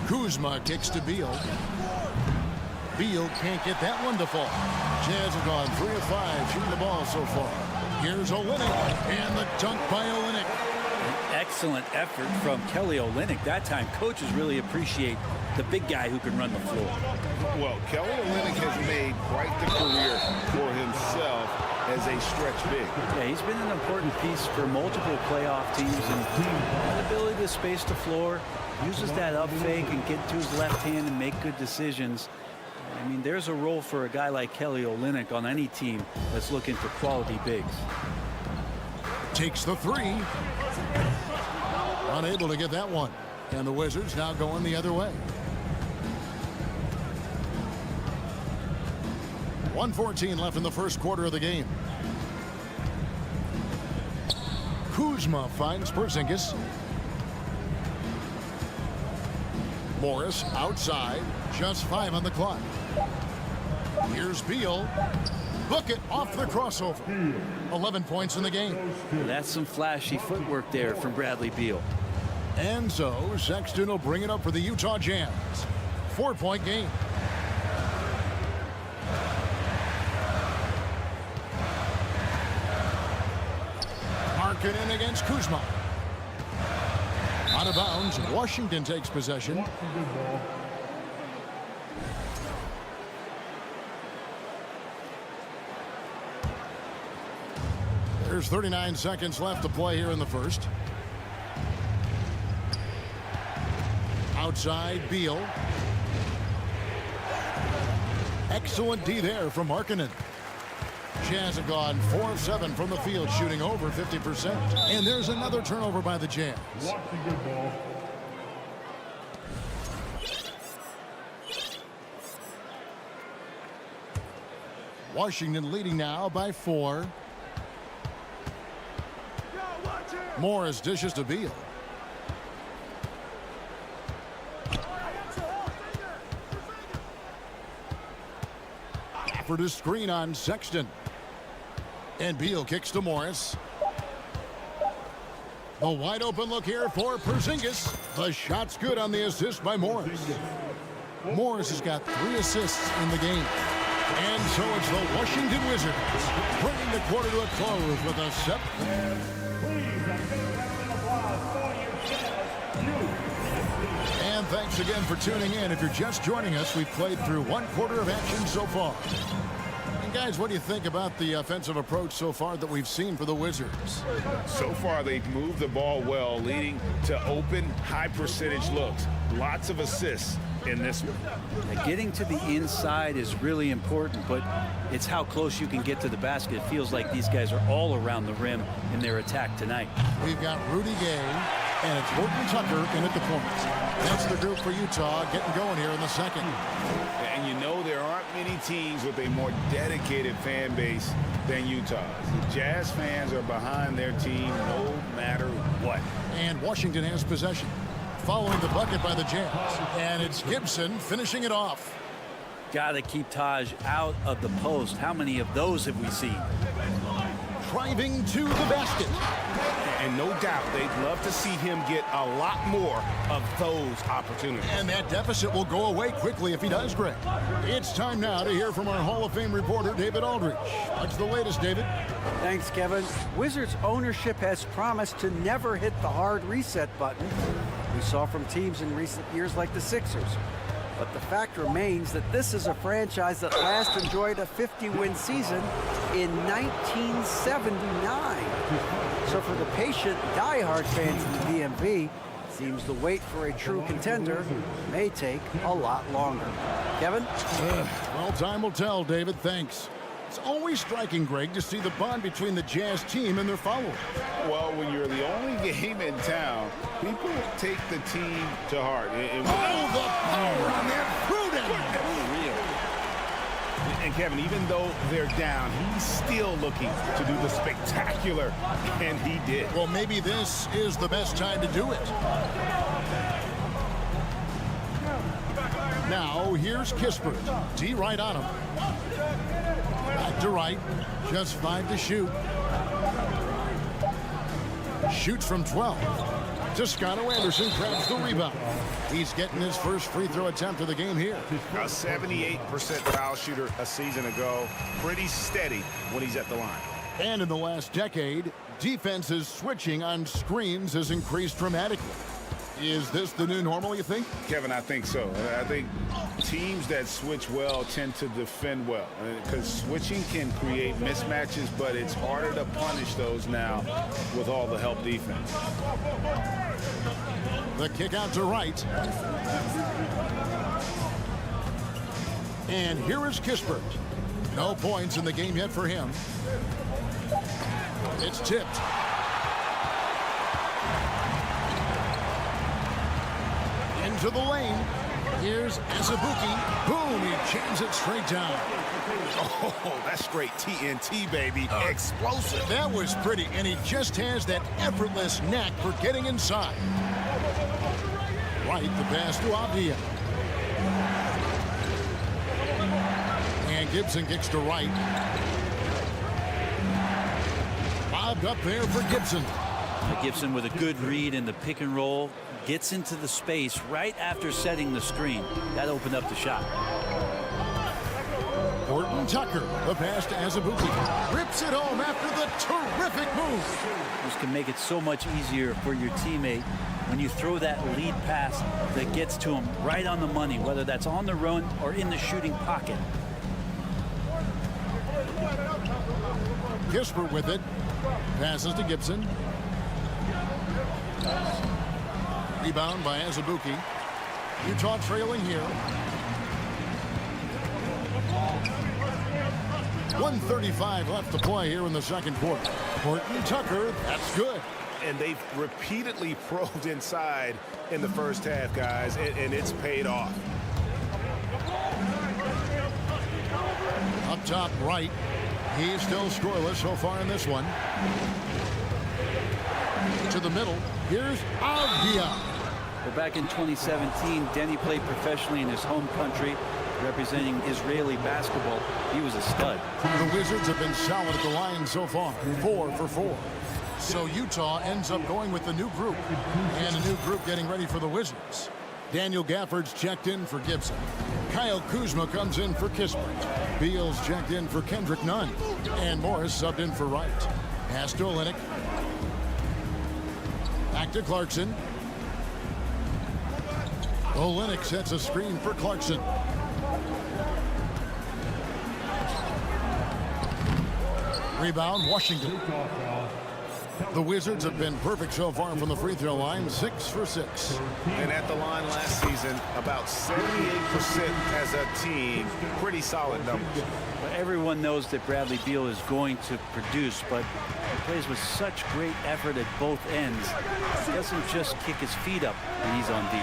Kuzma kicks to Beal. Beal can't get that one to fall. Jazz have gone 3 of 5 shooting the ball so far. Here's Olynyk, and the dunk by Olynyk. An excellent effort from Kelly Olynyk. That time, coaches really appreciate the big guy who can run the floor. Well, Kelly Olynyk has made quite the career for himself as a stretch big. Yeah, he's been an important piece for multiple playoff teams, and that ability to space the floor, uses that up fake and get to his left hand and make good decisions. I mean, there's a role for a guy like Kelly Olynyk on any team that's looking for quality bigs. Takes the 3. Unable to get that one. And the Wizards now going the other way. 1:14 left in the first quarter of the game. Kuzma finds Porzingis. Morris outside, just 5 on the clock. Here's Beal. Book it off the crossover. 11 points in the game. That's some flashy footwork there from Bradley Beal. And so Sexton will bring it up for the Utah Jazz. 4-point game. Markkanen against Kuzma. Out of bounds. Washington takes possession. There's 39 seconds left to play here in the first. Outside, Beal. Excellent D there from Markkanen. Jazz have gone 4 of 7 from the field, shooting over 50%. And there's another turnover by the Jazz. Washington leading now by 4. Morris dishes to Beal. Offered a screen on Sexton. And Beal kicks to Morris. The wide open look here for Porzingis. The shot's good on the assist by Morris. Morris has got 3 assists in the game. And so it's the Washington Wizards bringing the quarter to a close with a 7. And thanks again for tuning in. If you're just joining us, we've played through 1 quarter of action so far. And guys, what do you think about the offensive approach so far that we've seen for the Wizards? So far, they've moved the ball well, leading to open, high percentage looks. Lots of assists in this one. Getting to the inside is really important, but it's how close you can get to the basket. It feels like these guys are all around the rim in their attack tonight. We've got Rudy Gay, and it's Horton Tucker in at the point. That's the group for Utah getting going here in the second. And you know there aren't many teams with a more dedicated fan base than Utah's. The Jazz fans are behind their team no matter what. And Washington has possession. Following the bucket by the Jazz. And it's Gibson finishing it off. Got to keep Taj out of the post. How many of those have we seen? Driving to the basket. And no doubt they'd love to see him get a lot more of those opportunities. And that deficit will go away quickly if he does, Greg. It's time now to hear from our Hall of Fame reporter, David Aldridge. What's the latest, David? Thanks, Kevin. Wizards ownership has promised to never hit the hard reset button we saw from teams in recent years like the Sixers. But the fact remains that this is a franchise that last enjoyed a 50-win season in 1979. So for the patient, diehard fans in the DMV, seems the wait for a true contender may take a lot longer. Kevin? Well, time will tell, David. Thanks. It's always striking, Greg, to see the bond between the Jazz team and their followers. Well, when you're the only game in town, people take the team to heart. And the power on that Pruden! And Kevin, even though they're down, he's still looking to do the spectacular, and he did. Well, maybe this is the best time to do it. Now, here's Kispert. D right on him. Back to right. Just 5 to shoot. Shoots from 12. Toscano Anderson grabs the rebound. He's getting his first free throw attempt of the game here. A 78% foul shooter a season ago. Pretty steady when he's at the line. And in the last decade, defenses switching on screens has increased dramatically. Is this the new normal, you think? Kevin, I think so. I think teams that switch well tend to defend well, because switching can create mismatches, but it's harder to punish those now with all the help defense. The kick out to right. And here is Kispert. No points in the game yet for him. It's tipped. Into the lane. Here's Azubuike. Boom, he jams it straight down. Oh, that's straight TNT, baby. Explosive. That was pretty, and he just has that effortless knack for getting inside. Right, the pass to Avdia. And Gibson kicks to right. Bobbed up there for Gibson. Gibson with a good read in the pick and roll. Gets into the space right after setting the screen. That opened up the shot. Horton Tucker, the pass to Azubuike. Rips it home after the terrific move. This can make it so much easier for your teammate when you throw that lead pass that gets to him right on the money, whether that's on the run or in the shooting pocket. Kispert with it. Passes to Gibson. Rebound by Azubuike. Utah trailing here. 1:35 left to play here in the second quarter. Horton Tucker, that's good. And they've repeatedly probed inside in the first half, guys, and it's paid off. Up top right, he's still scoreless so far in this one. To the middle, here's Avdia. Well, back in 2017, Denny played professionally in his home country, representing Israeli basketball. He was a stud. The Wizards have been solid at the line so far, 4 for 4. So Utah ends up going with the new group, and a new group getting ready for the Wizards. Daniel Gafford's checked in for Gibson. Kyle Kuzma comes in for Kispert. Beal's checked in for Kendrick Nunn. And Morris subbed in for Wright. Pass to Olynyk. Back to Clarkson. Olynyk sets a screen for Clarkson. Rebound, Washington. The Wizards have been perfect so far from the free throw line, 6 for 6. And at the line last season, about 78% as a team. Pretty solid numbers. But everyone knows that Bradley Beal is going to produce, but he plays with such great effort at both ends. He doesn't just kick his feet up when he's on D.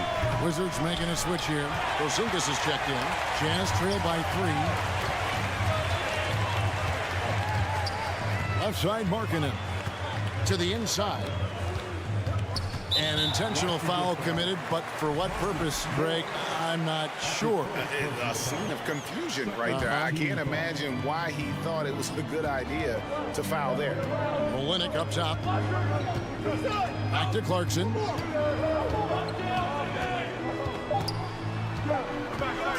Wizards making a switch here. Porzingis is checked in. Jazz trail by 3. Left side, Markkanen. To the inside. An intentional foul committed, but for what purpose, Greg, I'm not sure. A scene of confusion right there. I can't imagine why he thought it was a good idea to foul there. Olynyk up top. Back to Clarkson.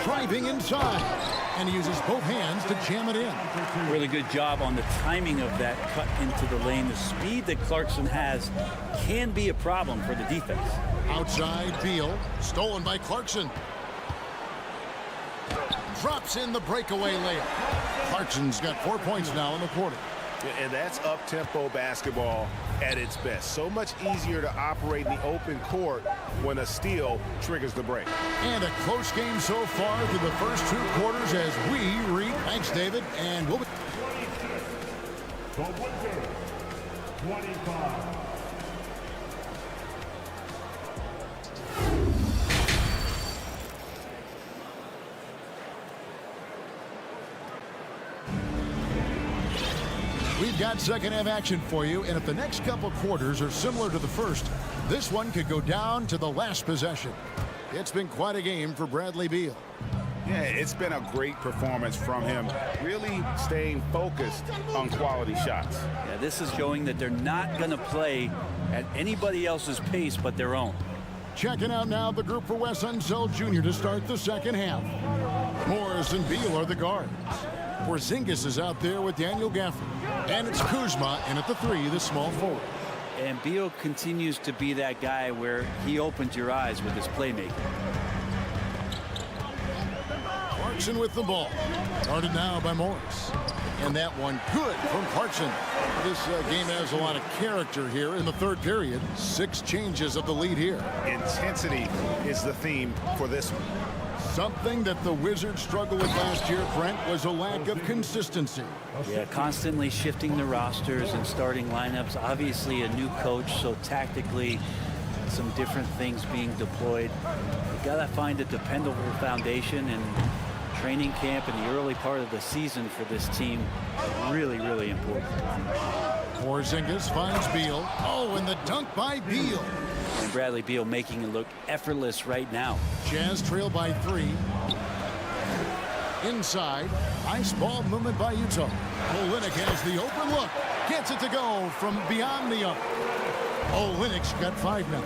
Driving inside. And he uses both hands to jam it in. Really good job on the timing of that cut into the lane. The speed that Clarkson has can be a problem for the defense. Outside, Beal. Stolen by Clarkson. Drops in the breakaway layup. Clarkson's got 4 points now in the quarter. And that's up-tempo basketball at its best. So much easier to operate in the open court when a steal triggers the break. And a close game so far through the first 2 quarters as we read. Thanks, David. And we'll be 25. We've got second half action for you, and if the next couple quarters are similar to the first, this one could go down to the last possession. It's been quite a game for Bradley Beal. Yeah, it's been a great performance from him, really staying focused on quality shots. Yeah, this is showing that they're not going to play at anybody else's pace but their own. Checking out now the group for Wes Unseld Jr. to start the second half. Morris and Beal are the guards. Porzingis is out there with Daniel Gafford. And it's Kuzma in at the 3, the small forward. And Beal continues to be that guy where he opens your eyes with his playmaking. Clarkson with the ball. Guarded now by Morris. And that one good from Clarkson. This game has a lot of character here in the third period. 6 changes of the lead here. Intensity is the theme for this one. Something that the Wizards struggled with last year, Brent, was a lack of consistency. Yeah, constantly shifting the rosters and starting lineups. Obviously a new coach, so tactically some different things being deployed. You got to find a dependable foundation, and training camp in the early part of the season for this team really, really important. Porzingis finds Beal. Oh, and the dunk by Beal. And Bradley Beal making it look effortless right now. Jazz trail by 3. Inside. Nice ball movement by Utah. Olynyk has the open look. Gets it to go from beyond the arc. Olynyk's got 5 now.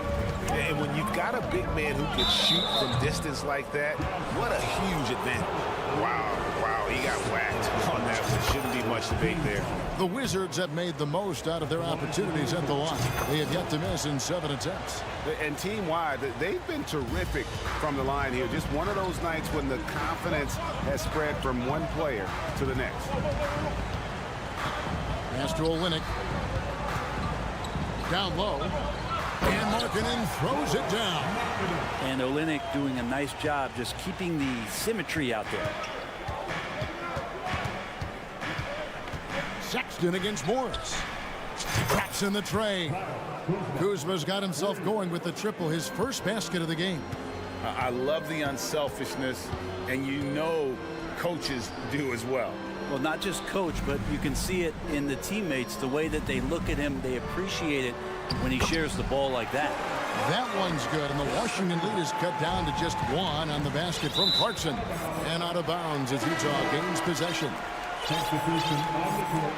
And when you've got a big man who can shoot from distance like that, what a huge advantage. Wow, he got whacked on that one. Shouldn't be much debate there. The Wizards have made the most out of their opportunities at the line. They have yet to miss in 7 attempts. And team-wide, they've been terrific from the line here. Just one of those nights when the confidence has spread from one player to the next. Pass to Olynyk. Down low. And Markkanen throws it down. And Olynyk doing a nice job just keeping the symmetry out there. Sexton against Morris. Drops in the tray. Kuzma's got himself going with the triple, his first basket of the game. I love the unselfishness, and you know coaches do as well. Well, not just coach, but you can see it in the teammates, the way that they look at him. They appreciate it when he shares the ball like that. That one's good, and the Washington lead is cut down to just one on the basket from Clarkson. And out of bounds as Utah gains possession. Substitution on the court.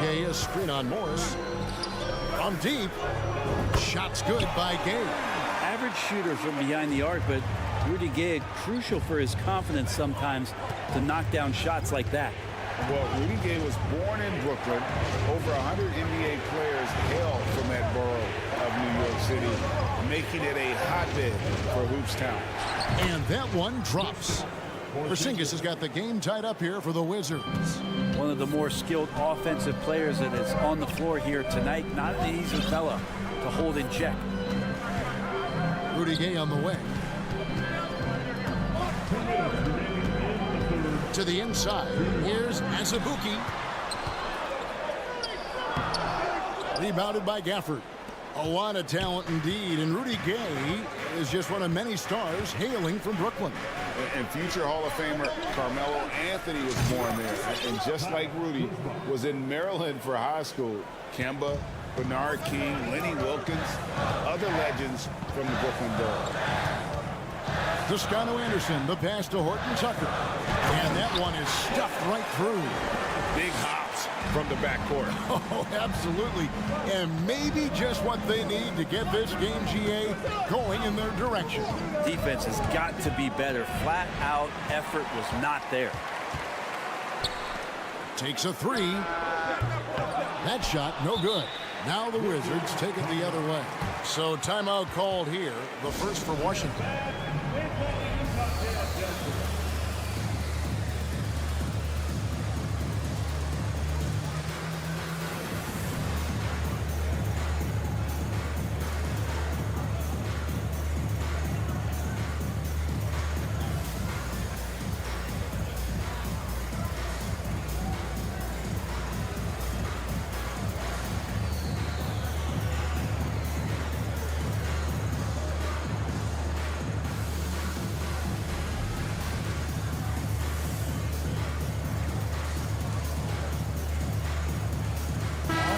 Gay, a screen on Morris. From deep. Shot's good by Gay. Average shooter from behind the arc, but Rudy Gay, crucial for his confidence sometimes to knock down shots like that. Well, Rudy Gay was born in Brooklyn. Over 100 NBA players hail from that borough of New York City, making it a hotbed for hoops town. And that one drops. Porzingis has got the game tied up here for the Wizards. One of the more skilled offensive players that is on the floor here tonight. Not an easy fella to hold in check. Rudy Gay on the way. To the inside. Here's Azubuike. Rebounded by Gafford. A lot of talent indeed. And Rudy Gay is just one of many stars hailing from Brooklyn. And future Hall of Famer Carmelo Anthony was born there. And just like Rudy, was in Maryland for high school. Kemba, Bernard King, Lenny Wilkins, other legends from the Brooklyn Borough. Toscano Anderson, the pass to Horton Tucker. And that one is stuffed right through. Big hops from the backcourt. Oh, absolutely. And maybe just what they need to get this game, GA, going in their direction. Defense has got to be better. Flat out effort was not there. Takes a three. That shot, no good. Now the Wizards take it the other way. So timeout called here, the first for Washington.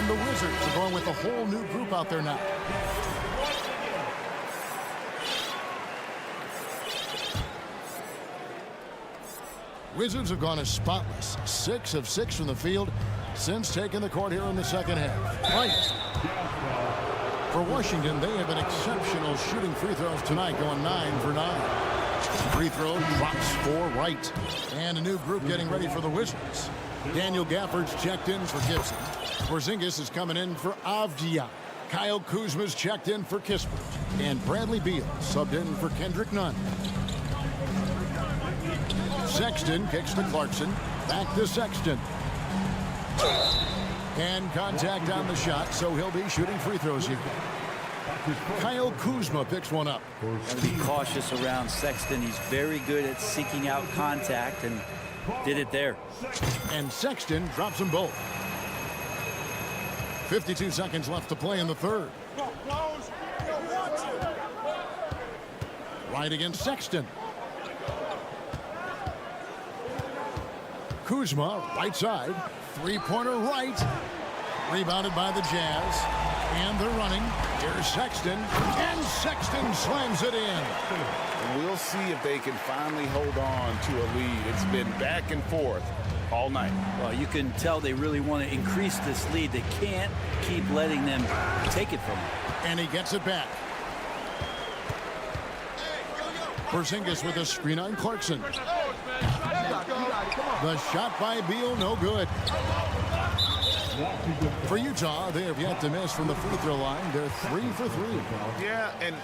The Wizards are going with a whole new group out there now. Wizards have gone as spotless. 6 of 6 from the field since taking the court here in the second half. Right. For Washington, they have been exceptional shooting free throws tonight, going 9 for 9. Free throw drops for Wright. And a new group getting ready for the Wizards. Daniel Gafford's checked in for Gibson. Porzingis is coming in for Avdia. Kyle Kuzma's checked in for Kispert. And Bradley Beal subbed in for Kendrick Nunn. Sexton kicks to Clarkson. Back to Sexton. And contact on the shot, so he'll be shooting free throws here. Kyle Kuzma picks one up. Got to be cautious around Sexton. He's very good at seeking out contact and did it there. And Sexton drops them both. 52 seconds left to play in the third. Right against Sexton. Kuzma, right side. Three-pointer right. Rebounded by the Jazz. And they're running. Here's Sexton. And Sexton slams it in. We'll see if they can finally hold on to a lead. It's been back and forth all night. Well, you can tell they really want to increase this lead. They can't keep letting them take it from them. And he gets it back. Porzingis with a screen on Clarkson. The shot by Beal, no good. For Utah, they have yet to miss from the free throw line. They're 3 for 3. Yeah, and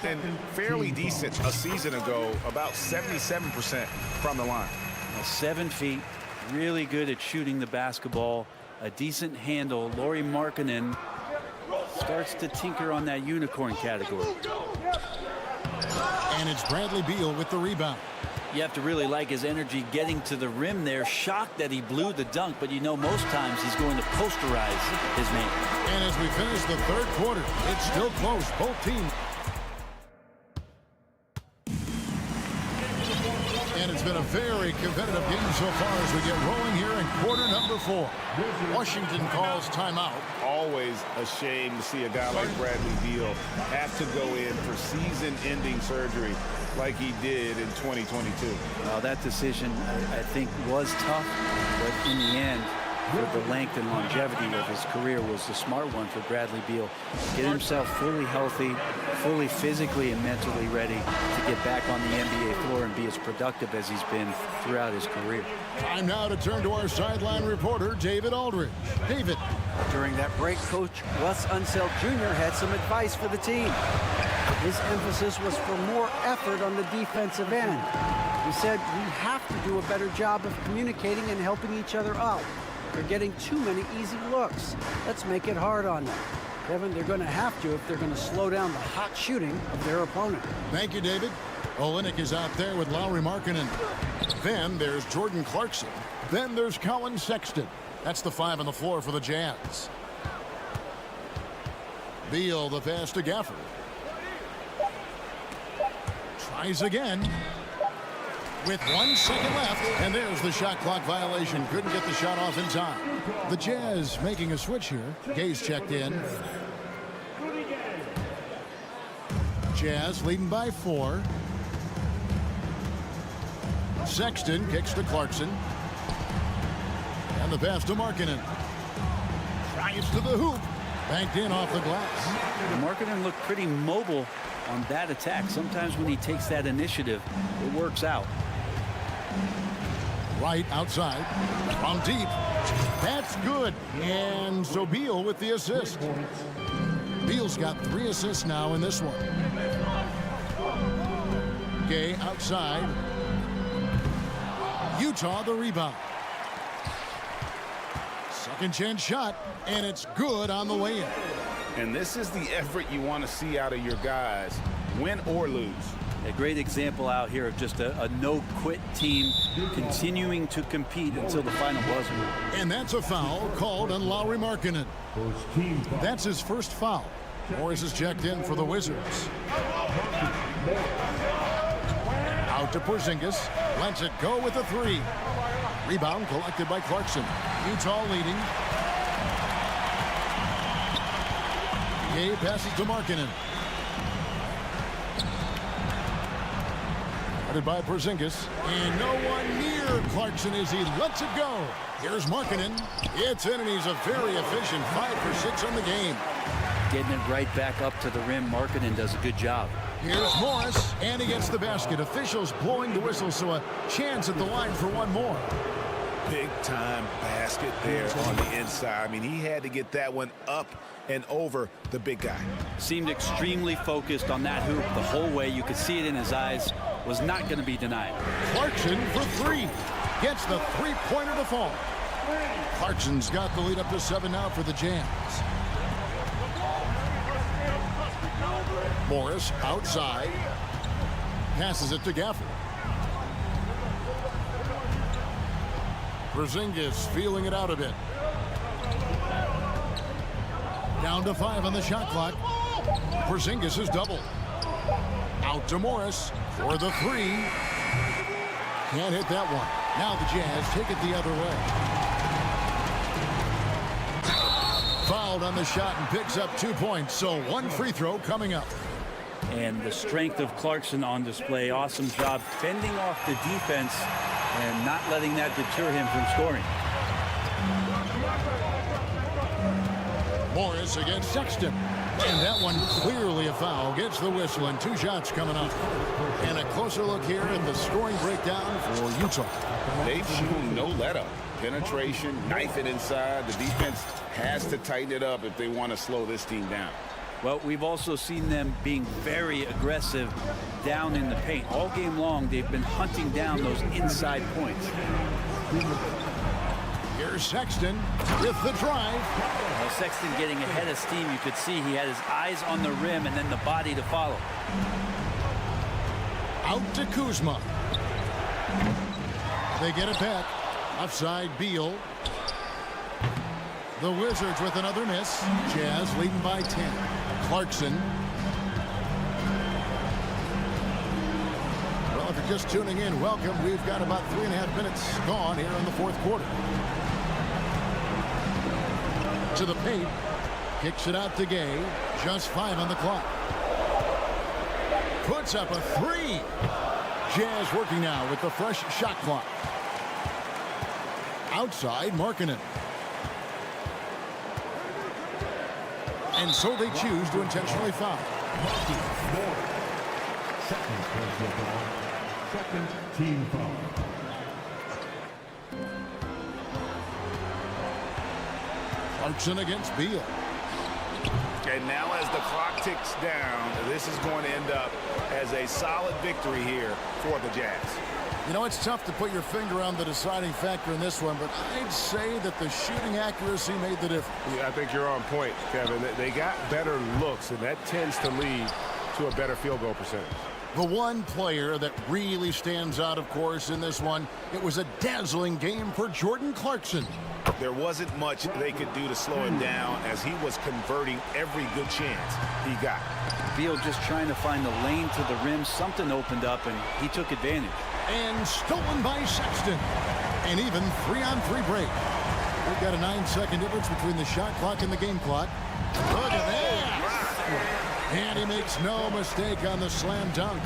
fairly decent a season ago, about 77% from the line. 7 feet, really good at shooting the basketball. A decent handle. Lauri Markkanen starts to tinker on that unicorn category. And it's Bradley Beal with the rebound. You have to really like his energy getting to the rim there. Shocked that he blew the dunk, but you know most times he's going to posterize his man. And as we finish the third quarter, it's still close. Both teams. And it's been a very competitive game so far as we get rolling here in quarter number 4. Washington calls timeout. Always a shame to see a guy like Bradley Beal have to go in for season-ending surgery like he did in 2022. That decision, I think, was tough, but in the end, for the length and longevity of his career, was the smart one for Bradley Beal. Get himself fully healthy, fully physically and mentally ready to get back on the NBA floor and be as productive as he's been throughout his career. Time now to turn to our sideline reporter, David Aldridge. David. During that break, Coach Wes Unseld Jr. had some advice for the team. His emphasis was for more effort on the defensive end. He said, we have to do a better job of communicating and helping each other out. They're getting too many easy looks. Let's make it hard on them. Kevin, they're going to have to if they're going to slow down the hot shooting of their opponent. Thank you, David. Olynyk is out there with Lauri Markkanen. Then there's Jordan Clarkson. Then there's Colin Sexton. That's the 5 on the floor for the Jazz. Beal, the pass to Gafford. Tries again. With 1 second left, and there's the shot clock violation. Couldn't get the shot off in time. The Jazz making a switch here. Gay's checked in. Jazz leading by 4. Sexton kicks to Clarkson. And the pass to Markkanen. Drives to the hoop. Banked in off the glass. Markkanen looked pretty mobile on that attack. Sometimes when he takes that initiative, it works out. Right outside. From deep. That's good. And so Beal with the assist. Beal's got 3 assists now in this one. Gay outside. Utah the rebound. Second chance shot, and it's good on the way in. And this is the effort you want to see out of your guys, win or lose. A great example out here of just a no-quit team continuing to compete until the final buzzer. And that's a foul called on Lauri Markkanen. That's his first foul. Morris is checked in for the Wizards. Out to Porzingis. Lets it go with a 3. Rebound collected by Clarkson. Utah leading. Gay passes to Markkanen. Headed by Porzingis. And no one near Clarkson as he lets it go. Here's Markkanen. It's in, and he's a very efficient 5 for 6 on the game. Getting it right back up to the rim. Markkanen does a good job. Here's Morris, and he gets the basket. Officials blowing the whistle, so a chance at the line for one more. Big-time basket there on the inside. I mean, he had to get that one up and over the big guy. Seemed extremely focused on that hoop the whole way. You could see it in his eyes. Was not going to be denied. Clarkson for 3. Gets the 3-pointer to fall. Clarkson's got the lead up to 7 now for the Jazz. Morris outside. Passes it to Gafford. Porzingis feeling it out a bit. Down to 5 on the shot clock. Porzingis is doubled. Out to Morris for the 3. Can't hit that one. Now the Jazz take it the other way. Fouled on the shot and picks up 2 points. So 1 free throw coming up. And the strength of Clarkson on display. Awesome job fending off the defense and not letting that deter him from scoring. Morris against Sexton. And that one clearly a foul. Gets the whistle, and 2 shots coming up. And a closer look here at the scoring breakdown for Utah. They've shown no let-up. Penetration, knife it inside. The defense has to tighten it up if they want to slow this team down. Well, we've also seen them being very aggressive down in the paint. All game long, they've been hunting down those inside points. Here's Here's Sexton with the drive. Well, Sexton getting ahead of steam. You could see he had his eyes on the rim and then the body to follow. Out to Kuzma. They get it back. Offside Beal. The Wizards with another miss. Jazz leading by 10. Clarkson. Well, if you're just tuning in, welcome. We've got about 3.5 minutes gone here in the fourth quarter. To the paint. Kicks it out to Gay. Just 5 on the clock. Puts up a 3. Jazz working now with the fresh shot clock. Outside, Markkanen. And so they choose to intentionally foul. Second team foul. Clarkson against Beal. And now as the clock ticks down, this is going to end up as a solid victory here for the Jazz. You know, it's tough to put your finger on the deciding factor in this one, but I'd say that the shooting accuracy made the difference. Yeah, I think you're on point, Kevin. They got better looks, and that tends to lead to a better field goal percentage. The one player that really stands out, of course, in this one, it was a dazzling game for Jordan Clarkson. There wasn't much they could do to slow him down as he was converting every good chance he got. Beal just trying to find the lane to the rim. Something opened up, and he took advantage. And stolen by Sexton. And even 3-on-3 break. We've got a 9-second difference between the shot clock and the game clock. Look at that. And he makes no mistake on the slam dunk.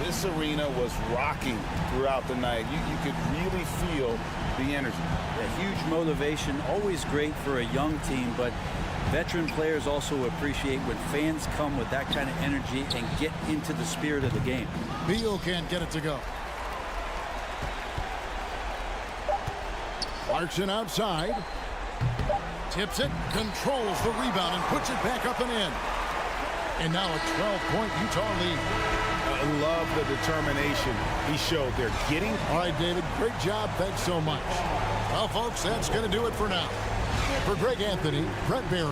This arena was rocking throughout the night. You could really feel the energy. A huge motivation, always great for a young team, but veteran players also appreciate when fans come with that kind of energy and get into the spirit of the game. Beal can't get it to go. Clarkson outside. Tips it, controls the rebound, and puts it back up and in. And now a 12-point Utah lead. I love the determination he showed there. All right, David, great job. Thanks so much. Well, folks, that's going to do it for now. For Greg Anthony, Brett Barry.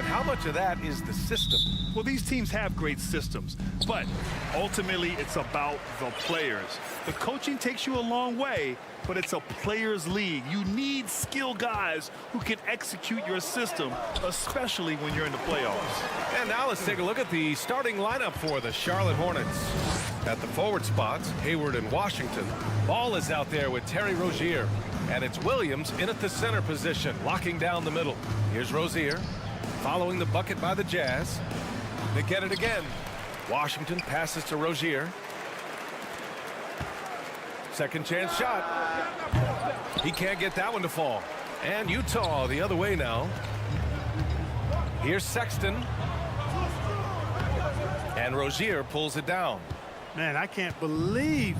And how much of that is the system? Well, these teams have great systems, but ultimately it's about the players. The coaching takes you a long way, but it's a players' league. You need skilled guys who can execute your system, especially when you're in the playoffs. And now let's take a look at the starting lineup for the Charlotte Hornets. At the forward spots, Hayward and Washington. Ball is out there with Terry Rozier. And it's Williams in at the center position, locking down the middle. Here's Rozier, following the bucket by the Jazz. They get it again. Washington passes to Rozier. Second chance shot. He can't get that one to fall. And Utah the other way now. Here's Sexton. And Rozier pulls it down. Man, I can't believe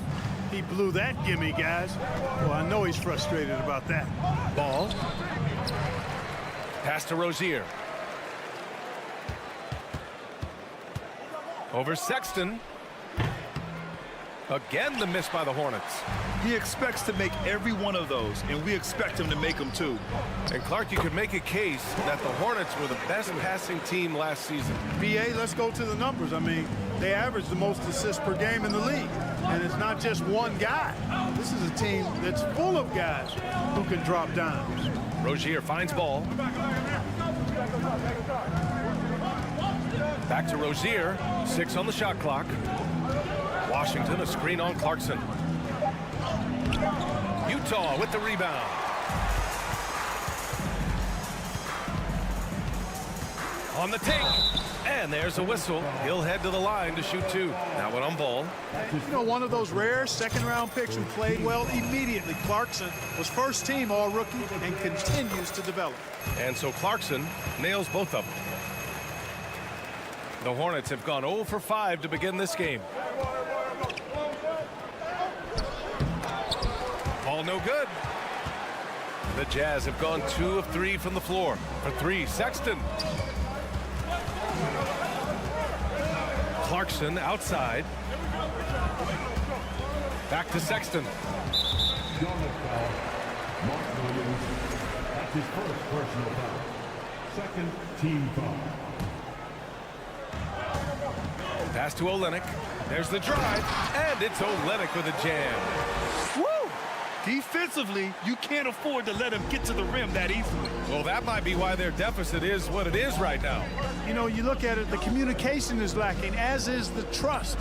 he blew that gimme, guys. Well, I know he's frustrated about that. Ball. Pass to Rozier. Over Sexton. Again, the miss by the Hornets. He expects to make every one of those, and we expect him to make them too. And Clark, you could make a case that the Hornets were the best passing team last season. BA, let's go to the numbers. I mean, they average the most assists per game in the league. And it's not just one guy. This is a team that's full of guys who can drop dimes. Rozier finds ball. Back to Rozier. 6 on the shot clock. Washington, a screen on Clarkson. Utah with the rebound. On the take. And there's a whistle. He'll head to the line to shoot 2. Now one on ball. You know, one of those rare second-round picks who played well immediately. Clarkson was first team all-rookie and continues to develop. And so Clarkson nails both of them. The Hornets have gone 0 for 5 to begin this game. Ball no good. The Jazz have gone 2 of 3 from the floor. For 3, Sexton. Clarkson outside. Back to Sexton. That's his first personal foul. Second team foul. Pass to Olynyk. There's the drive. And it's Olynyk with a jam. Woo! Defensively, you can't afford to let him get to the rim that easily. Well, that might be why their deficit is what it is right now. You know, you look at it, the communication is lacking, as is the trust.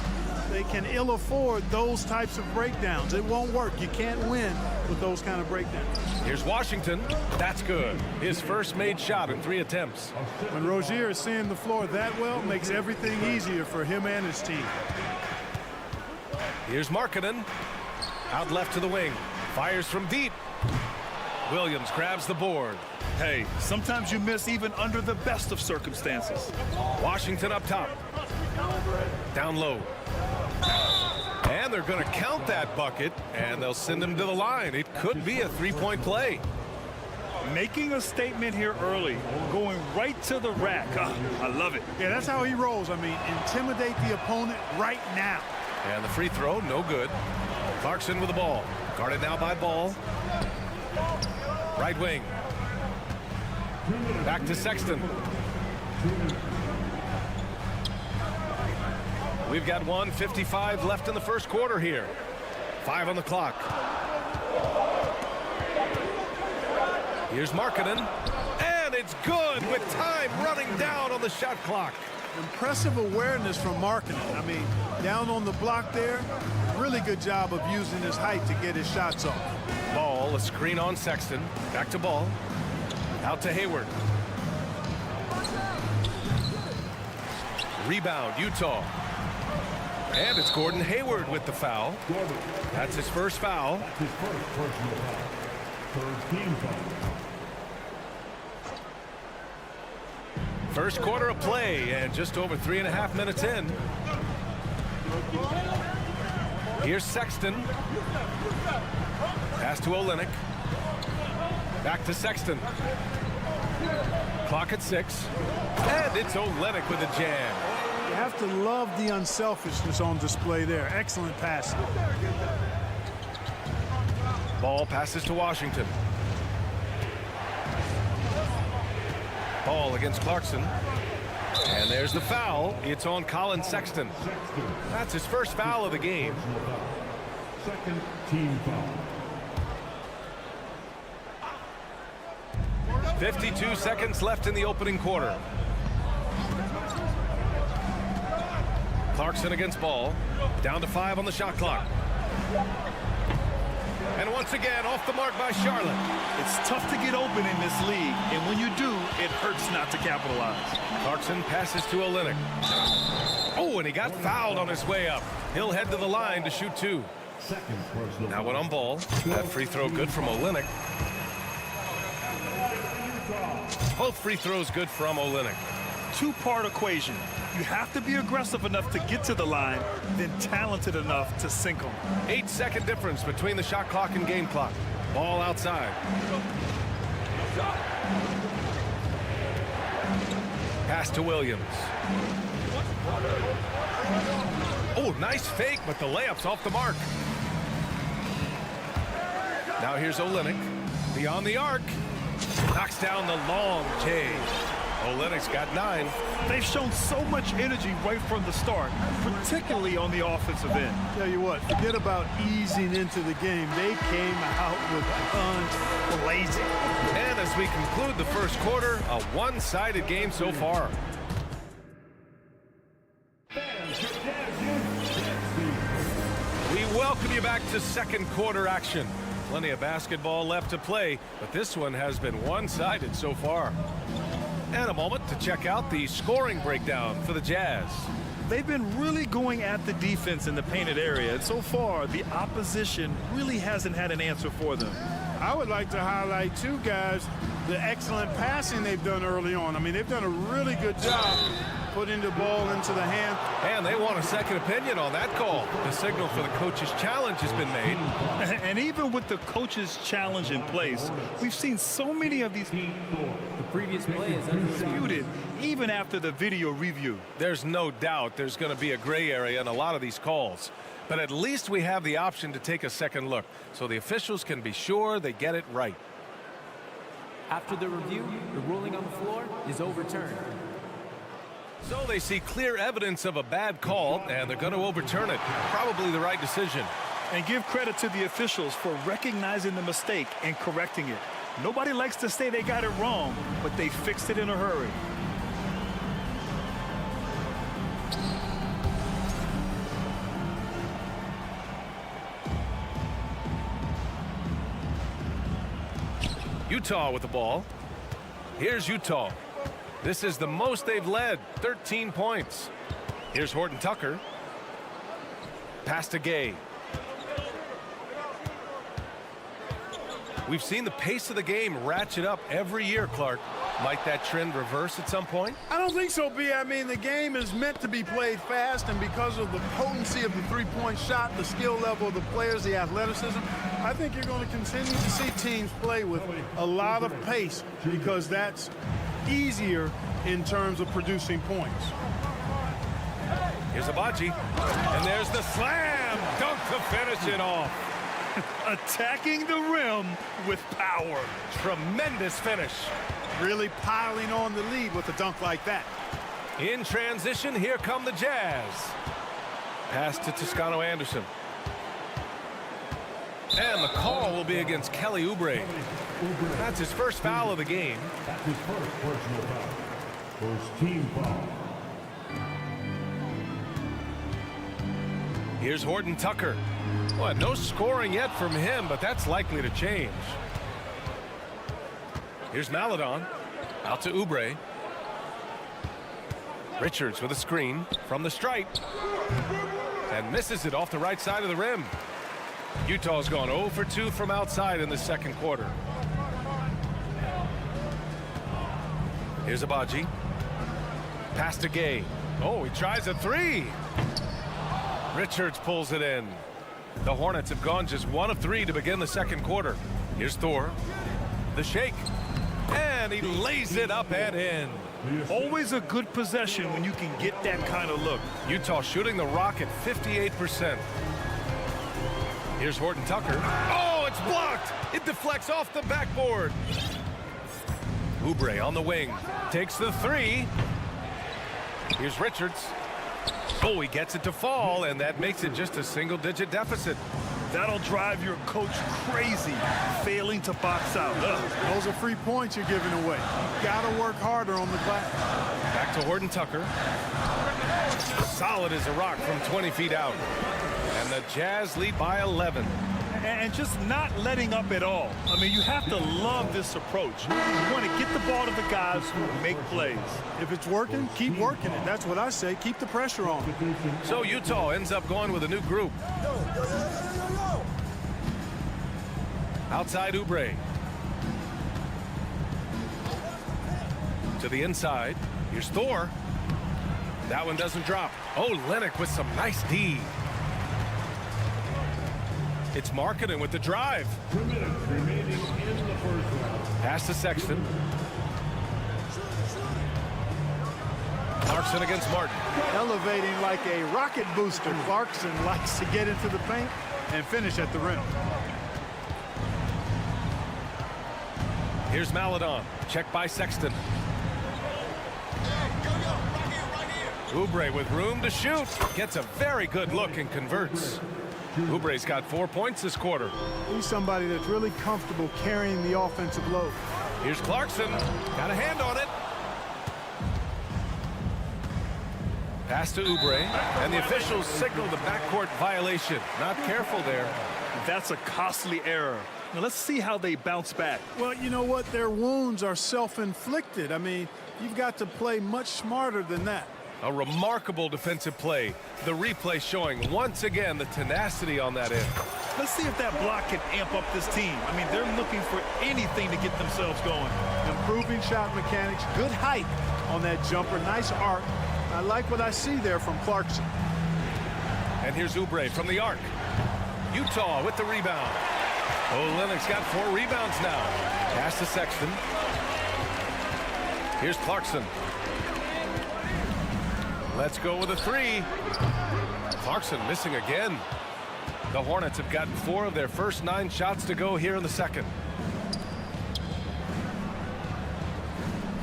They can ill afford those types of breakdowns. It won't work. You can't win with those kind of breakdowns. Here's Washington. That's good. His first made shot in 3 attempts. When Rozier is seeing the floor that well, makes everything easier for him and his team. Here's Markkanen. Out left to the wing. Fires from deep. Williams grabs the board. Hey, sometimes you miss even under the best of circumstances. Washington up top. Down low. And they're going to count that bucket, and they'll send him to the line. It could be a 3-point play. Making a statement here early, going right to the rack. I love it. Yeah, that's how he rolls. I mean, intimidate the opponent right now. And the free throw, no good. Clarkson with the ball. Guarded now by Ball. Right wing. Back to Sexton. We've got 1:55 left in the first quarter here. 5 on the clock. Here's Markkanen. And it's good with time running down on the shot clock. Impressive awareness from Markkanen. I mean, down on the block there, really good job of using his height to get his shots off. Ball, a screen on Sexton. Back to Ball. Out to Hayward. Rebound, Utah. And it's Gordon Hayward with the foul. That's his first foul. That's his first personal foul. Third team foul. First quarter of play and just over 3.5 minutes in. Here's Sexton. Pass to Olynyk. Back to Sexton. Clock at 6. And it's Olynyk with a jam. You have to love the unselfishness on display there. Excellent passing. Ball passes to Washington. call against Clarkson. And there's the foul. It's on Colin Sexton. That's his first foul of the game. Second team foul. 52 seconds left in the opening quarter. Clarkson against Ball. Down to 5 on the shot clock. And once again, off the mark by Charlotte. It's tough to get open in this league, and when you do, it hurts not to capitalize. Clarkson passes to Olynyk. Oh, and he got fouled on his way up. He'll head to the line to shoot 2. Now one on Ball. That free throw good from Olynyk. Both free throws good from Olynyk. Two-part equation. You have to be aggressive enough to get to the line, then talented enough to sink them. 8-second difference between the shot clock and game clock. Ball outside. Pass to Williams. Oh, nice fake, but the layup's off the mark. Now here's Olynyk. Beyond the arc. Knocks down the long J. Olynyk's got 9. They've shown so much energy right from the start, particularly on the offensive end. Tell you what, forget about easing into the game. They came out with guns blazing. And as we conclude the first quarter, a one-sided game so far. We welcome you back to second quarter action. Plenty of basketball left to play, but this one has been one-sided so far. And a moment to check out the scoring breakdown for the Jazz. They've been really going at the defense in the painted area, and so far the opposition really hasn't had an answer for them. I would like to highlight, too, guys, the excellent passing they've done early on. I mean, they've done a really good job putting the ball into the hand. And they want a second opinion on that call. The signal for the coach's challenge has been made. And even with the coach's challenge in place, we've seen so many of these The previous play is disputed even after the video review. There's no doubt there's going to be a gray area in a lot of these calls. But at least we have the option to take a second look, so the officials can be sure they get it right. After the review, the ruling on the floor is overturned. So they see clear evidence of a bad call, and they're going to overturn it. Probably the right decision. And give credit to the officials for recognizing the mistake and correcting it. Nobody likes to say they got it wrong, but they fixed it in a hurry. Utah with the ball. Here's Utah. This is the most they've led, 13 points. Here's Horton Tucker. Pass to Gay. We've seen the pace of the game ratchet up every year, Clark. Might that trend reverse at some point? I don't think so, B. I mean, the game is meant to be played fast, and because of the potency of the three-point shot, the skill level of the players, the athleticism, I think you're going to continue to see teams play with a lot of pace because that's easier in terms of producing points. Here's Abaji, and there's the slam dunk to finish it off. Attacking the rim with power. Tremendous finish. Really piling on the lead with a dunk like that. In transition, here come the Jazz. Pass to Toscano Anderson. And the call will be against Kelly Oubre. That's his first foul of the game. That's his first personal foul. First team foul. Here's Horton Tucker. Well, no scoring yet from him, but that's likely to change. Here's Maladon. Out to Oubre. Richards with a screen from the stripe. And misses it off the right side of the rim. Utah's gone 0 for 2 from outside in the second quarter. Here's Abaji. Pass to Gay. Oh, he tries a three. Richards pulls it in. The Hornets have gone just 1 of 3 to begin the second quarter. Here's Thor. The shake. And he lays it up and in. Always a good possession when you can get that kind of look. Utah shooting the rock at 58%. Here's Horton Tucker. Oh, it's blocked. It deflects off the backboard. Oubre on the wing. Takes the three. Here's Richards. Oh, he gets it to fall, and that makes it just a single-digit deficit. That'll drive your coach crazy, failing to box out. Those are free points you're giving away. You got to work harder on the glass. Back to Horton Tucker. Solid as a rock from 20 feet out. And the Jazz lead by 11. And just not letting up at all. I mean, you have to love this approach. You want to get the ball to the guys who make plays. If it's working, keep working it. That's what I say. Keep the pressure on. So Utah ends up going with a new group. Outside Oubre. To the inside. Here's Thor. That one doesn't drop. Oh, Olynyk with some nice D. It's Markkanen with the drive. 2 minutes remaining in the first round. Pass to Sexton. Clarkson against Martin. Elevating like a rocket booster. Clarkson likes to get into the paint and finish at the rim. Here's Maledon. Checked by Sexton. Oubre with room to shoot. Gets a very good look and converts. Oubre's got 4 points this quarter. He's somebody that's really comfortable carrying the offensive load. Here's Clarkson. Got a hand on it. Pass to Oubre. And the officials signal the backcourt violation. Not careful there. That's a costly error. Now let's see how they bounce back. Well, you know what? Their wounds are self-inflicted. I mean, you've got to play much smarter than that. A remarkable defensive play. The replay showing once again the tenacity on that end. Let's see if that block can amp up this team. I mean, they're looking for anything to get themselves going. Improving shot mechanics, good height on that jumper, nice arc. I like what I see there from Clarkson. And here's Oubre from the arc. Utah with the rebound. Olynyk's got 4 rebounds now. Pass to Sexton. Here's Clarkson. Let's go with a 3. Clarkson missing again. The Hornets have gotten 4 of their first 9 shots to go here in the second.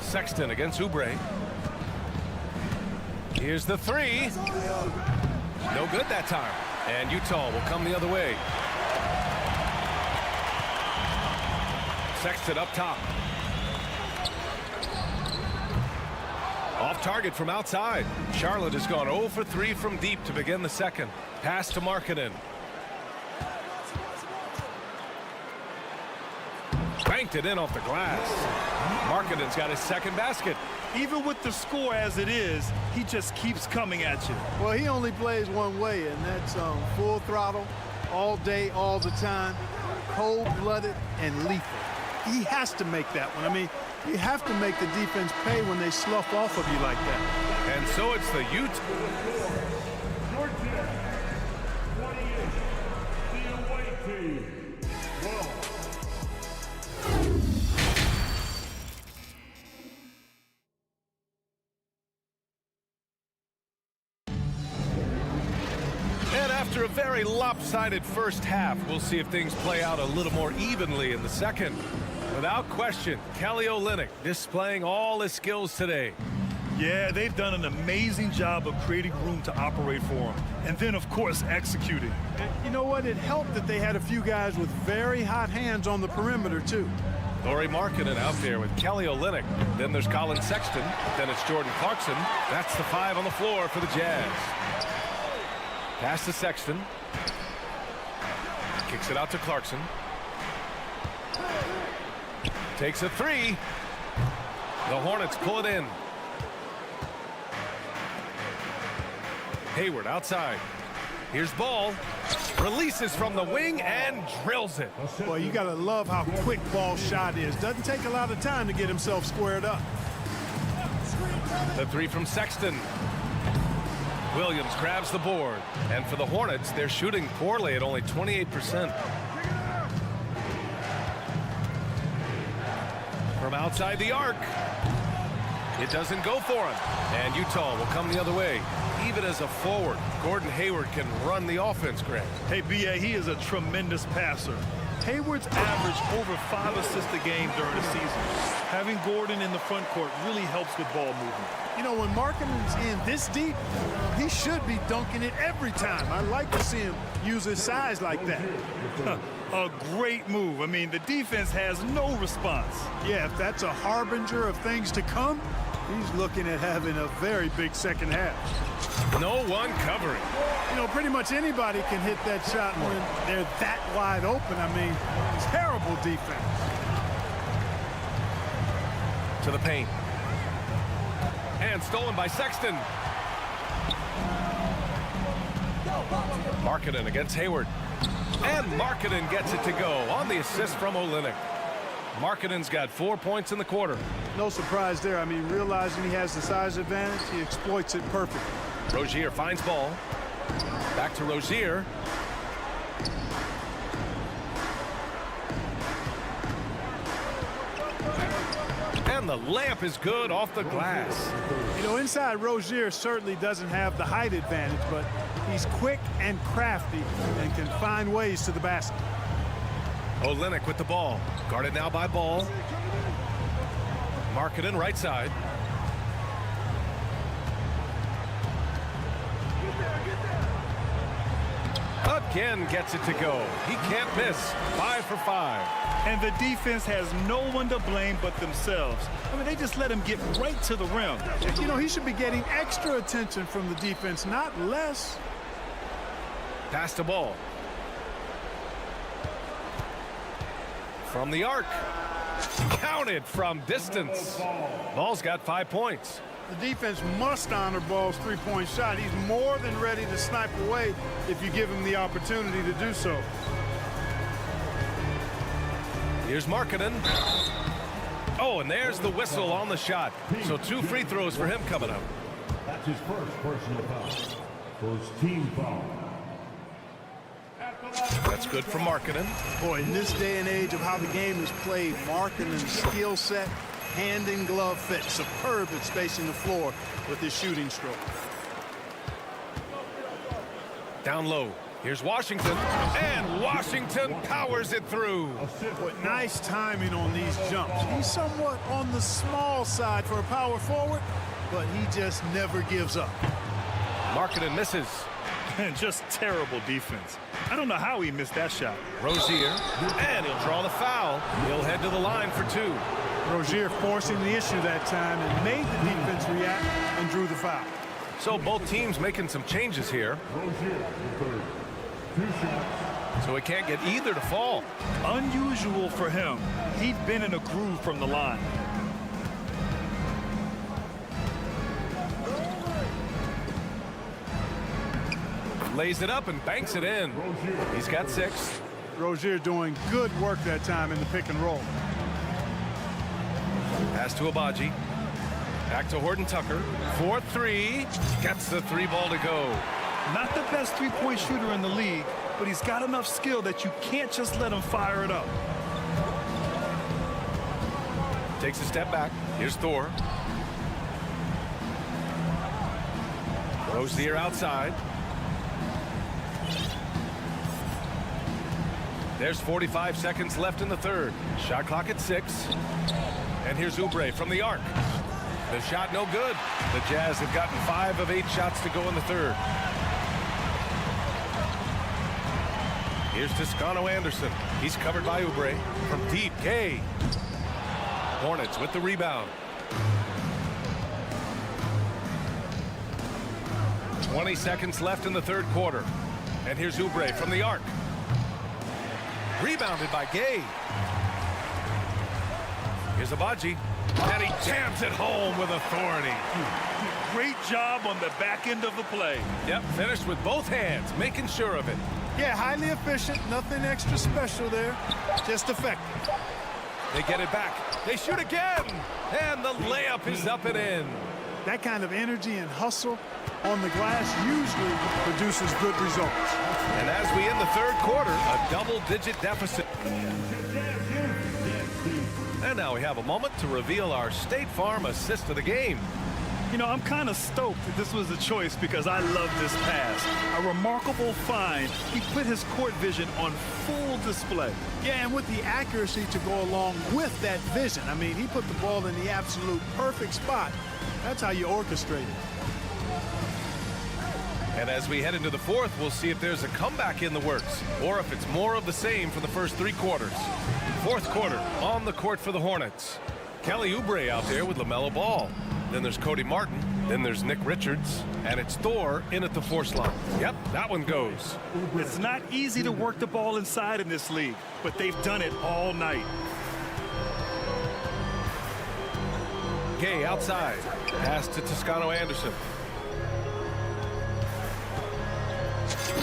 Sexton against Oubre. Here's the 3. No good that time. And Utah will come the other way. Sexton up top. Off target from outside. Charlotte has gone 0 for 3 from deep to begin the second. Pass to Markkanen. Banked it in off the glass. Markkanen's got his second basket. Even with the score as it is, he just keeps coming at you. Well, he only plays one way, and that's full throttle, all day, all the time, cold-blooded and lethal. He has to make that one. I mean, you have to make the defense pay when they slough off of you like that. And so it's the Utes. And after a very lopsided first half, we'll see if things play out a little more evenly in the second. Without question, Kelly Olynyk displaying all his skills today. Yeah, they've done an amazing job of creating room to operate for him. And then, of course, executing. And you know what? It helped that they had a few guys with very hot hands on the perimeter, too. Lauri Markkanen out there with Kelly Olynyk. Then there's Colin Sexton. Then it's Jordan Clarkson. That's the 5 on the floor for the Jazz. Pass to Sexton. Kicks it out to Clarkson. Takes a 3. The Hornets pull it in. Hayward outside. Here's Ball. Releases from the wing and drills it. Well, you got to love how quick Ball's shot is. Doesn't take a lot of time to get himself squared up. The 3 from Sexton. Williams grabs the board. And for the Hornets, they're shooting poorly at only 28%. From outside the arc. It doesn't go for him. And Utah will come the other way. Even as a forward, Gordon Hayward can run the offense, Greg. Hey, B.A., he is a tremendous passer. Hayward's averaged over 5 assists a game during the season. Having Gordon in the front court really helps with ball movement. You know, when Markkanen's in this deep, he should be dunking it every time. I like to see him use his size like that. A great move. I mean, the defense has no response. Yeah, if that's a harbinger of things to come, he's looking at having a very big second half. No one covering. You know, pretty much anybody can hit that shot when they're that wide open. I mean, terrible defense. To the paint. And stolen by Sexton. Markkanen against Hayward. And Markkanen gets it to go on the assist from Olynyk. Markkanen's got 4 points in the quarter. No surprise there. I mean, realizing he has the size advantage, he exploits it perfectly. Rozier finds ball. Back to Rozier. And the layup is good off the glass. You know, inside Rozier certainly doesn't have the height advantage, but he's quick and crafty and can find ways to the basket. Olynyk with the ball. Guarded now by Ball. Markkanen right side. Again gets it to go. He can't miss. 5 for 5. And the defense has no one to blame but themselves. I mean, they just let him get right to the rim. You know, he should be getting extra attention from the defense, not less. Pass the ball. From the arc. Counted from distance. Ball's got 5 points. The defense must honor Ball's three-point shot. He's more than ready to snipe away if you give him the opportunity to do so. Here's Markkanen. Oh, and there's the whistle on the shot. So 2 free throws for him coming up. That's his first personal foul. First team foul. That's good for Markkanen. Boy, in this day and age of how the game is played, Markkanen's skill set, hand and glove fit, superb at spacing the floor with his shooting stroke. Down low. Here's Washington. And Washington powers it through. But nice timing on these jumps. He's somewhat on the small side for a power forward, but he just never gives up. Markkanen misses. And just terrible defense. I don't know how he missed that shot. Rozier. And he'll draw the foul. He'll head to the line for 2. Rozier forcing the issue that time and made the defense react and drew the foul. So both teams making some changes here. So he can't get either to fall. Unusual for him. He'd been in a groove from the line. Lays it up and banks it in. He's got 6. Rozier doing good work that time in the pick and roll. Pass to Abaji. Back to Horton Tucker. 4-3. Gets the 3 ball to go. Not the best three-point shooter in the league, but he's got enough skill that you can't just let him fire it up. Takes a step back. Here's Thor. Rozier outside. There's 45 seconds left in the third. Shot clock at 6. And here's Oubre from the arc. The shot no good. The Jazz have gotten 5 of 8 shots to go in the third. Here's Toscano Anderson. He's covered by Oubre from deep. Gay. Hornets with the rebound. 20 seconds left in the third quarter. And here's Oubre from the arc. Rebounded by Gay. Here's Abaji. And he jams it home with authority. Great job on the back end of the play. Yep, finished with both hands, making sure of it. Yeah, highly efficient, nothing extra special there, just effective. They get it back. They shoot again, and the layup is up and in. That kind of energy and hustle on the glass usually produces good results. And as we end the third quarter, a double-digit deficit. And now we have a moment to reveal our State Farm assist of the game. You know, I'm kind of stoked that this was a choice because I love this pass. A remarkable find. He put his court vision on full display. Yeah, and with the accuracy to go along with that vision. I mean, he put the ball in the absolute perfect spot. That's how you orchestrate it. And as we head into the fourth, we'll see if there's a comeback in the works or if it's more of the same for the first 3 quarters. Fourth quarter on the court for the Hornets. Kelly Oubre out there with LaMelo Ball. Then there's Cody Martin. Then there's Nick Richards. And it's Thor in at the force line. Yep, that one goes. It's not easy to work the ball inside in this league, but they've done it all night. Gay outside. Pass to Toscano Anderson.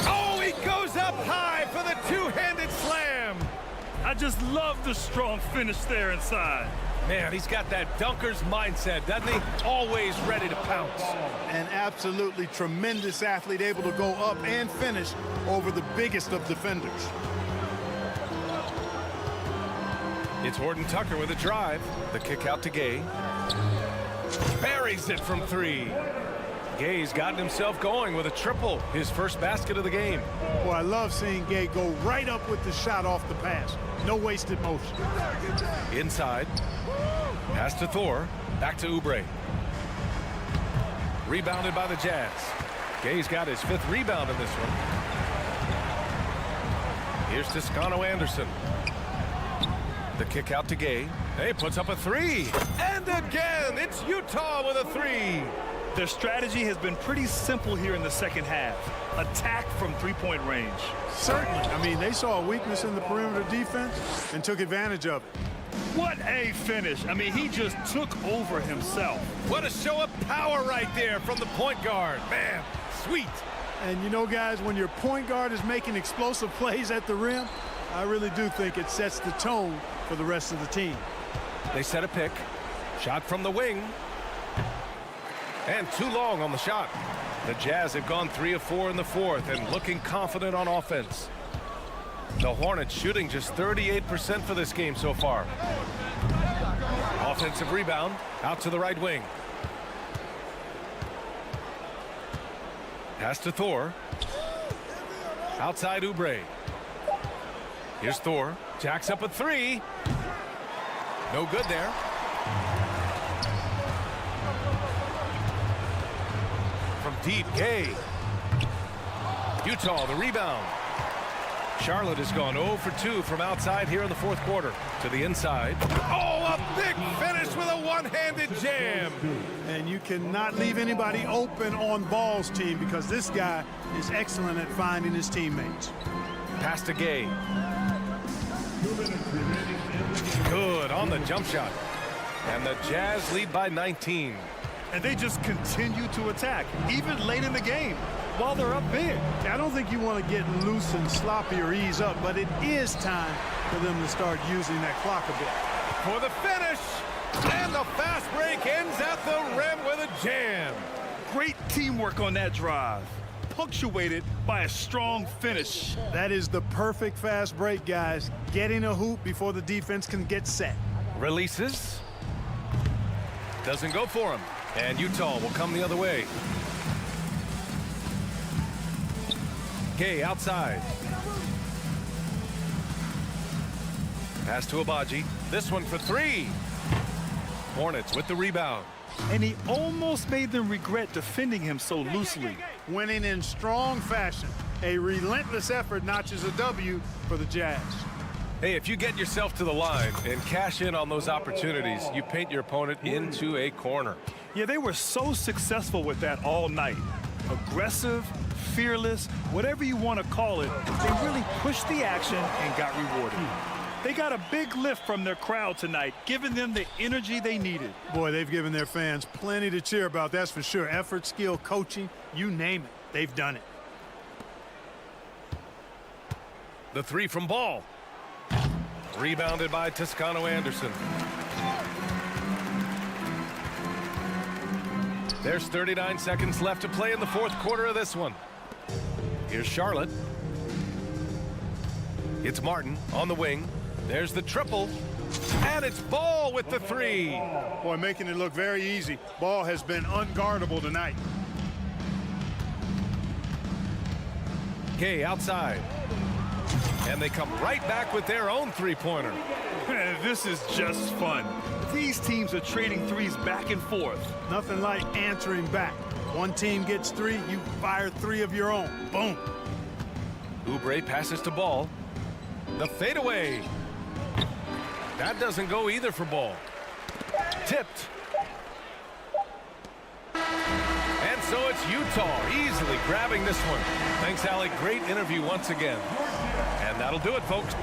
Oh, he goes up high for the two-handed slam. I just love the strong finish there inside. Man, he's got that dunker's mindset, doesn't he? Always ready to pounce. An absolutely tremendous athlete, able to go up and finish over the biggest of defenders. It's Horton Tucker with a drive. The kick out to Gay. Buries it from 3. Gay's gotten himself going with a triple, his first basket of the game. Well, I love seeing Gay go right up with the shot off the pass. No wasted motion. Inside. Pass to Thor. Back to Oubre. Rebounded by the Jazz. Gay's got his 5th rebound in this one. Here's Toscano Anderson. The kick out to Gay. Hey, puts up a 3. And again, it's Utah with a 3. Their strategy has been pretty simple here in the second half. Attack from 3-point range. Certainly. I mean, they saw a weakness in the perimeter defense and took advantage of it. What a finish. I mean, he just took over himself. What a show of power right there from the point guard. Man, sweet. And you know, guys, when your point guard is making explosive plays at the rim, I really do think it sets the tone for the rest of the team. They set a pick. Shot from the wing. And too long on the shot. The Jazz have gone 3 of 4 in the fourth and looking confident on offense. The Hornets shooting just 38% for this game so far. Offensive rebound out to the right wing. Pass to Thor. Outside Oubre. Here's Thor. Jacks up a 3. No good there. From deep, Gay. Utah, the rebound. Charlotte has gone 0 for 2 from outside here in the fourth quarter. To the inside. Oh, a big finish with a one-handed jam. And you cannot leave anybody open on Ball's team because this guy is excellent at finding his teammates. Pass to Gay. Good on the jump shot. And the Jazz lead by 19. And they just continue to attack, even late in the game, while they're up big. I don't think you want to get loose and sloppy or ease up, but it is time for them to start using that clock a bit. For the finish, and the fast break ends at the rim with a jam. Great teamwork on that drive, punctuated by a strong finish. That is the perfect fast break, guys. Getting a hoop before the defense can get set. Releases. Doesn't go for him. And Utah will come the other way. Gay outside. Pass to Abaji. This one for 3. Hornets with the rebound. And he almost made them regret defending him so loosely. Winning in strong fashion. A relentless effort notches a W for the Jazz. Hey, if you get yourself to the line and cash in on those opportunities, you paint your opponent into a corner. Yeah, they were so successful with that all night. Aggressive, fearless, whatever you want to call it, they really pushed the action and got rewarded. They got a big lift from their crowd tonight, giving them the energy they needed. Boy, they've given their fans plenty to cheer about, that's for sure. Effort, skill, coaching, you name it, they've done it. The 3 from Ball. Rebounded by Toscano Anderson. There's 39 seconds left to play in the fourth quarter of this one. Here's Charlotte. It's Martin on the wing. There's the triple. And it's Ball with the three. Boy, making it look very easy. Ball has been unguardable tonight. Kay outside. And they come right back with their own three-pointer. This is just fun. These teams are trading threes back and forth. Nothing like answering back. One team gets three, you fire three of your own. Boom. Oubre passes to Ball. The fadeaway. That doesn't go either for Ball. Tipped. And so it's Utah easily grabbing this one. Thanks, Alec. Great interview once again. And that'll do it, folks.